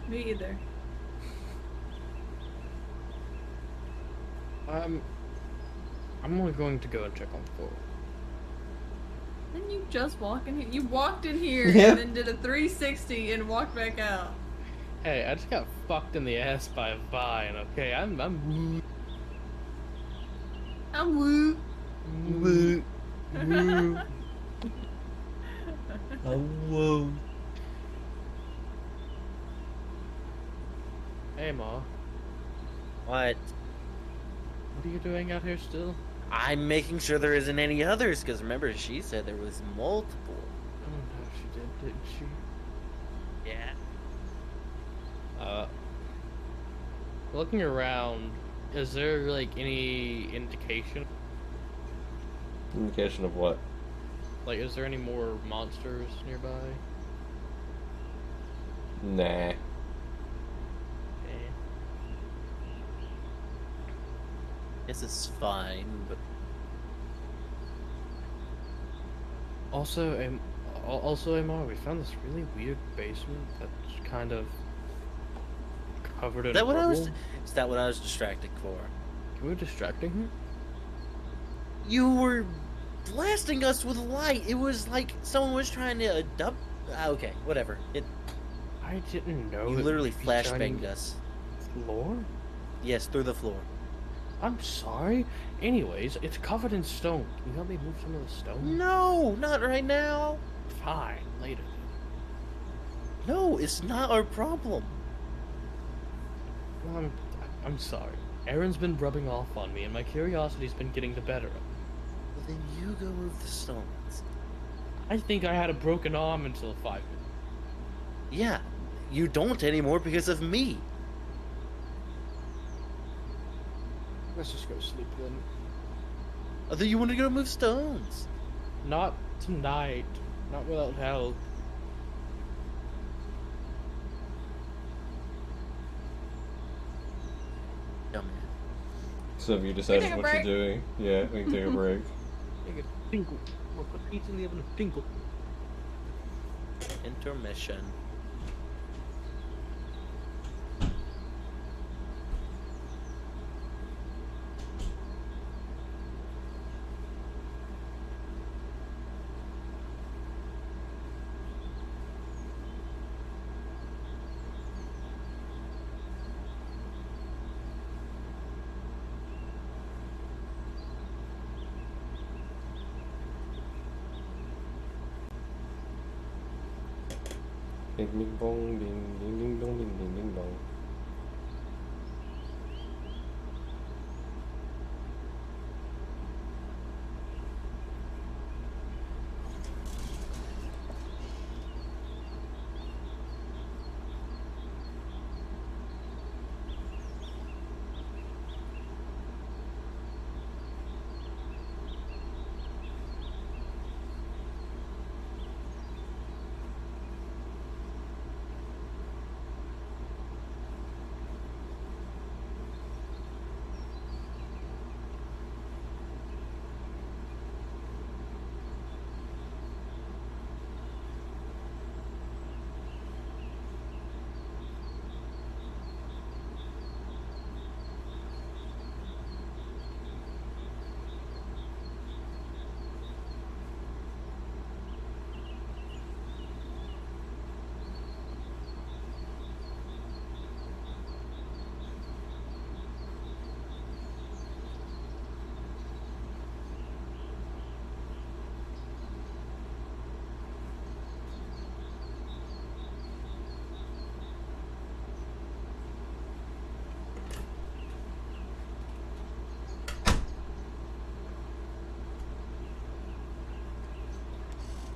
Me either. I'm only going to go and check on the floor. Didn't you just walk in here? You walked in here Yeah. and then did a 360 and walked back out. Hey, I just got fucked in the ass by a vine, okay? I'm woo. I'm woo. Woo. Woo. Whoa. Hey, Ma. What? What are you doing out here still? I'm making sure there isn't any others, because remember, she said there was multiple. Oh no, she did, didn't she? Yeah. Looking around, is there like any indication? Indication of what? Like, is there any more monsters nearby? Nah. Eh. This is fine, but Also, Aymar, we found this really weird basement that's kind of covered in is that what I was? rubble. Is that what I was distracted for? You were distracting her? You were blasting us with light. It was like someone was trying to dump. Okay, whatever. I didn't know. You that literally we'd be shining flashbanged us. Floor? Yes, through the floor. I'm sorry. Anyways, it's covered in stone. Can you help me move some of the stone? No, not right now. Fine, later. No, it's not our problem. Well, I'm sorry. Aaron's been rubbing off on me, and my curiosity's been getting the better of me. Well, then you go move the stones. I think I had a broken arm until 5 minutes. Yeah, you don't anymore because of me. Let's just go sleep then. I thought you wanted to go move stones. Not tonight. Not without help. Dumb man. So have you decided take a what break? you're doing? Yeah, we can take a break. Take a tinkle. We'll put pizza in the oven and tinkle. Intermission. Bing bing bong, ding ding ding dong, ding ding ding dong.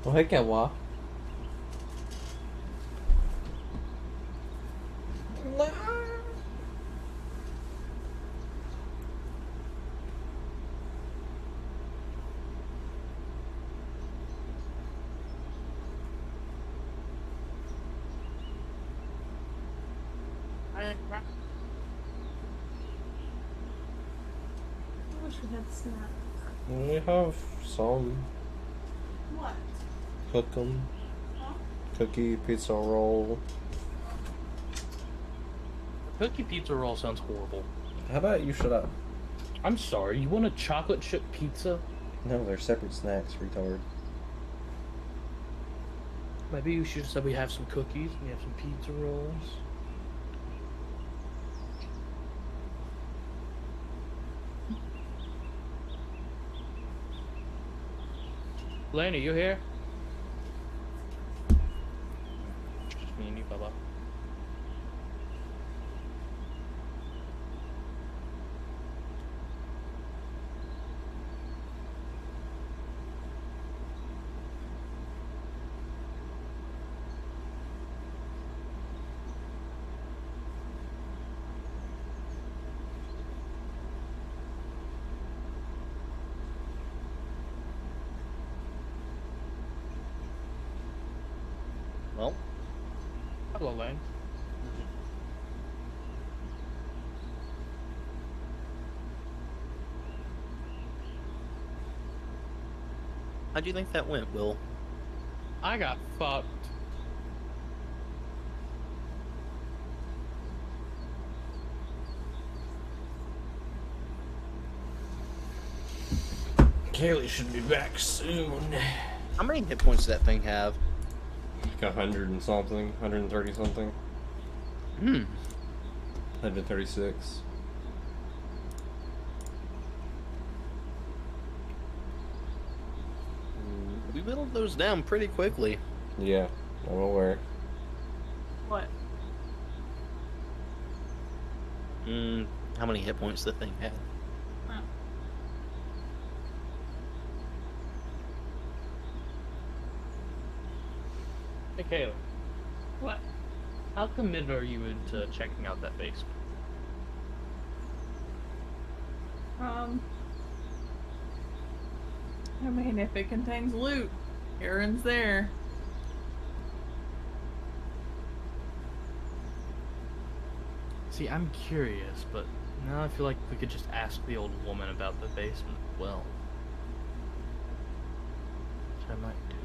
Oh, hey, Kawa. I wish we had snacks. We have some. What? Cook 'em. Huh? Cookie, pizza roll. Cookie pizza roll sounds horrible. How about you shut up? I'm sorry, you want a chocolate chip pizza? No, they're separate snacks, retard. Maybe you should have said we have some cookies, we have some pizza rolls. Laney, you here? Just me and you, Bubba. Well, Hello, Lane. how do you think that went, Will? I got fucked. Kaylee should be back soon. How many hit points does that thing have? Like 100 and something, 130 something, Hmm. 136. We whittled those down pretty quickly. Yeah, I'm aware. What? How many hit points the thing had? Oh. Hey, Kayla, What? how committed are you into checking out that basement? I mean, if it contains loot, Aaron's there. See, I'm curious, but now I feel like we could just ask the old woman about the basement as well. Which I might do.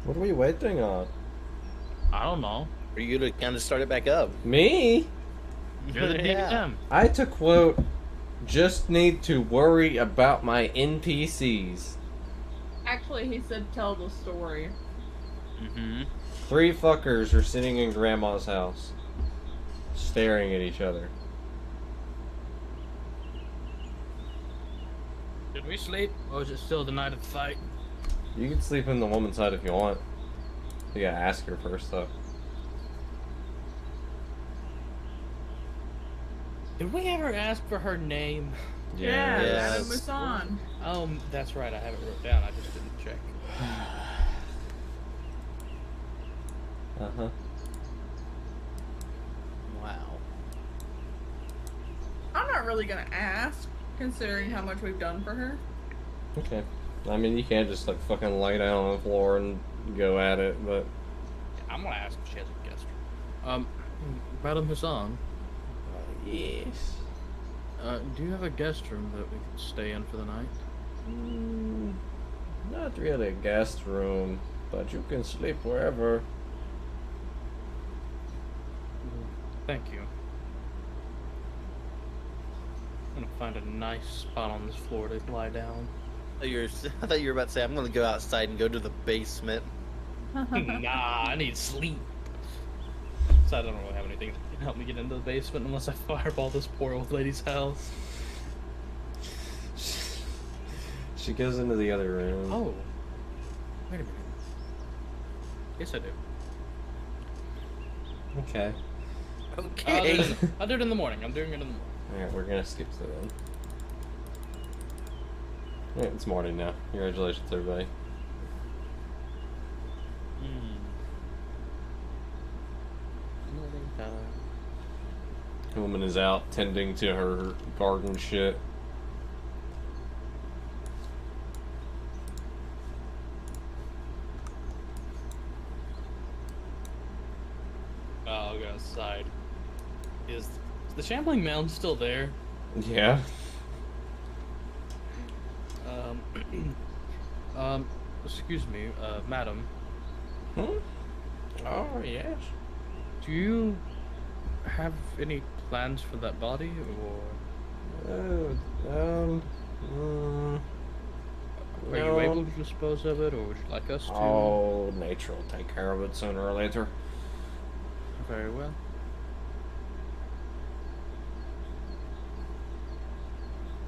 What are we waiting on? I don't know. For you to kind of start it back up. Me? You're the Yeah. DM. I to quote, just need to worry about my NPCs. Actually, he said tell the story. Mm-hmm. 3 fuckers are sitting in grandma's house, staring at each other. Did we sleep? Or is it still the night of the fight? You can sleep in the woman's side if you want. You gotta ask her first, though. Did we ever ask for her name? Yeah, Yes. Adam Musan. That's right. I have it wrote down. I just didn't check. Uh-huh. Wow. I'm not really gonna ask, considering how much we've done for her. Okay. I mean, you can't just, like, fucking lay down on the floor and go at it, but... I'm gonna ask if she has a guest. Madam Hassan. Yes. Do you have a guest room that we could stay in for the night? Not really a guest room, but you can sleep wherever. Thank you. I'm gonna find a nice spot on this floor to lie down. I thought you were about to say, I'm going to go outside and go to the basement. Nah, I need sleep. So I don't really have anything that can help me get into the basement unless I fireball this poor old lady's house. She goes into the other room. Oh. Wait a minute. Yes, I do. Okay. Okay. I'll do it in the morning. I'm doing it in the morning. Alright, we're gonna skip to them. Alright, it's morning now. Congratulations, everybody. Morning time. The woman is out tending to her garden shit. I'll go outside. Is the shambling mound still there? Yeah. Excuse me, madam. Hmm? Oh, yes. Do you have any plans for that body, or are you able to dispose of it, or would you like us to? Oh, nature will take care of it sooner or later. Very well.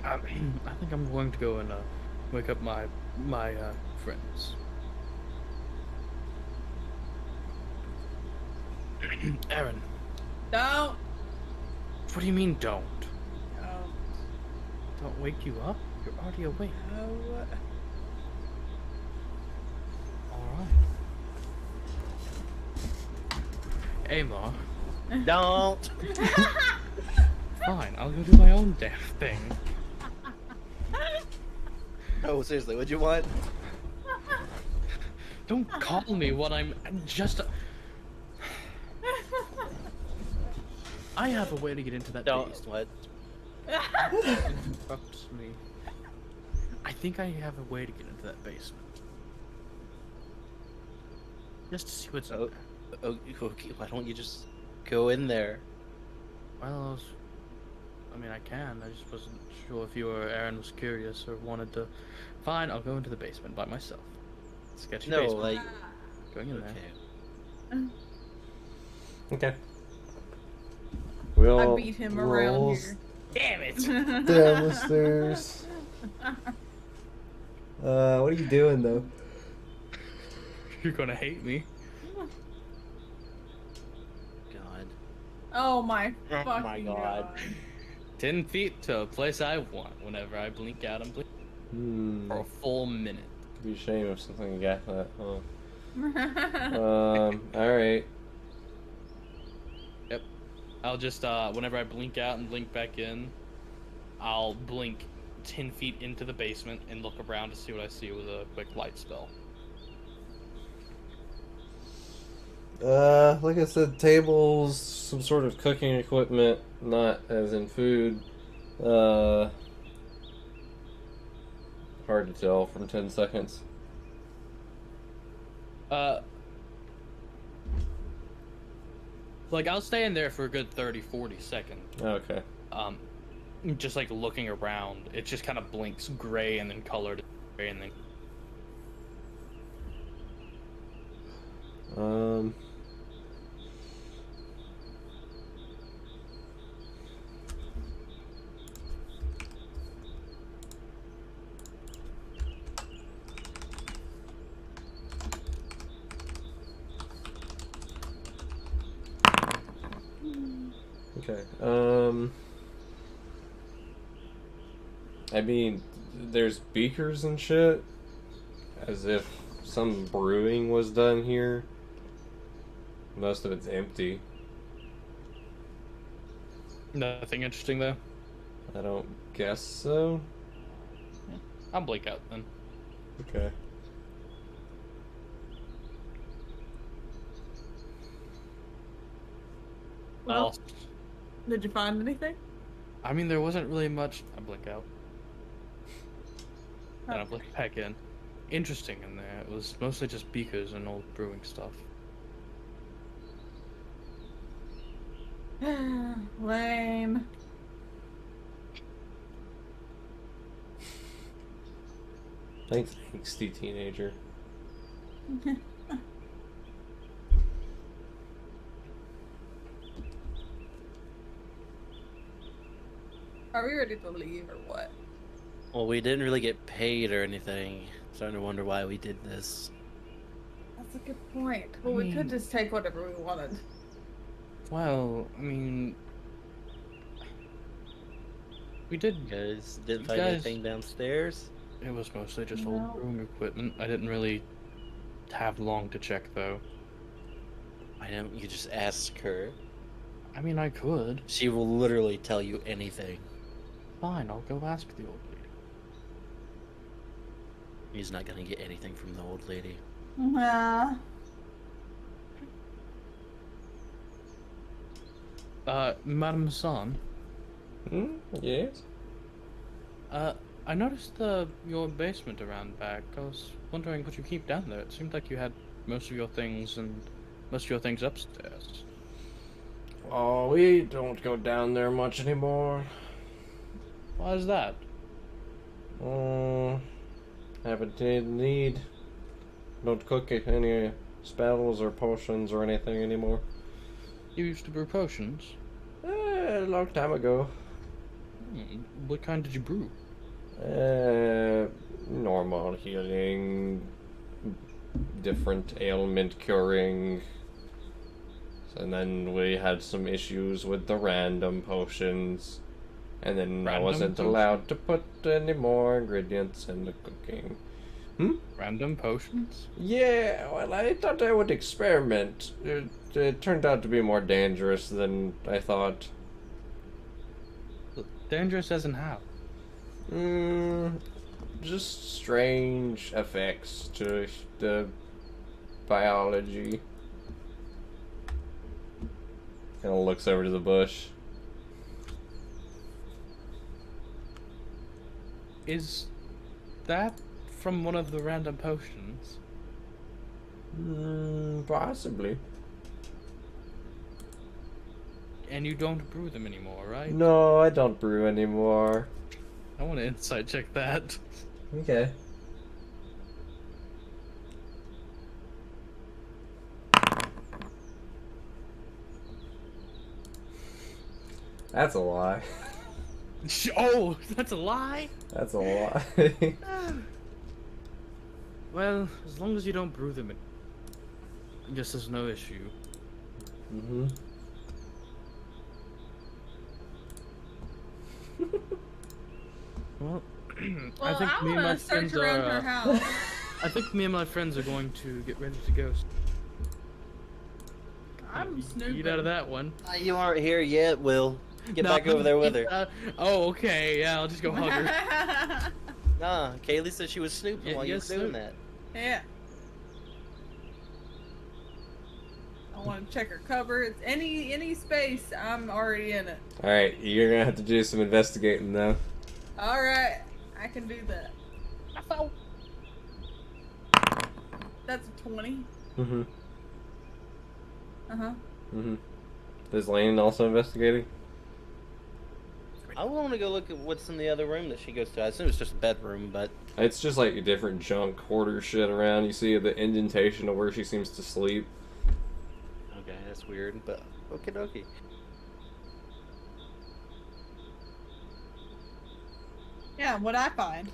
I think I'm going to go and wake up my friends. Aaron, Don't. what do you mean don't? Oh, Don't wake you up? You're already awake. no. Alright. Aymar, Don't. fine, I'll go do my own damn thing. Oh, seriously, what'd you want? Don't call me what I'm just. I have a way to get into that Don't. beast. What? Interrupts me. I think I have a way to get into that basement. Just to see what's Oh, up there. okay, why don't you just go in there? Well, I mean, I can. I just wasn't sure if you or Aaron was curious or wanted to. Fine, I'll go into the basement by myself. Sketchy No, basement. like, Going in there. okay. Okay. We'll I beat him around roll here. Damn it! down the stairs. What are you doing though? You're gonna hate me. God. Oh my Oh fucking my God. 10 feet to a place I want whenever I blink out and blink for a full minute. It'd be a shame if something got that, huh? Alright. Yep. I'll just, whenever I blink out and blink back in, I'll blink 10 feet into the basement and look around to see what I see with a quick light spell. Like I said, tables, some sort of cooking equipment, not as in food. Hard to tell from 10 seconds. Like, I'll stay in there for a good 30, 40 seconds. Okay. Just like looking around. It just kind of blinks gray and then colored gray and then. Okay. I mean, there's beakers and shit, as if some brewing was done here. Most of it's empty. Nothing interesting though. I don't guess so. I'll blink out then. Okay. Well, did you find anything? I mean, there wasn't really much. I blink out. And I Okay. blink back in. Interesting in there. It was mostly just beakers and old brewing stuff. Lame. Thanks, angsty teenager. Are we ready to leave or what? Well, we didn't really get paid or anything. Starting to wonder why we did this. That's a good point. Well, we could just take whatever we wanted. Well, I mean, we did. You guys didn't You find guys- anything downstairs? It was mostly just No. old brewing equipment. I didn't really have long to check, though. Why don't you just ask her? I mean, I could. She will literally tell you anything. Fine, I'll go ask the old lady. He's not gonna get anything from the old lady. Yeah. Madame Hassan, Yes? I noticed your basement around back. I was wondering what you keep down there. It seemed like you had most of your things upstairs. Oh, we don't go down there much anymore. Why is that? Haven't any need. Don't cook any spells or potions or anything anymore. You used to brew potions. A long time ago. What kind did you brew? Normal healing, different ailment curing. And then we had some issues with the random potions. And then I Random wasn't potions? allowed to put any more ingredients in the cooking. Random potions? Yeah, well, I thought I would experiment. It turned out to be more dangerous than I thought. Dangerous as in how? Just strange effects to the biology. Kind of looks over to the bush. Is that from one of the random potions? Possibly. And you don't brew them anymore, right? No, I don't brew anymore. I want to insight check that. Okay. That's a lie. Oh, that's a lie? That's a lie. Well, as long as you don't brew them, I guess there's no issue. Mm-hmm. Well, Well, I think me and my wanna search friends around her are. house. I think me and my friends are going to get ready to go. I'm snooping. Eat out of that one. You aren't here yet, Will. Get No, back over there with her. Oh, okay. Yeah, I'll just go hug her. Nah, Kaylee said she was snooping Yeah, while you were yes, doing sir. that. Yeah. I want to check her cupboards. Any space, I'm already in it. Alright, you're gonna have to do some investigating though. All right, I can do that. That's a 20. Mm-hmm. Uh-huh. Mm-hmm. Is Lane also investigating? I want to go look at what's in the other room that she goes to. I assume it's just a bedroom, but It's just like different junk hoarder shit around. You see the indentation of where she seems to sleep. okay, that's weird. But okie dokie. Yeah, what I find.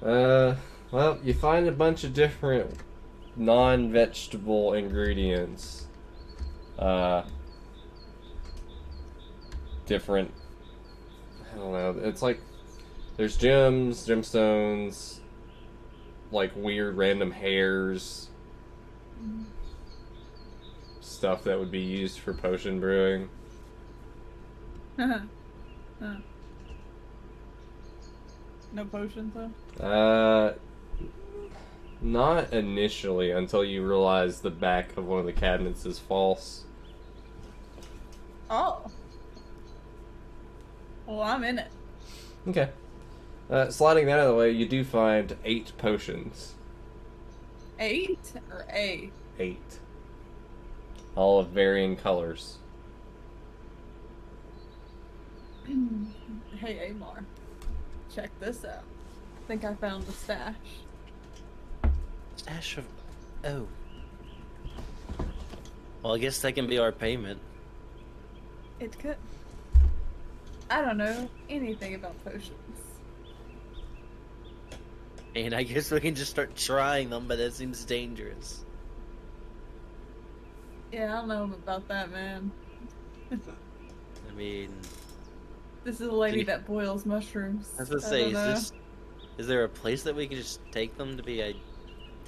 Well, you find a bunch of different non-vegetable ingredients. Different, I don't know, it's like, there's gems, gemstones, like weird random hairs, stuff that would be used for potion brewing. No potions, though? Not initially, until you realize the back of one of the cabinets is false. Oh. Well, I'm in it. Okay. Sliding that out of the way, you do find 8 potions. 8 or A? 8. All of varying colors. Hey, Aymar. Check this out. Think I found the stash. Stash of... Oh. Well, I guess that can be our payment. It could. I don't know anything about potions. And I guess we can just start trying them, but that seems dangerous. Yeah, I don't know about that, man. I mean... This is a lady you- that boils mushrooms. I was gonna I say, don't know. is there a place that we can just take them to be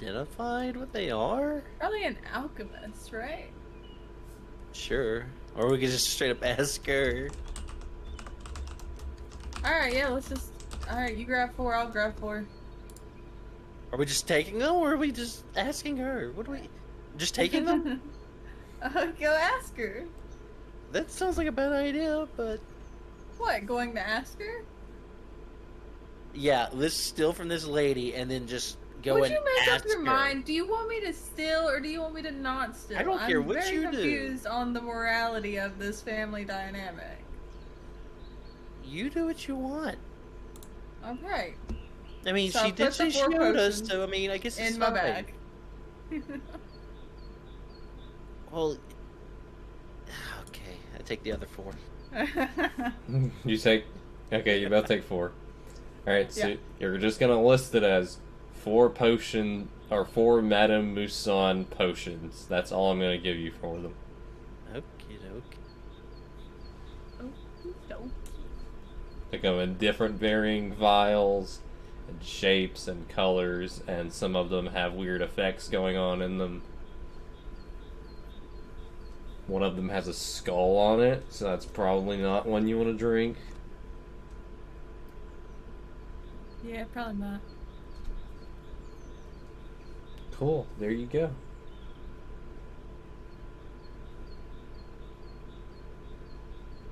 identified what they are? Probably an alchemist, right? Sure. Or we could just straight up ask her. Alright, yeah, let's just... Alright, you grab 4, I'll grab 4. Are we just taking them, or are we just asking her? What do we... Just taking them? Go ask her. That sounds like a bad idea, but... What, going to ask her? Yeah, let's steal from this lady, and then just go Would and you make ask up your her. mind? Do you want me to steal, or do you want me to not steal? I don't care what I'm you very do. confused on the morality of this family dynamic. You do what you want. Okay, I mean, So she put did the say she 4 owed us, potions so I mean, I guess it's in my fine. bag. Well, okay, I take the other 4. You take... Okay, you both take 4. Alright, so Yeah. you're just gonna list it as 4 potion... Or 4 Madame Mousson potions. That's all I'm gonna give you for them. Okie doke. They come in different varying vials and shapes and colors, and some of them have weird effects going on in them. One of them has a skull on it, so that's probably not one you want to drink. Yeah, probably not. Cool, there you go.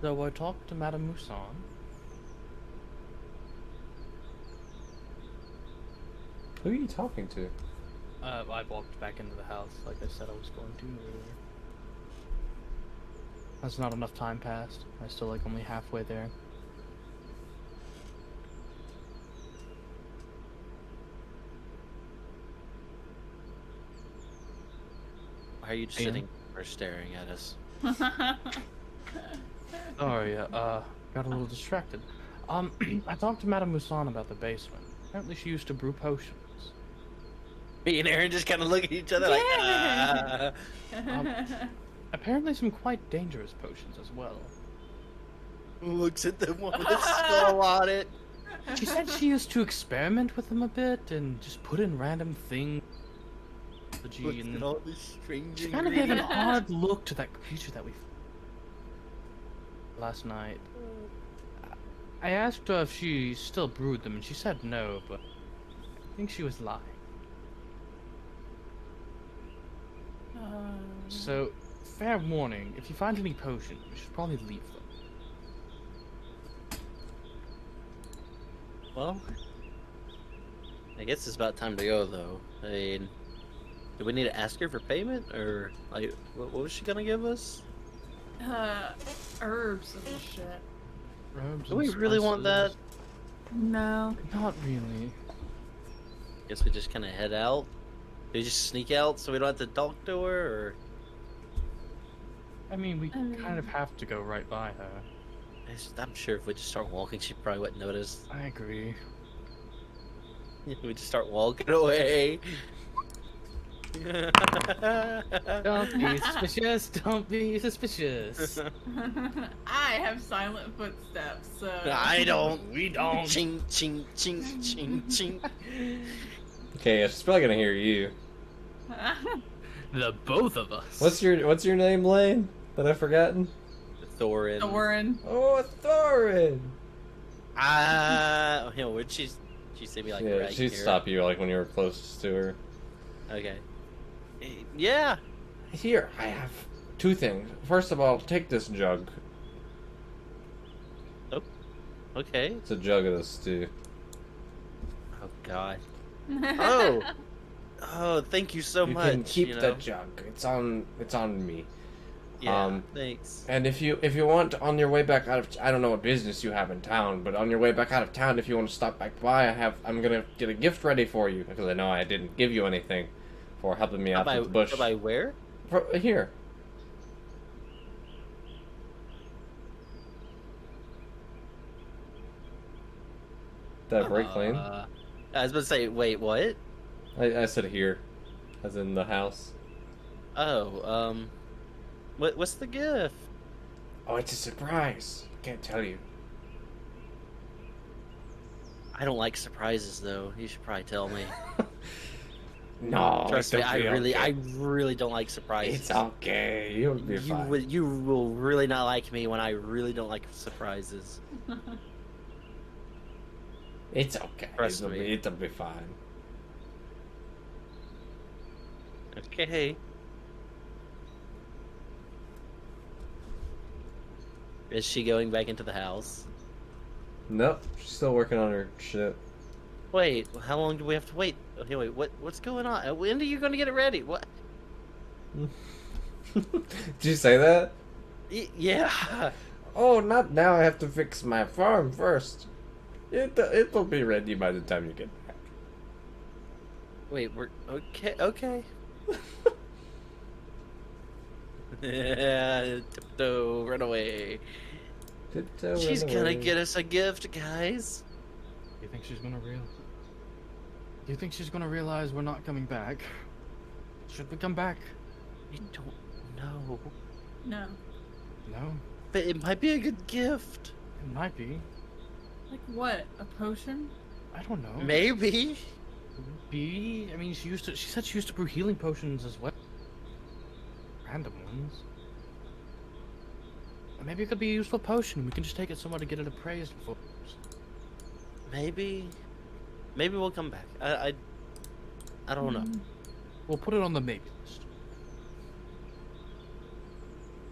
So I talked to Madame Mousson. Who are you talking to? I walked back into the house like I said I was going to earlier. That's not enough time passed. I still like only halfway there. Why are you just Yeah. sitting or staring at us? Sorry, got a little distracted. I talked to Madame Mousson about the basement. Apparently she used to brew potions. Me and Aaron just kind of look at each other Yeah. Apparently some quite dangerous potions as well. looks at the one with the skull on it. She said she used to experiment with them a bit and just put in random things. Looks at all this strange She kind of gave an ingredients. odd look to that creature that we last night. I asked her if she still brewed them, and she said no, but I think she was lying. So, fair warning, if you find any potions, you should probably leave them. Well, I guess it's about time to go, though. I mean, do we need to ask her for payment, or like, what was she gonna give us? Herbs and shit. Herbs Do and we really want that? spices. No. Not really. Guess we just kind of head out. Do we just sneak out so we don't have to talk to her, or I mean, we kind of have to go right by her. I'm sure if we just start walking, she probably wouldn't notice. I agree. We just start walking away. Don't be suspicious, don't be suspicious. I have silent footsteps, so... I don't. We don't. Ching, ching, ching, ching, ching. Okay, yeah, she's probably gonna hear you. The both of us. What's your name, Lane? That I've forgotten? Thorin. Thorin. Oh, Thorin! Would she see me like Yeah, right she'd here? stop you like when you were closest to her. Okay. Yeah. Here, I have 2 things. First of all, take this jug. Oh. Okay. It's a jug of the stew. Oh God. Oh. Oh, thank you so You much. can keep you know? that jug. It's on me. Yeah. Thanks. And if you want on your way back out of I don't know what business you have in town, but on your way back out of town, if you want to stop back by, I'm gonna get a gift ready for you because I know I didn't give you anything for helping me out with the bush. By where? Here. Did I break clean? I was about to say, wait, what? I said here, as in the house. Oh, what's the gift? Oh, it's a surprise. I can't tell you. I don't like surprises, though. You should probably tell me. No, Trust me, it'll be okay. I really don't like surprises. It's okay. You'll be fine. You will really not like me when I really don't like surprises. It's okay. Trust me. It'll be fine. Okay. Is she going back into the house? Nope, she's still working on her shit. Wait, how long do we have to wait? Okay, wait, what's going on? When are you going to get it ready? What? Did you say that? Yeah. Oh, not now. I have to fix my farm first. It'll be ready by the time you get back. Wait, we're okay. Tiptoe, run away. She's gonna get us a gift, guys. You think she's gonna Do you think she's gonna realize we're not coming back? Should we come back? I don't know. No. No, But it might be a good gift. it might be. Like what? A potion? I don't know. Maybe. Be. I mean, she said she used to brew healing potions as well. Random ones. Or maybe it could be a useful potion. We can just take it somewhere to get it appraised before. Maybe we'll come back. I don't know. We'll put it on the maybe list.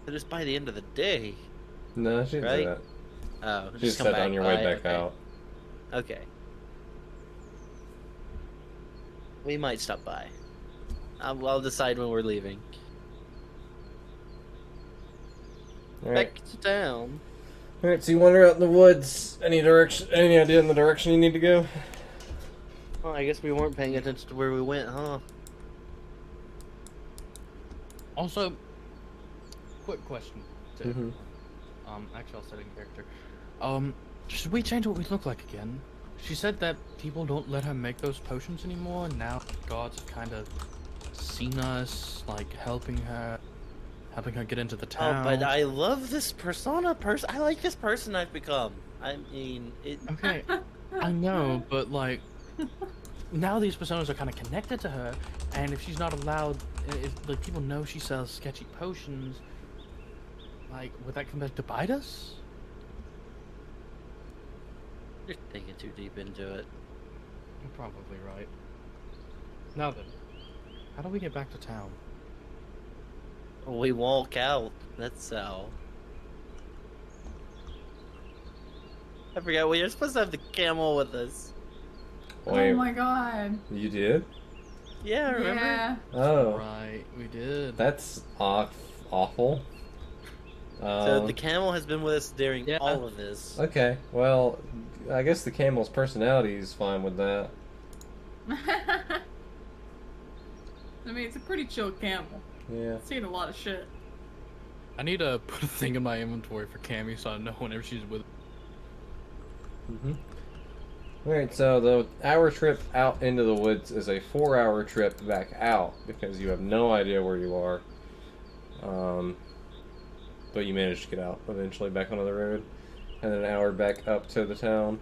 But it's by the end of the day. No, she didn't say Right? that. Oh, She just come said back on your way by, back okay. out. Okay. We might stop by. I'll decide when we're leaving. Alright. Back to town. Alright, so you wander out in the woods. Any idea in the direction you need to go? Well, I guess we weren't paying attention to where we went, huh? Also, quick question. To Mhm. Actually, I'll set it in character. Should we change what we look like again? She said that people don't let her make those potions anymore, and now gods have kind of seen us, like, helping her get into the town. Oh, but I love this persona. I like this person I've become. I mean, it. Okay, I know, but, like, now these personas are kind of connected to her, and if she's not allowed, if like people know she sells sketchy potions, like, would that come back to bite us? You're thinking too deep into it. You're probably right. Now then, how do we get back to town? We walk out. That's how. I forgot we were supposed to have the camel with us. Wait, Oh my god. you did? Yeah, remember? Yeah. Oh, Right, we did. that's awful. So the camel has been with us during Yeah. all of this. Okay, well, I guess the camel's personality is fine with that. I mean, it's a pretty chill camel. Yeah. It's seen a lot of shit. I need to put a thing in my inventory for Cammy so I know whenever she's with. Alright, so the hour trip out into the woods is a 4-hour trip back out because you have no idea where you are. But you managed to get out eventually back onto the road. And then an hour back up to the town.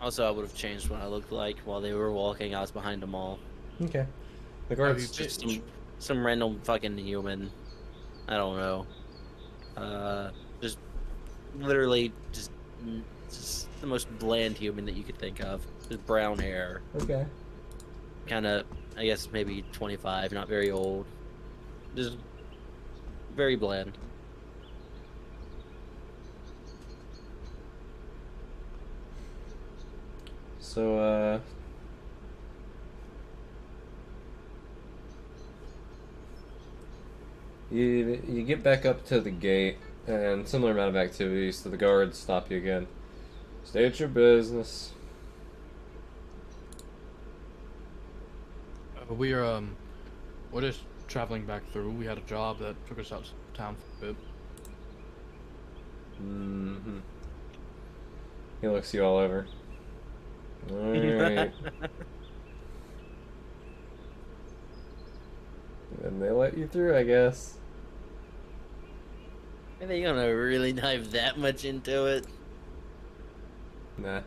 Also, I would have changed what I looked like while they were walking. I was behind them all. Okay. The guards. Have you Just some random fucking human. I don't know. Just literally just the most bland human that you could think of. Just brown hair. Okay. Kind of, I guess maybe 25, not very old. Just Very bland. So, you get back up to the gate, and similar amount of activity, so the guards stop you again. State your business. We're just traveling back through. We had a job that took us out to town for a bit. Mm-hmm. He looks you all over. Alright. And they let you through, I guess. Are they gonna really dive that much into it? Nah.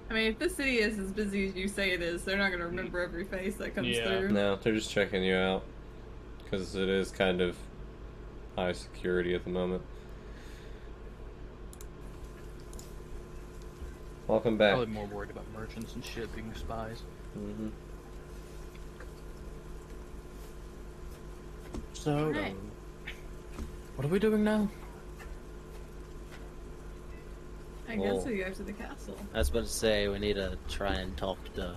I mean, if the city is as busy as you say it is, they're not going to remember every face that comes through. No, they're just checking you out. Because it is kind of high security at the moment. Welcome back. Probably more worried about merchants and shit being spies. Mm-hmm. So, Right. what are we doing now? I guess we go to the castle. I was about to say we need to try and talk to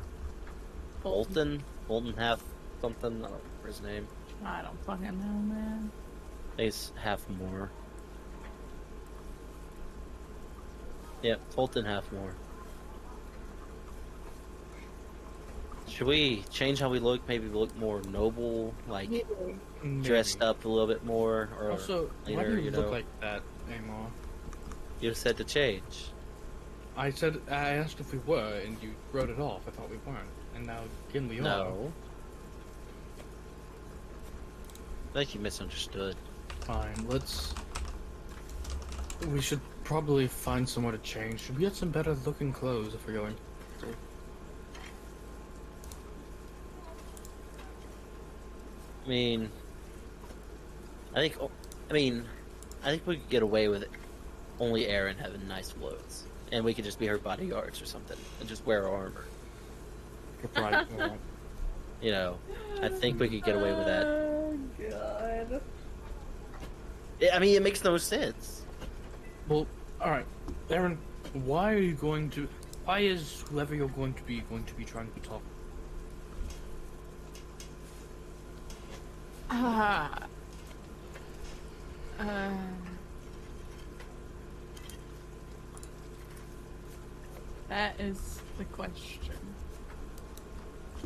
Bolton. Bolton half something. I don't remember his name. I don't fucking know, man. I think it's half more. Yeah, Bolton half more. Should we change how we look? Maybe look more noble, like dressed up a little bit more, or Also, why later, do you you look know? like that, Aymar? You said to change. I asked if we were, and you wrote it off. I thought we weren't, and now again we are. No. I think you misunderstood. Fine, we should probably find somewhere to change. Should we get some better looking clothes if we're going? I mean, I think we could get away with it. Only Arryn having nice clothes, and we could just be her bodyguards or something, and just wear our armor. Right. Well, You know, I think we could get away with that. Oh, God. I mean, it makes no sense. well, all right, Arryn. Why is whoever you're going to be trying to talk? That is the question.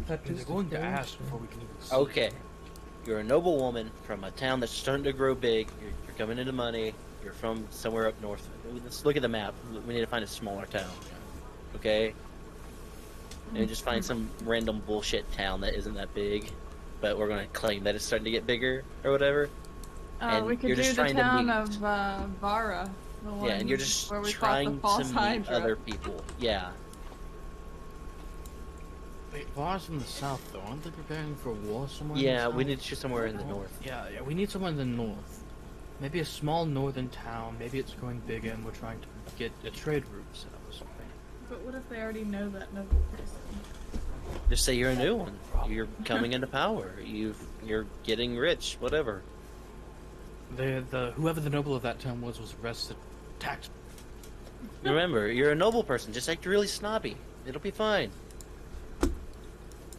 They're going to ask before we can even see. Okay, you're a noble woman from a town that's starting to grow big. You're coming into money. You're from somewhere up north. Let's look at the map. We need to find a smaller town. Okay? And just find some random bullshit town that isn't that big, but we're gonna claim that it's starting to get bigger or whatever. And We could you're do just the trying to town meet. of Vara. The one Yeah, and you're just where we fought trying the false to meet Hydra. other people. Yeah. Wait, Vara's in the south, though. Aren't they preparing for war somewhere? Yeah, in the we south? need to choose somewhere in the north. Yeah, we need somewhere in the north. Maybe a small northern town. Maybe it's going bigger, and we're trying to get a trade route set up or something. But what if they already know that noble person? Just say you're a new one. You're coming into power. You're getting rich. Whatever. Whoever the noble of that town was arrested, taxed. Remember, you're a noble person. Just act really snobby. It'll be fine.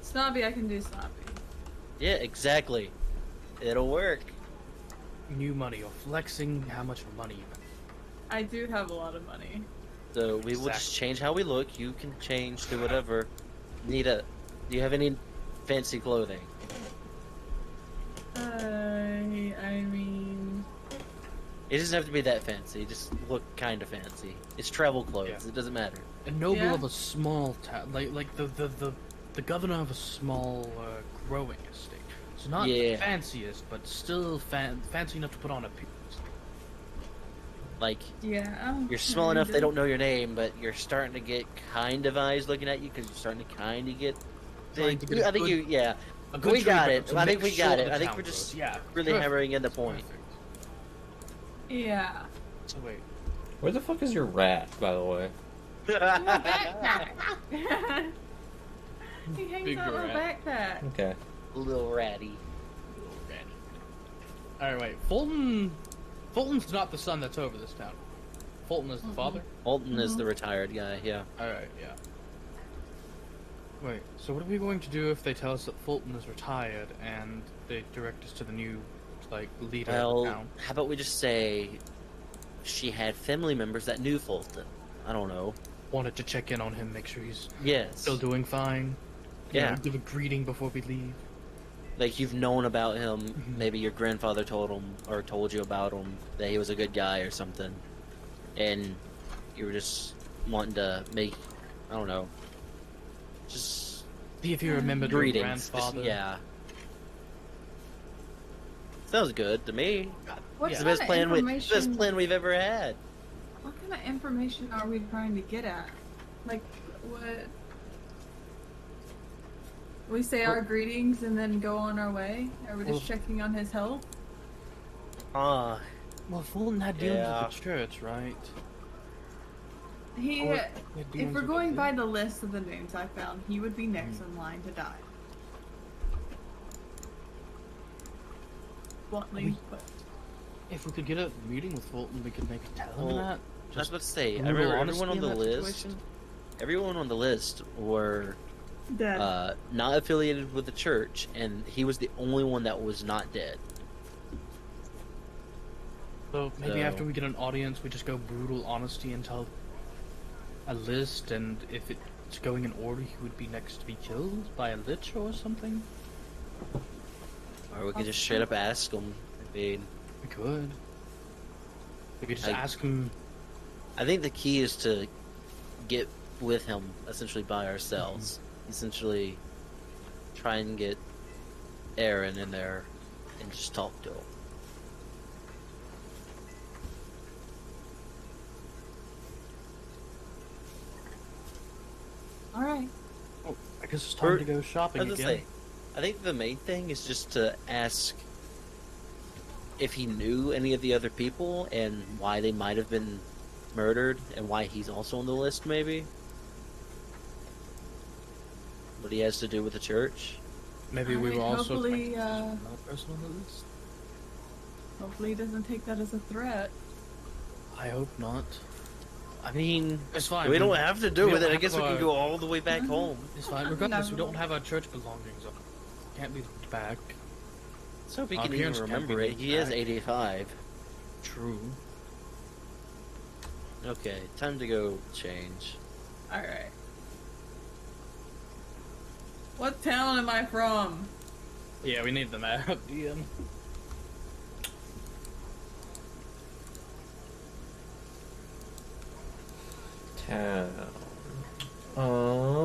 Snobby, I can do snobby. Yeah, exactly. It'll work. New money. You're flexing how much money you have. I do have a lot of money. So we will just change how we look. You can change to whatever. Do you have any fancy clothing? I mean... It doesn't have to be that fancy. Just look kind of fancy. It's travel clothes. Yeah. It doesn't matter. A noble Yeah. of a small town, like the governor of a small growing estate. So not the Yeah. fanciest, but still fancy enough to put on a piece. Like, Yeah. you're small enough they don't know your name, but you're starting to get kind of eyes looking at you because you're starting to kind of get Trying big. to get a I think good- yeah. A good We got trade it. route to I think make we got sure it. the I think town we're just grows. Yeah, really perfect. hammering in the point. Perfect. Yeah. So wait, Where the fuck is your rat, by the way? Backpack! he hangs Big out in a rat. backpack. Okay. Little ratty. Alright, wait. Fulton's not the son that's over this town. Fulton is the father? Alton is the retired guy, yeah. Alright, yeah. Wait, so what are we going to do if they tell us that Fulton is retired and they direct us to the new, like, leader of Well, the town? how about we just say she had family members that knew Fulton? I don't know. Wanted to check in on him, make sure he's Yes. still doing fine. You Yeah. know, give a greeting before we leave. Like, you've known about him, maybe your grandfather told him, or told you about him, that he was a good guy or something. And you were just wanting to make, I don't know, just See if you remembered your greetings. grandfather. Yeah. Sounds good to me. What It's kind the best of plan information? best plan we've ever had. What kind of information are we trying to get at? Like, what? We say our greetings and then go on our way? Are we just checking on his health? Ah, Well, Fulton had dealings Yeah. with the church, right? He, Or- had if dealings we're with going the- by the list of the names I found, he would be next in line to die. Bluntly put. If we could get a meeting with Fulton, we could maybe tell him Well, that. I was about to say, a I little remember honesty everyone on in the that list. situation. Everyone on the list were Dead. not affiliated with the church, and he was the only one that was not dead. So maybe So- after we get an audience, we just go brutal honesty and tell a list, and if it's going in order, he would be next to be killed by a lich or something. Or we could just straight up ask him. I mean, We could. We could just I- ask him. I think the key is to get with him essentially by ourselves. Essentially, try and get Arryn in there and just talk to him. Alright. Oh, I guess it's time Or- to go shopping I was again. gonna say, I think the main thing is just to ask if he knew any of the other people and why they might have been murdered and why he's also on the list, maybe. What he has to do with the church. Maybe we were Alright, also hopefully, another person on the list. Hopefully he doesn't take that as a threat. I hope not. I mean, It's fine. we don't have to do we with don't it. I have guess we can our- go all the way back home. It's fine. Regardless, we No. don't have our church belongings. Can't be looked back. So if he Our can even appearance can't remember be it, he is back. 85. True. Okay, time to go change. Alright. What town am I from? Yeah, we need the map, DM. Town.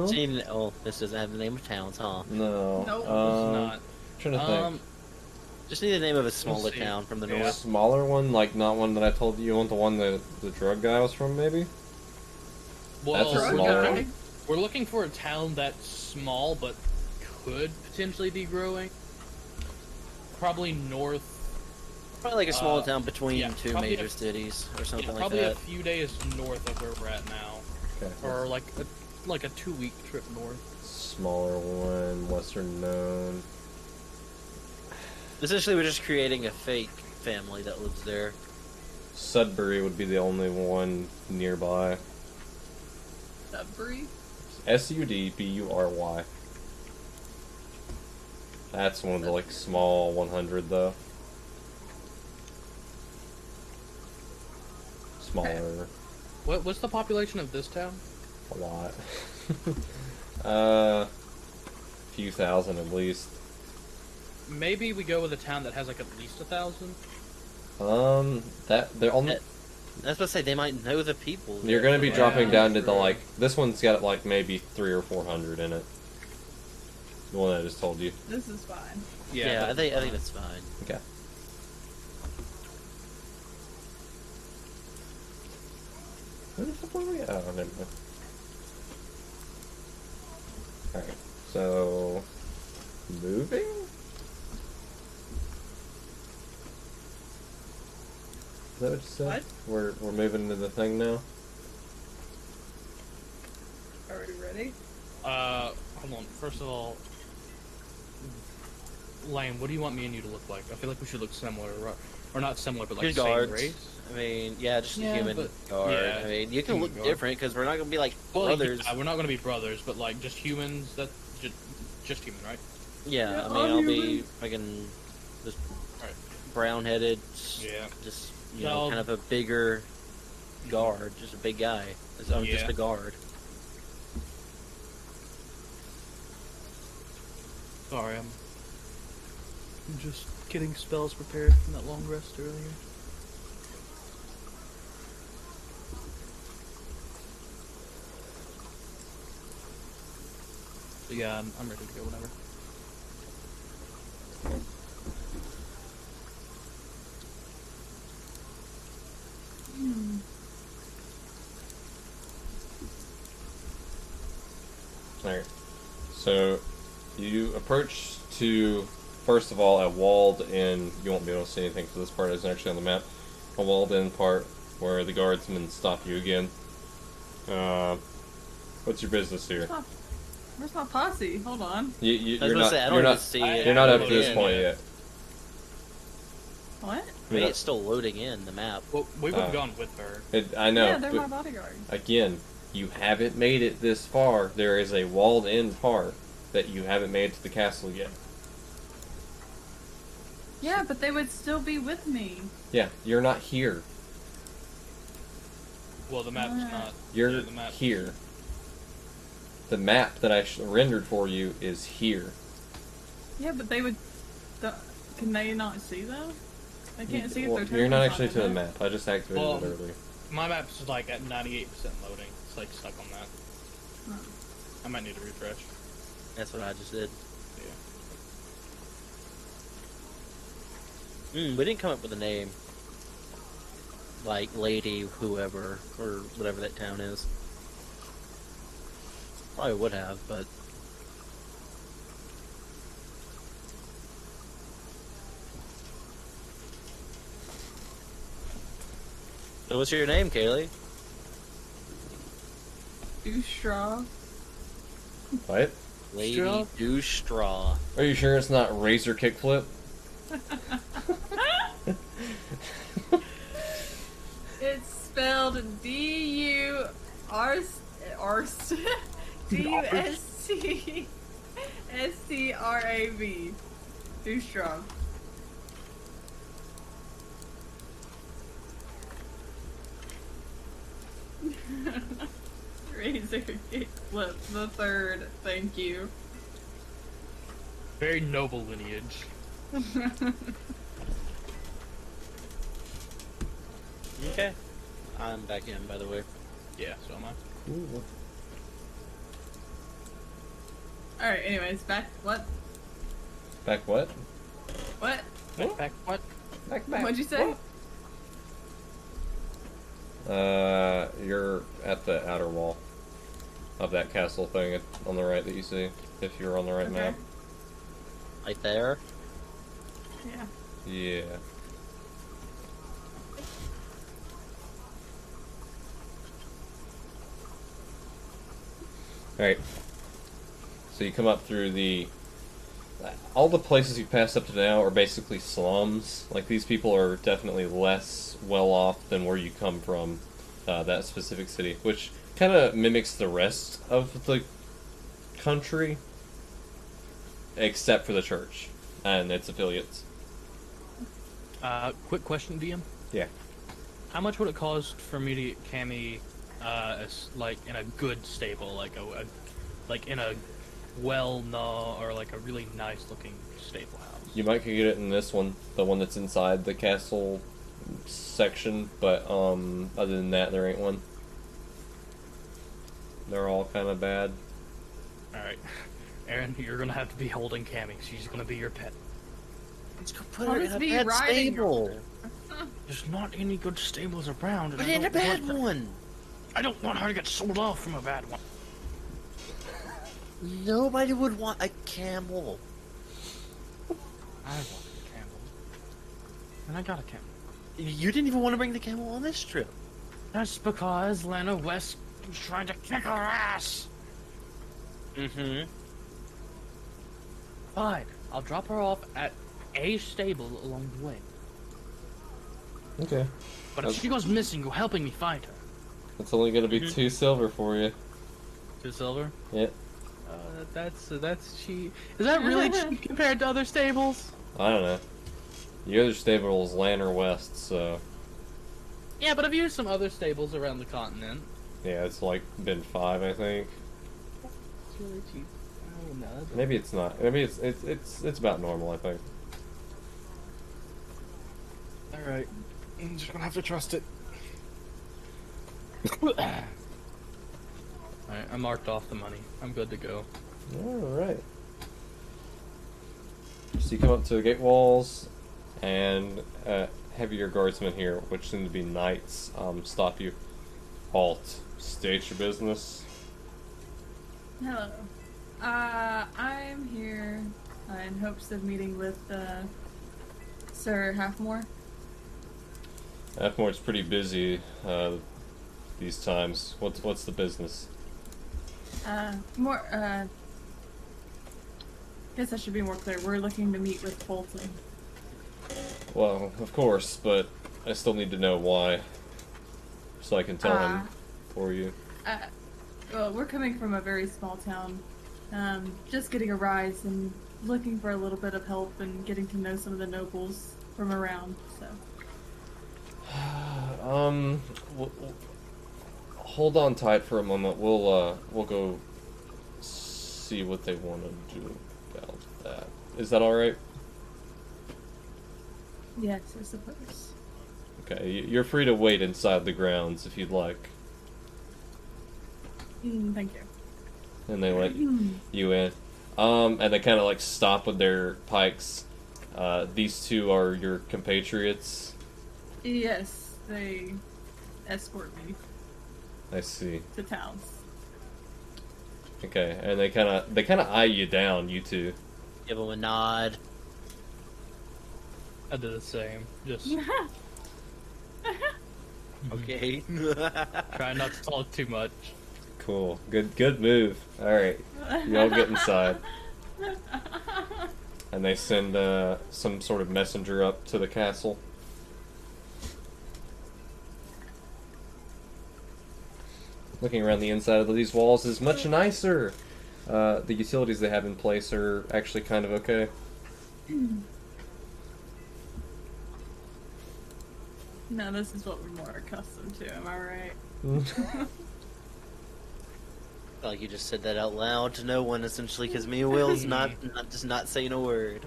Seen, oh, this doesn't have the name of towns, huh? No. Nope. It's not. Trying to think. Just need the name of a smaller see. town from the Yeah. north. Smaller one, like not one that I told you. You want the one that the drug guy was from, maybe? Well, That's a Drug small guy? one. we're looking for a town that's small but could potentially be growing. Probably north. Probably like a small Uh, town between yeah, two probably major a- cities or something Yeah, like probably that. a few days north of where we're at now, Okay. or like a 2-week trip north. Smaller one, lesser known. Essentially, we're just creating a fake family that lives there. Sudbury would be the only one nearby. Sudbury? Sudbury. That's one of the like small 100 though. Smaller, What's the population of this town? a lot. Few thousand at least. Maybe we go with a town that has like at least 1,000. That they're only. I was about to say, they might know the people. You're gonna be Yeah, dropping down to the true. like. This one's got like maybe 300 or 400 in it. The one I just told you. This is fine. Yeah, I think that's fine. Okay. Where the fuck were we? Oh, never mind. Alright, so. Moving? Is that what you said? What? We're moving into the thing now? Are we ready? Hold on. First of all, Lane, what do you want me and you to look like? I feel like we should look similar, or not similar, but like Good same guards. race. I mean, yeah, just a human but- guard. yeah, I mean, you can human look guard. different because we're not gonna be like Well, brothers. yeah, we're not gonna be brothers, but like just humans. That just human, right? Yeah, Yeah, I mean, I'm I'll be human. fucking just Alright. brown-headed. Yeah. Just No. kind of a bigger guard, just a big guy. I'm just Yeah. a guard. Sorry, I'm just getting spells prepared from that long rest earlier. But yeah, I'm ready to go whenever. Alright. So, you approach to, first of all, a walled-in, you won't be able to see anything because this part isn't actually on the map, a walled-in part where the guardsmen stop you again. What's your business here? Where's my posse? Hold on. You, I was you're gonna not, say, I don't you're even not, see it. you're not up to loading this in point yet. yet. What? I mean, it's still loading in the map. Well, we would have Uh, gone with her. I know, Yeah, they're but my bodyguards. again, you haven't made it this far. There is a walled-in part that you haven't made to the castle yet. Yeah, but they would still be with me. Yeah, you're not here. Well, the map's Alright. not. You're yeah, the map's- here. The map that I rendered for you is here. Yeah, but they would. Can they not see though? They can't see if Well, they're. you're not tokens actually on to the it. map. I just activated Well, it earlier. My map's like at 98% loading. It's like stuck on that. Oh. I might need to refresh. That's what I just did. Yeah. We didn't come up with a name. Like Lady whoever, or whatever that town is. Probably would have, but... So what's your name, Kaylee? Do straw. What? Lady Straw? Doustraw. Are you sure it's not Razor Kickflip? It's spelled D-U-S-T-S-T-S-T-R-A-V. Do strong. Razor kickflip the third. Thank you. Very noble lineage. Okay. I'm back in, by the way. Yeah, so am I. Alright, anyways, back. What? Back what? What? Back what? Back What'd you say? You're at the outer wall of that castle thing on the right that you see, if you're on the right Okay. map. Right there. Yeah. Yeah. Alright. So you come up through the... All the places you passed up to now are basically slums. Like, these people are definitely less well-off than where you come from, that specific city. Which kind of mimics the rest of the country. Except for the church and its affiliates. Quick question, DM. Yeah. How much would it cost for me to get Cammy, as, like, in a good stable, like like in a or like a really nice looking stable house? You might could get it in this one, the one that's inside the castle section, but other than that, there ain't one. They're all kind of bad. Alright. Aaron, you're gonna have to be holding Cammy. She's gonna be your pet. Let's go put I'll her in just a be bad riding stable. There's not any good stables around. And Put I her in a don't bad want her- one. I don't want her to get sold off from a bad one. Nobody would want a camel. I want a camel. And I got a camel. You didn't even want to bring the camel on this trip. That's because Lana West was trying to kick our ass. Mm-hmm. Fine. I'll drop her off at a stable along the way. Okay. But if she goes missing, you're helping me find her. It's only gonna be 2 silver for you. 2 silver? Yep. That's cheap. Is that really cheap compared to other stables? I don't know. The other stable is Lanner West, so Yeah, but I've used some other stables around the continent. yeah, it's like been 5, I think. It's really cheap. Oh no. Maybe it's not. Maybe it's about normal, I think. Alright. I'm just gonna have to trust it. Alright, I marked off the money. I'm good to go. Alright. So you come up to the gate walls, and heavier guardsmen here, which seem to be knights, stop you. Halt. State your business. Hello. I'm here in hopes of meeting with Sir Halfmore. Halfmore's pretty busy these times. What's the business? Guess I should be more clear. We're looking to meet with Bolton. Well, of course, but I still need to know why, so I can tell him for you. Well, we're coming from a very small town, just getting a rise and looking for a little bit of help and getting to know some of the nobles from around. So, hold on tight for a moment. We'll go see what they want to do about that. Is that all right? yes, I suppose. Okay, you're free to wait inside the grounds if you'd like. Thank you. And they let you in. And they kind of like stop with their pikes. These two are your compatriots. Yes, they escort me I see. to towns. Okay, and they kind of eye you down, you two. Give him a nod. I did the same. Just Okay. try not to talk too much. Cool. Good move. All right, you all get inside. And they send some sort of messenger up to the castle. Looking around the inside of these walls is much nicer. The utilities they have in place are actually kind of okay. No, this is what we're more accustomed to, am I right? Like you just said that out loud to no one, essentially, because me and Will's not saying a word.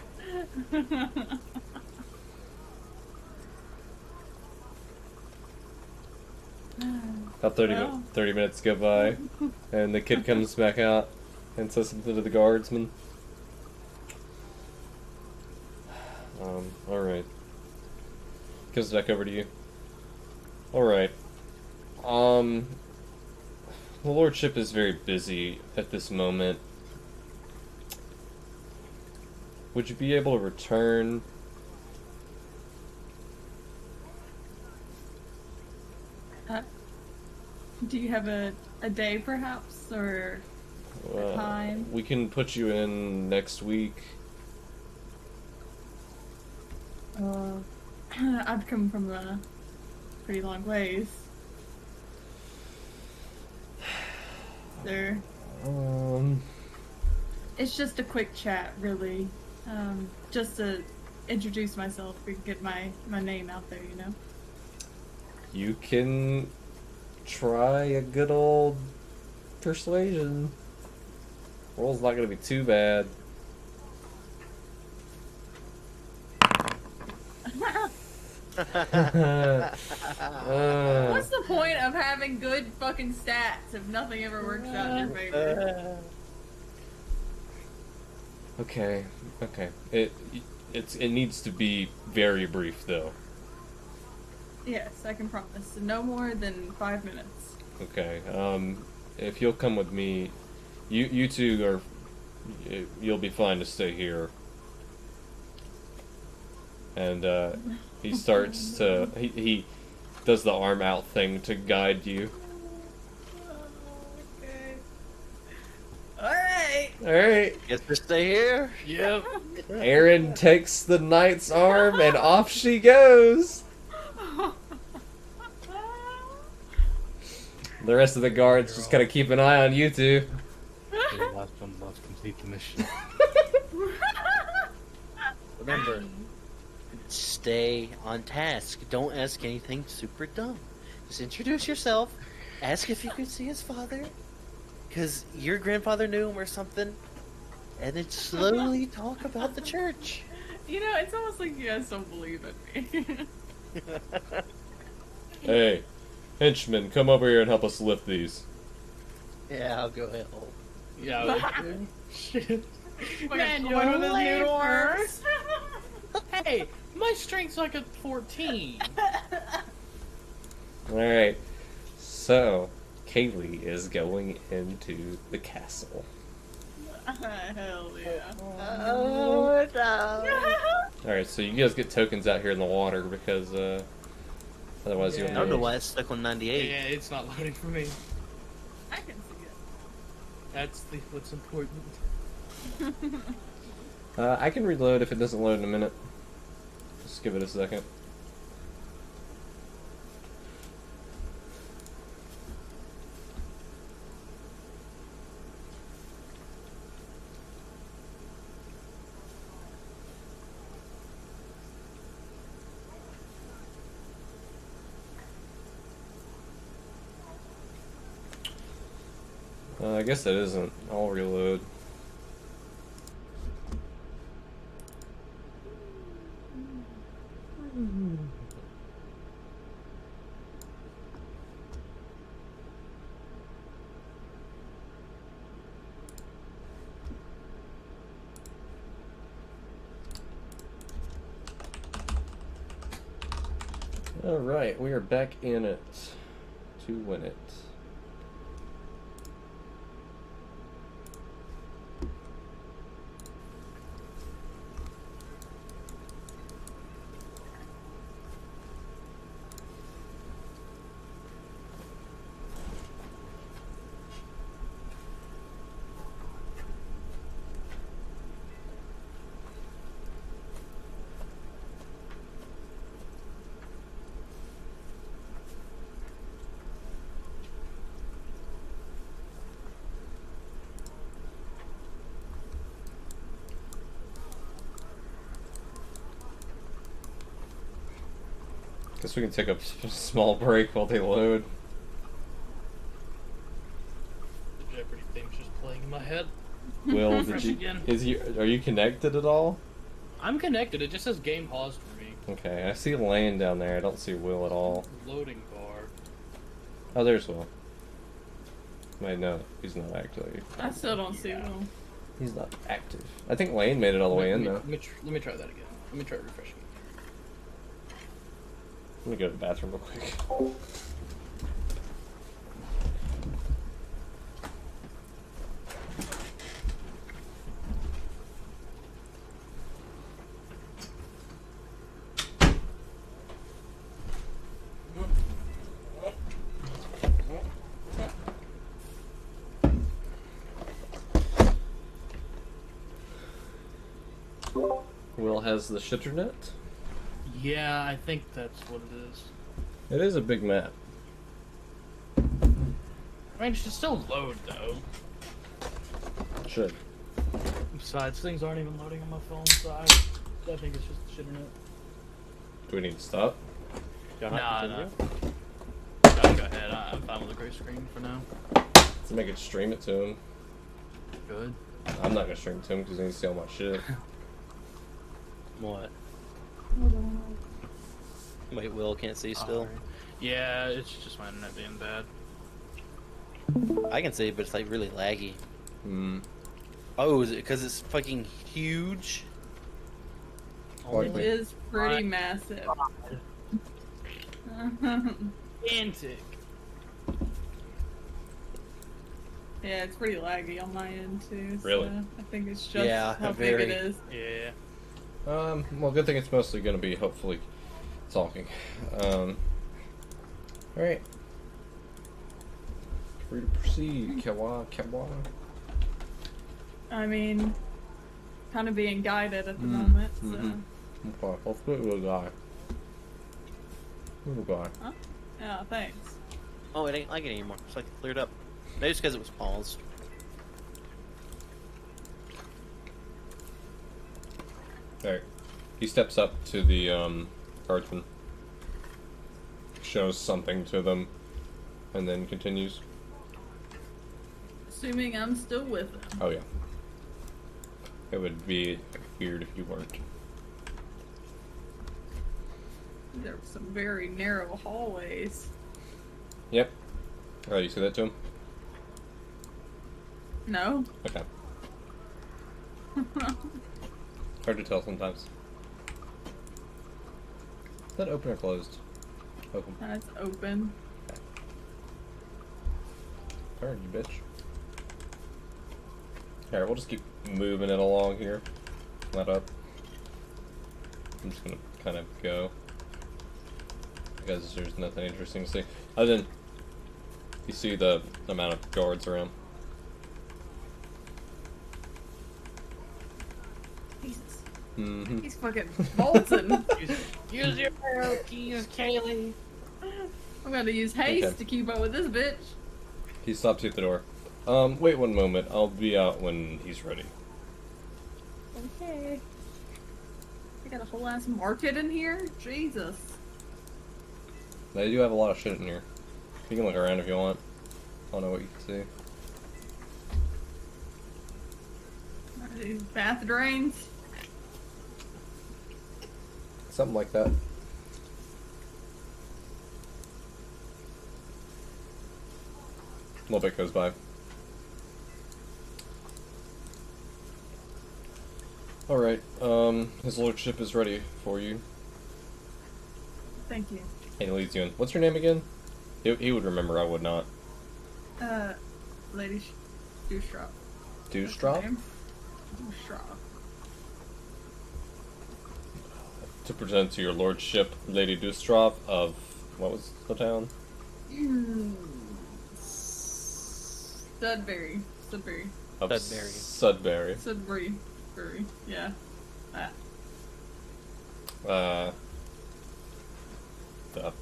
About 30 minutes go by, and the kid comes back out and says something to the guardsman. Alright. Goes back over to you. Alright. The Lordship is very busy at this moment. Would you be able to return? Do you have a day, perhaps, or a time? We can put you in next week. I've come from a pretty long ways. There. It's just a quick chat, really. Just to introduce myself, get my name out there, you know? You can try a good old persuasion. Roll's not gonna be too bad. What's the point of having good fucking stats if nothing ever works out in your favor? Okay. It needs to be very brief though. Yes, I can promise. No more than 5 minutes. Okay. If you'll come with me, you two you'll be fine to stay here. And he starts to he does the arm out thing to guide you. Okay. Alright. Alright. Guess we stay here. Yep. Arryn takes the knight's arm and off she goes. The rest of the guards just gotta keep an eye on you two. Last one, let's complete the mission. Remember, stay on task. Don't ask anything super dumb. Just introduce yourself. Ask if you could see his father, because your grandfather knew him or something, and then slowly talk about the church. You know, it's almost like you guys don't believe in me. Hey, henchman, come over here and help us lift these. Yeah, I'll go help. Yeah. Shit. Man, you're with his noodle first. Hey, my strength's like a 14. Alright, so Kaylee is going into the castle. Hell yeah. Oh no! Alright, so you guys get tokens out here in the water because otherwise you I don't know why it's stuck on 98. Yeah, it's not loading for me. I can see it. That's what's important. I can reload if it doesn't load in a minute. Just give it a second. I guess it isn't. I'll reload. Alright, we are back in it to win it. Guess we can take a small break while they load. The Jeopardy theme's just playing in my head. Will, did Refresh you? again. Are you connected at all? I'm connected. It just says game paused for me. Okay, I see Lane down there. I don't see Will at all. Loading bar. Oh, there's Will. Wait, no, he's not actually. I still don't see Will. He's not active. I think Lane made it all the way in though. Let me try that again. Let me try refreshing. Let me go to the bathroom real quick. Will has the shitter net. Yeah, I think that's what it is. It is a big map. I mean, it should still load though. Should. Besides, things aren't even loading on my phone, so I think it's just the internet. Do we need to stop? Nah, no. No, go ahead. I'm fine with the gray screen for now. To make it stream it to him. Good. I'm not gonna stream it to him because he needs to see all my shit. What? Wait, Will can't see still? Alright. Yeah, it's just my internet being bad. I can see, but it's like really laggy. Hmm. Oh, is it because it's fucking huge? It is pretty massive. Gigantic. Yeah, it's pretty laggy on my end too. Really? So I think it's just Yeah, how very. big it is. Yeah. Well, good thing it's mostly gonna be, hopefully, talking. Alright. Free to proceed, Kawa. I mean, kind of being guided at the moment, so. Okay, let's get you a guy. Little guy. Huh? Yeah, thanks. Oh, it ain't like it anymore. It's like it cleared up. Maybe it's because it was paused. Alright. He steps up to the guardsman, shows something to them, and then continues. Assuming I'm still with them. Oh yeah. It would be weird if you weren't. There were some very narrow hallways. Yep. Oh, you see that to him? No? Okay. Hard to tell sometimes. Is that open or closed? Open. That's open. Turn, you bitch. Alright, we'll just keep moving it along here. Let up. I'm just gonna kind of go. Because there's nothing interesting to see. Other than you see the amount of guards around. Jesus. Mm-hmm. He's fucking bolting. Use your arrow keys, Kaylee. I'm gonna use haste Okay. to keep up with this bitch. He stops you at the door. Wait one moment. I'll be out when he's ready. Okay. I got a whole ass market in here? Jesus. They do have a lot of shit in here. You can look around if you want. I don't know what you can see. Are these bath drains? Something like that. A little bit goes by. Alright, his lordship is ready for you. Thank you. And he leads you in. What's your name again? He would remember, I would not. Lady Dewstrop. Dewstrop? Dewstrop. To present to your lordship, Lady Dewstrop of... what was the town? Sudbury. Sudbury. Of Sudbury. Sudbury. Sudbury. Sudbury. Yeah. That. The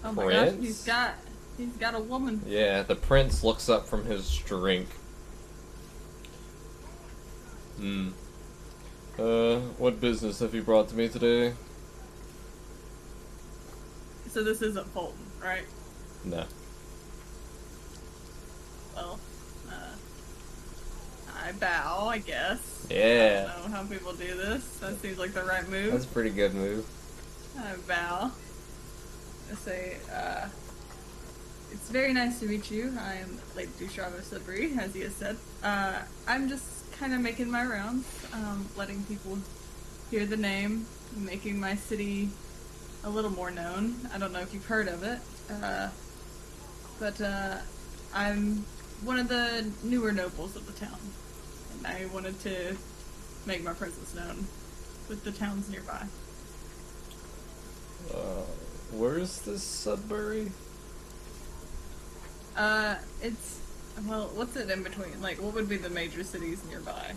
Oh my Prince? gosh, he's got a woman. Yeah, the prince looks up from his drink. What business have you brought to me today? So this isn't Fulton, right? No. Well, I bow, I guess. Yeah. I don't know how people do this. That seems like the right move. That's a pretty good move. I bow. I say, it's very nice to meet you. I am Lady Dewstrop of Sudbury, as he has said. I'm just kind of making my rounds, letting people hear the name, making my city a little more known. I don't know if you've heard of it, but I'm one of the newer nobles of the town, and I wanted to make my presence known with the towns nearby. Where's this Sudbury? It's, well, what's it in between? Like, what would be the major cities nearby?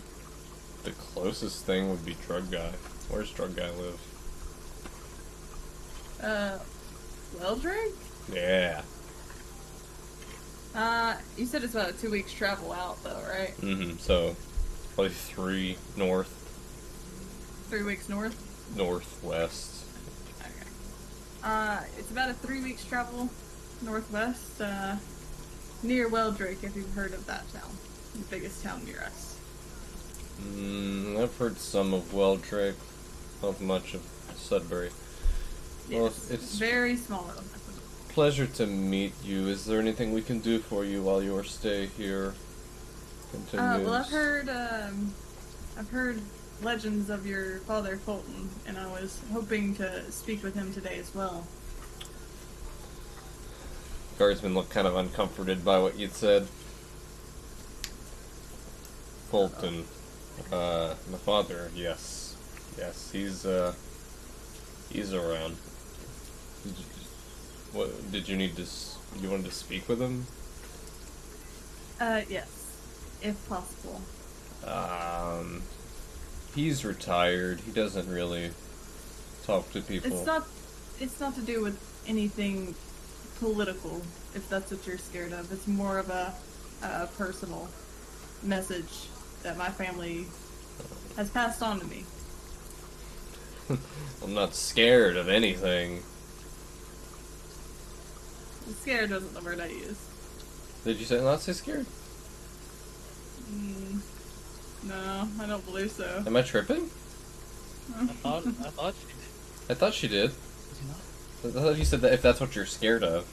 The closest thing would be Drug Guy. Where's Drug Guy live? Weldrick? Yeah. You said it's about a 2 weeks travel out, though, right? Mm-hmm. So, probably 3 north, 3 weeks north? northwest. Okay. It's about a 3 weeks travel northwest, near Weldrick, if you've heard of that town. The biggest town near us. I've heard some of Weldrick, not much of Sudbury. Well, Yes, it's very small. pleasure to meet you. Is there anything we can do for you while your stay here continues? Well, I've heard legends of your father Fulton, and I was hoping to speak with him today as well. Guardsman looked kind of uncomforted by what you'd said. Fulton. My father, yes. Yes, he's around. What, did you need to, you wanted to speak with him? Yes, if possible. He's retired. He doesn't really talk to people. It's not to do with anything political, if that's what you're scared of. It's more of a personal message that my family has passed on to me. I'm not scared of anything. Scared wasn't the word I used. Did you not say scared? No, I don't believe so. Am I tripping? I thought she did. I thought she did. Is he not? I thought you said that if that's what you're scared of.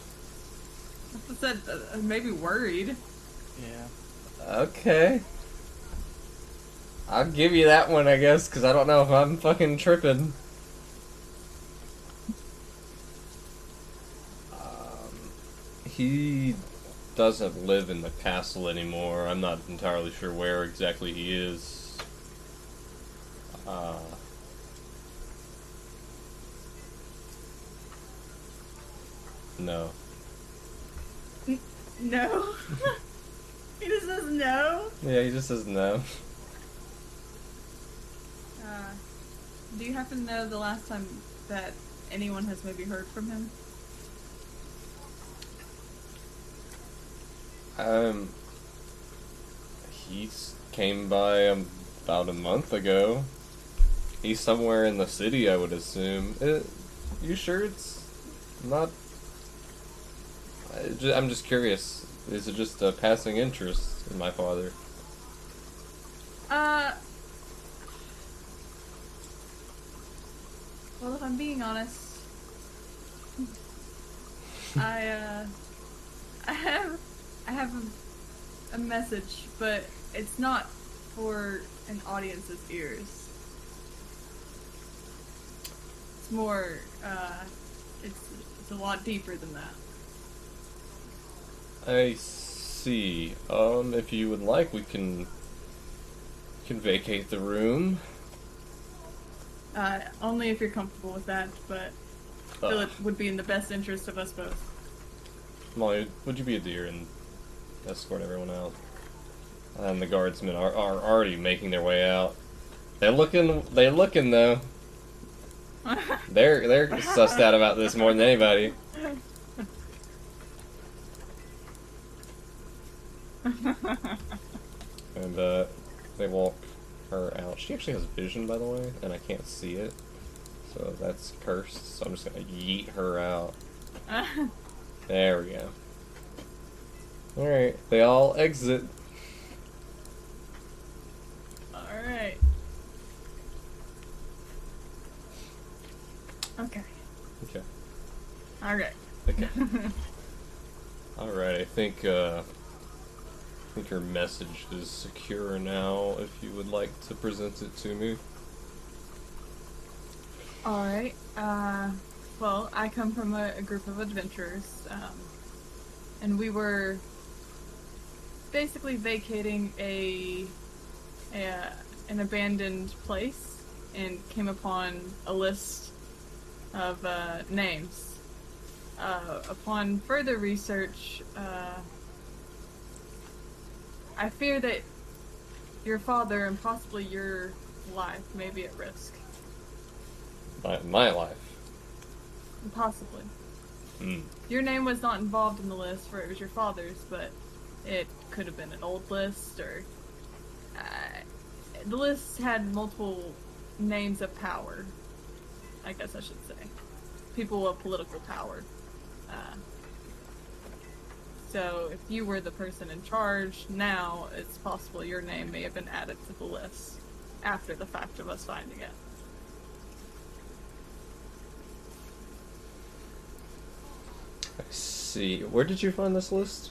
I said maybe worried. Yeah. Okay. I'll give you that one, I guess, because I don't know if I'm fucking tripping. He doesn't live in the castle anymore. I'm not entirely sure where exactly he is. No. No. He just says no. Yeah, he just says no. Do you happen to know the last time that anyone has maybe heard from him? He came by about a month ago. He's somewhere in the city, I would assume. You sure it's not? I'm just curious. Is it just a passing interest in my father? Well, if I'm being honest, I have a message, but it's not for an audience's ears. It's more, it's a lot deeper than that. I see. If you would like, we can vacate the room. Only if you're comfortable with that, but I feel it would be in the best interest of us both. Molly, would you be a dear and escort everyone out? And the guardsmen are already making their way out. They're looking though. They're sussed out about this more than anybody. And they walk her out. She actually has vision, by the way, and I can't see it. So that's cursed. So I'm just gonna yeet her out. There we go. Alright, they all exit. Alright. Okay. Okay. Alright. Okay. Alright, I think your message is secure now, if you would like to present it to me. Alright. Well, I come from a group of adventurers, and we were basically vacating an abandoned place and came upon a list of names. Upon further research, I fear that your father and possibly your life may be at risk. My life. Possibly. Hmm. Your name was not involved in the list where it was your father's, but it could have been an old list, or... the list had multiple names of power, I guess I should say. People of political power. So if you were the person in charge, now it's possible your name may have been added to the list after the fact of us finding it. I see. Where did you find this list?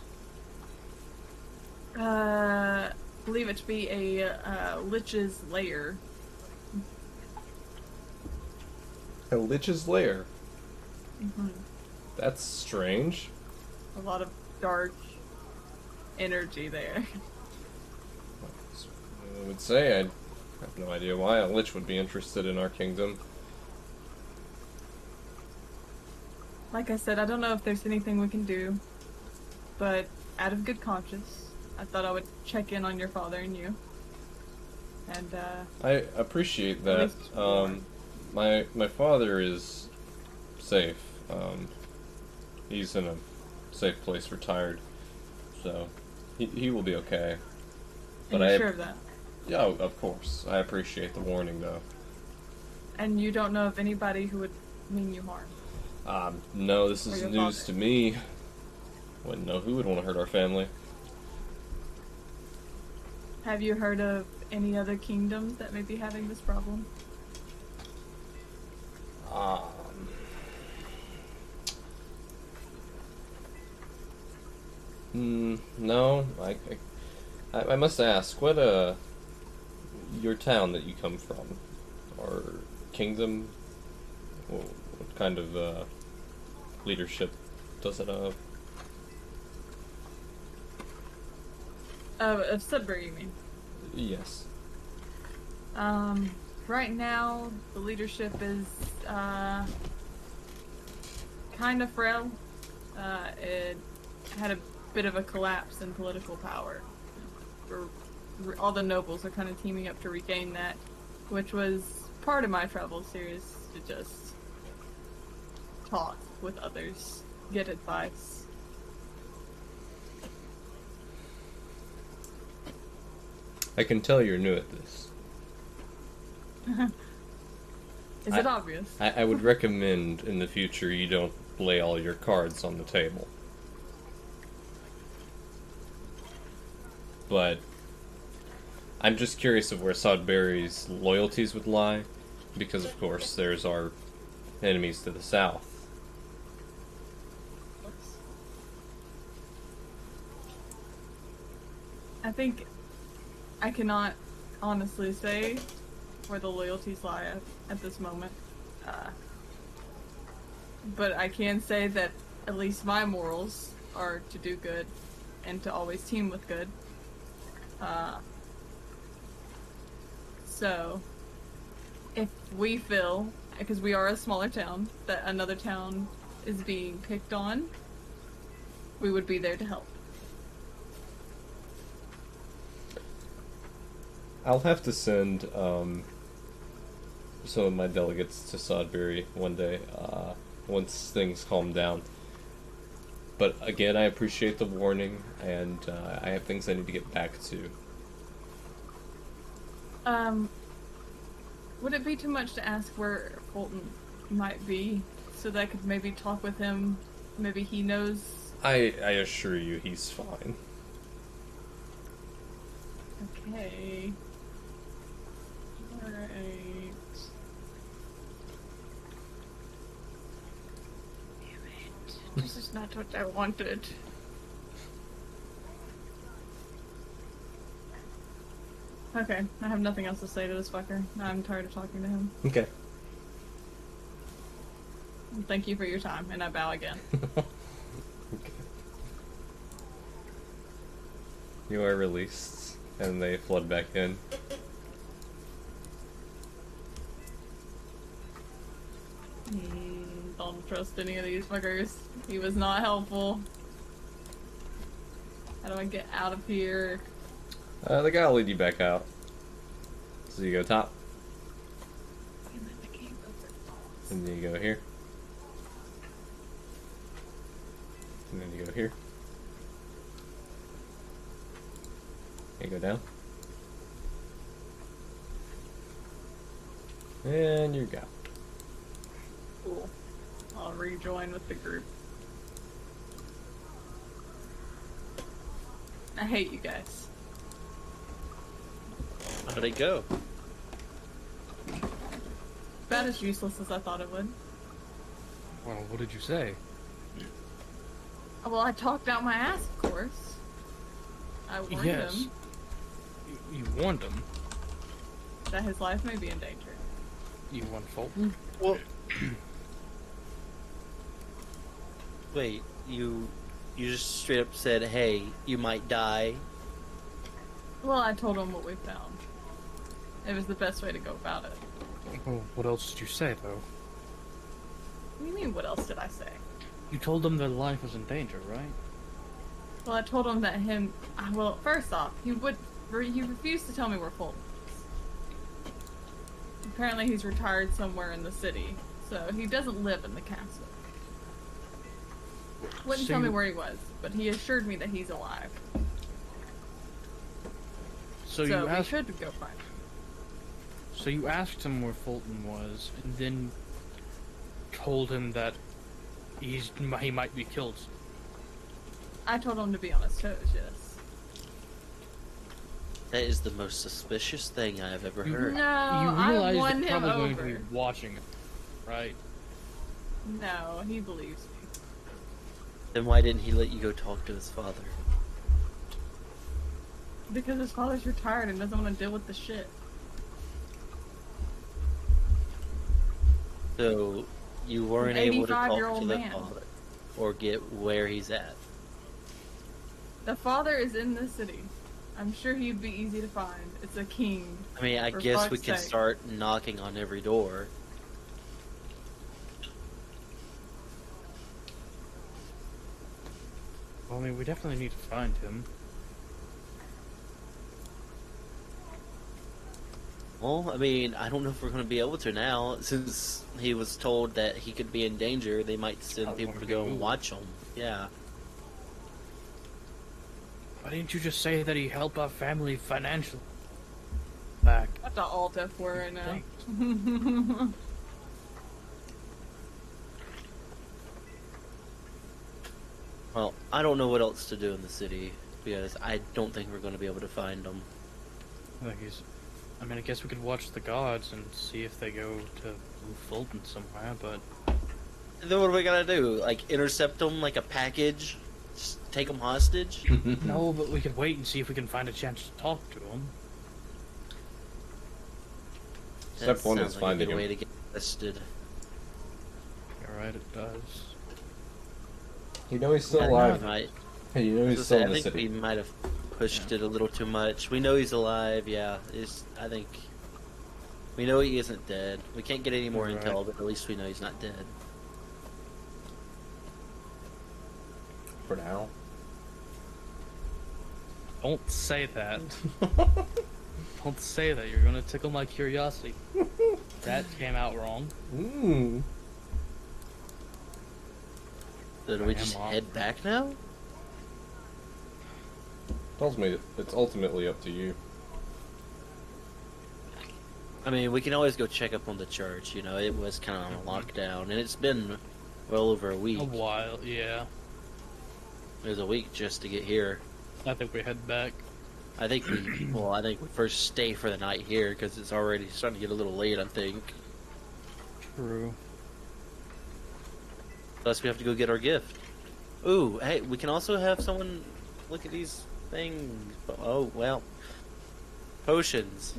Believe it to be a lich's lair. A lich's lair. Mm-hmm. That's strange. A lot of dark energy there. I would say I have no idea why a lich would be interested in our kingdom. Like I said, I don't know if there's anything we can do, but out of good conscience, I thought I would check in on your father and you. And I appreciate At that. least one. My father is safe. He's in a safe place, retired, so he will be okay. and you're sure of that. Yeah, of course. I appreciate the warning, though. And you don't know of anybody who would mean you harm. No, this Or is your news father. to me. Wouldn't know who would want to hurt our family. Have you heard of any other kingdoms that may be having this problem? No. I must ask, what your town that you come from, or kingdom? What kind of leadership does it have? Of Sudbury, you mean? Yes. Right now, the leadership is, kind of frail. It had a bit of a collapse in political power. All the nobles are kind of teaming up to regain that, which was part of my travel series, to just talk with others, get advice. I can tell you're new at this. Is it obvious? I would recommend in the future you don't lay all your cards on the table. But I'm just curious of where Sodbury's loyalties would lie, because of course there's our enemies to the south. I think I cannot honestly say where the loyalties lie at this moment. But I can say that at least my morals are to do good and to always team with good. So, if we feel, because we are a smaller town, that another town is being picked on, we would be there to help. I'll have to send some of my delegates to Sodbury one day, once things calm down. But again, I appreciate the warning, and I have things I need to get back to. Would it be too much to ask where Fulton might be, so that I could maybe talk with him? Maybe he knows. I assure you, he's fine. Okay. Alright. Damn it. This is not what I wanted. Okay, I have nothing else to say to this fucker. I'm tired of talking to him. Okay. Thank you for your time, and I bow again. Okay. You are released, and they flood back in. Don't trust any of these fuckers. He was not helpful. How do I get out of here? The guy will lead you back out. So you go top, and then you go here, and then you go here, and you go down, and you go. Cool. I'll rejoin with the group. I hate you guys. How'd it go? About as useless as I thought it would. Well, what did you say? Well, I talked out my ass, of course. I warned Yes. him You warned him. that his life may be in danger. You warned Fulton? Well, wait, you just straight up said, "Hey, you might die." Well, I told him what we found. It was the best way to go about it. Well, what else did you say, though? What do you mean, what else did I say? You told them their life was in danger, right? Well, I told him that well, first off, he refused to tell me where Fulton was. Apparently he's retired somewhere in the city, so he doesn't live in the castle. Wouldn't So tell me you- where he was, but he assured me that he's alive. So So you we asked. should go find him. So you asked him where Fulton was, and then told him that he might be killed. I told him to be on his toes, yes. That is the most suspicious thing I have ever heard. No, You I realize won they're him probably going over. to be watching him, right? No, he believes me. Then why didn't he let you go talk to his father? Because his father's retired and doesn't want to deal with the shit. So you weren't An able to talk to 85-year-old the man. father or get where he's at. The father is in the city. I'm sure he'd be easy to find. It's a king. I mean, I For guess we fuck's can sake. start knocking on every door. Well, I mean, we definitely need to find him. Well, I mean, I don't know if we're going to be able to now. Since he was told that he could be in danger, they might send people to go and watch him. Yeah. Why didn't you just say that he helped our family financially? Back. That's the alt F word right now. Thanks. Well, I don't know what else to do in the city because I don't think we're going to be able to find him. I mean, I guess we could watch the gods and see if they go to Fulton somewhere, but Then what are we going to do? Like, intercept them like a package? Just take them hostage? no, but we could wait and see if we can find a chance to talk to him. Step one sounds is like a finding good way him. to get arrested. You're right, it does. You know he's still I think alive. we might- Hey, you know I he's was still gonna in say, the I think city. we might have pushed it a little too much. We know he's alive, yeah. I think we know he isn't dead. We can't get any more Right. intel, but at least we know he's not dead. For now. Don't say that. Don't say that. You're gonna tickle my curiosity. That came out wrong. Mmm. So do we I am just off. head back now? Tells me it's ultimately up to you. I mean, we can always go check up on the church. You know, it was kind of on a lockdown, and it's been well over a week. A while, yeah. It was a week just to get here. I think we head back. I think we first stay for the night here because it's already starting to get a little late. I think. True. Plus, we have to go get our gift. Ooh, hey, we can also have someone look at these things. Oh well, potions.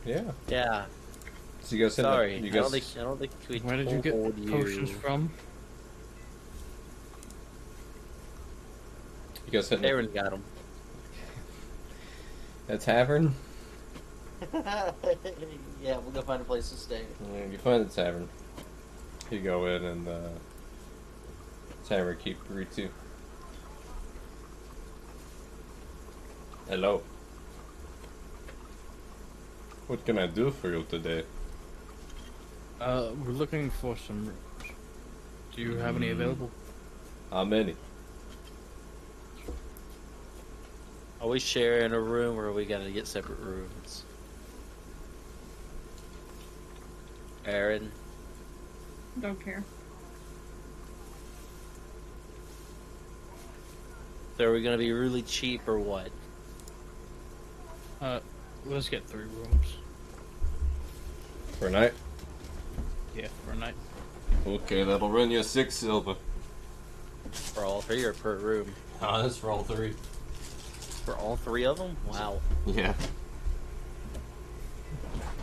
Yeah. Yeah. So you guys said Sorry, that you I guys don't think we Where did you get told you. potions from? said Arryn got them. a tavern. Yeah, we'll go find a place to stay. Yeah, you find the tavern. You go in and tavern keep greets you. Hello. What can I do for you today? We're looking for some rooms. Do you have any available? How many? Are we sharing a room, or are we gonna get separate rooms? Arryn, Don't care. so are we gonna be really cheap or what? Let's get 3 rooms. For a night? Yeah, for a night. Okay, that'll run you 6 silver. For all 3 or per room? Ah, that's for all 3. For all 3 of them? Wow. Yeah.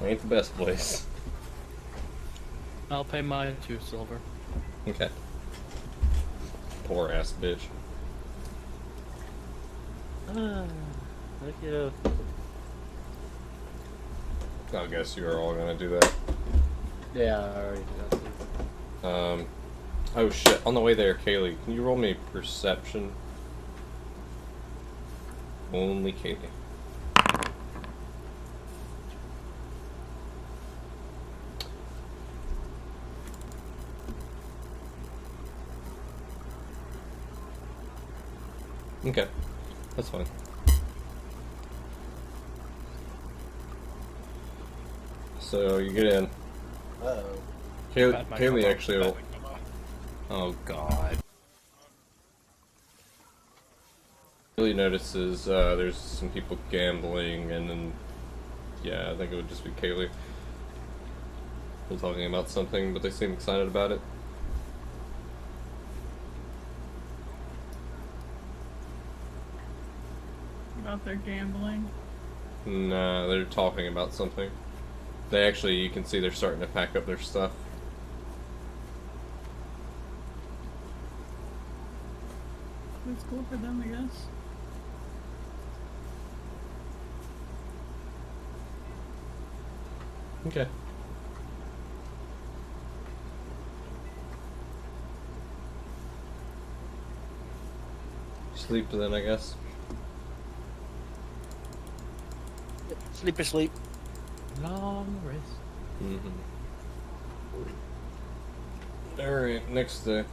Ain't the best place. I'll pay my 2 silver. Okay. Poor ass bitch. Look at I guess you are all gonna do that. Yeah, I already got it. Oh shit, on the way there, Kaylee, can you roll me perception? Only Kaylee. Okay, that's fine. So you get in. Uh-oh. Kaylee actually will... Oh god. Kaylee notices there's some people gambling, and then... Yeah, I think it would just be Kaylee. They're talking about something, but they seem excited about it. About their gambling. Nah, they're talking about something. They actually, you can see they're starting to pack up their stuff. It's cool for them, I guess. Okay. Sleep then, I guess. Sleep or sleep. Long rest. Mm-hmm. Alright, next day.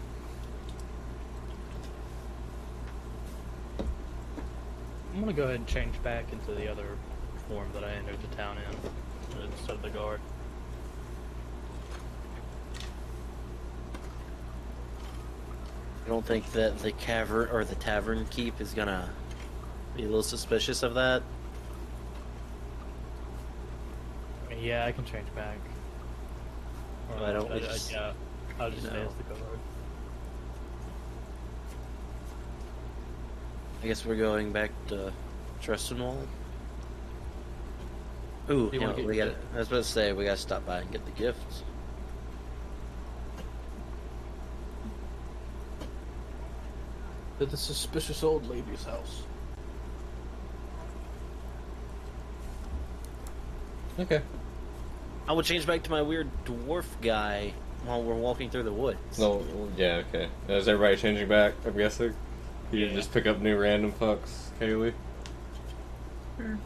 I'm gonna go ahead and change back into the other form that I entered the town in, instead of the guard. I don't think that the cavern or the tavern keep is gonna be a little suspicious of that. Yeah, I can change back. Or I don't- I just- yeah, I'll just stay No. as the guard. I guess we're going back to Trestonwall. Ooh, You wanna get we your got. I was about to say we gotta stop by and get the gifts. To the suspicious old lady's house. Okay. I will change back to my weird dwarf guy while we're walking through the woods. No, yeah, okay. Is everybody changing back, I'm guessing? You Yeah. just pick up new random fucks, Kaylee? Sure.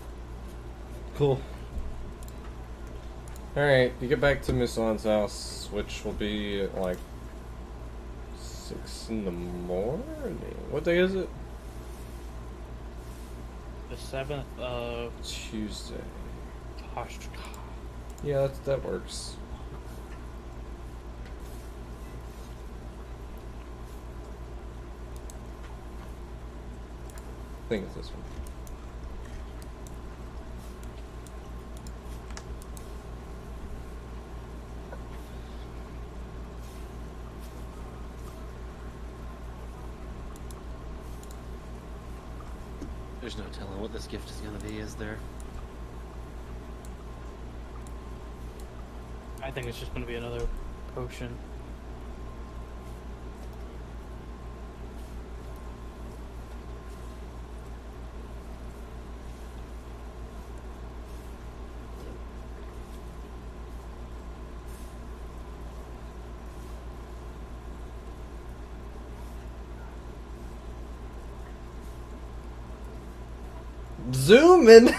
Cool. Alright, you get back to Miss On's house, which will be at like 6 in the morning? What day is it? The 7th of Tuesday. Tosh. Yeah, that works. I think it's this one. There's no telling what this gift is gonna be, is there? I think it's just gonna be another potion. Zoom in!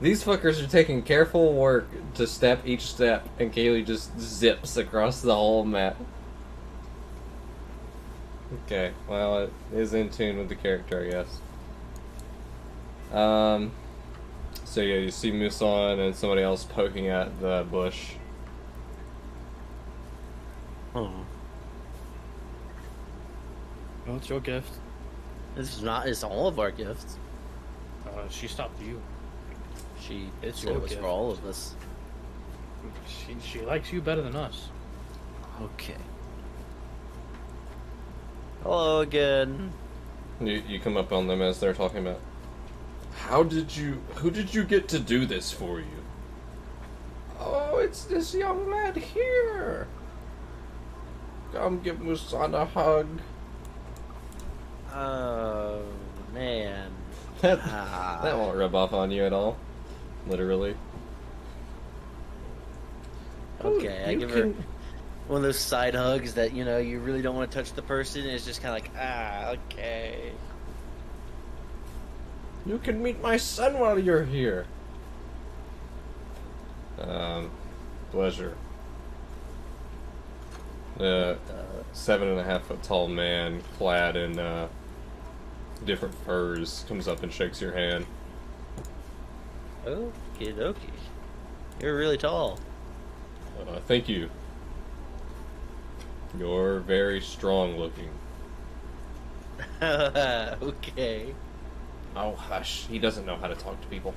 These fuckers are taking careful work to step each step, and Kaylee just zips across the whole map. Okay, well, it is in tune with the character, I guess. So yeah, you see Muson and somebody else poking at the bush. Oh, What's your gift? this is not. It's all of our gifts. She stopped you. It's your was gift. for all of us. She likes you better than us. Okay. Hello again. You come up on them as they're talking about. Who did you get to do this for you? Oh, it's this young lad here. Come give Musan a hug. Oh man. That Ah. that won't rub off on you at all. Literally. Okay, I You give her can- one of those side hugs that you really don't want to touch the person. And it's just kind of like okay. You can meet my son while you're here. Pleasure. 7.5 foot tall man clad in different furs comes up and shakes your hand. Okie dokie. You're really tall. Thank you. You're very strong looking. Okay. Oh, hush. He doesn't know how to talk to people.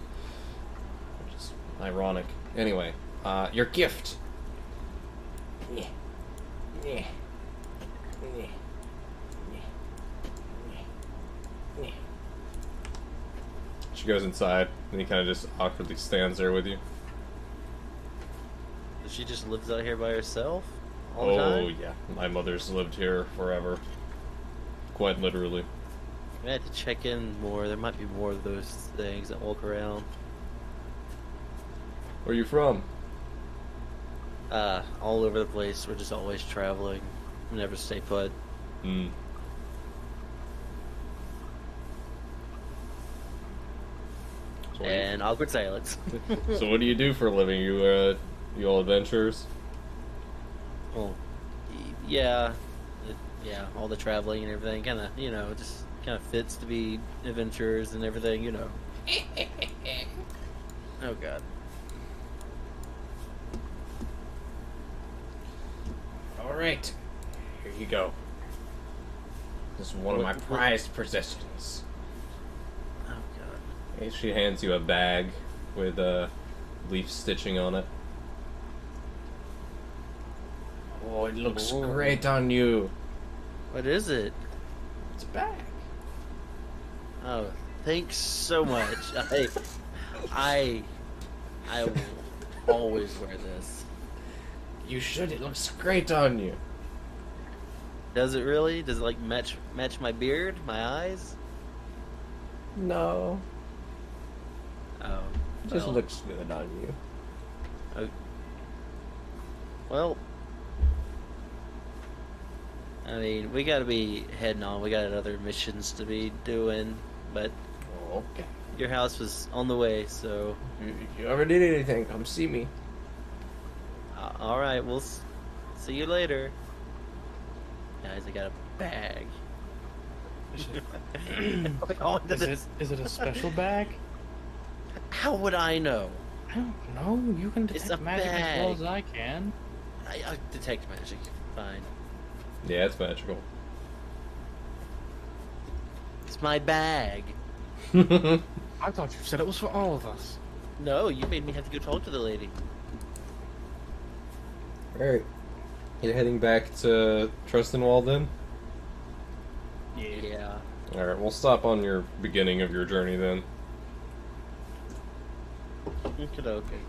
Which is ironic. Anyway, your gift. Yeah. Yeah. Yeah. Yeah. She goes inside, and he kind of just awkwardly stands there with you. She just lives out here by herself all the Oh, time? yeah. My mother's lived here forever. Quite literally. I had to check in more. There might be more of those things that walk around. Where are you from? All over the place. We're just always traveling. We never stay put. Hmm. So what do you- And awkward silence. So what do you do for a living? You all adventurers? Well, yeah. Yeah, all the traveling and everything kind of, just kind of fits to be adventurers and everything, Oh, God. Alright. Here you go. This is one of my prized possessions. Oh, God. And she hands you a bag with leaf stitching on it. Oh, it looks Ooh. great on you. What is it? It's a bag. Oh, thanks so much. I will always wear this. You should. It looks great on you. Does it really? Does it like match my beard, my eyes? No. Oh, It just well. looks good on you. Well, I mean, we gotta be heading on. We got other missions to be doing, but Okay. your house was on the way, so If you ever need anything, come see me. all right. We'll see you later, guys. I got a bag. Is it a special bag? How would I know? I don't know. You can It's detect a magic as well bag. as I can. I detect magic. Fine. Yeah, it's magical. It's my bag. I thought you said it was for all of us. No, you made me have to go talk to the lady. Alright. You're heading back to Trustenwald then? Yeah. Alright, we'll stop on your beginning of your journey then. Okay.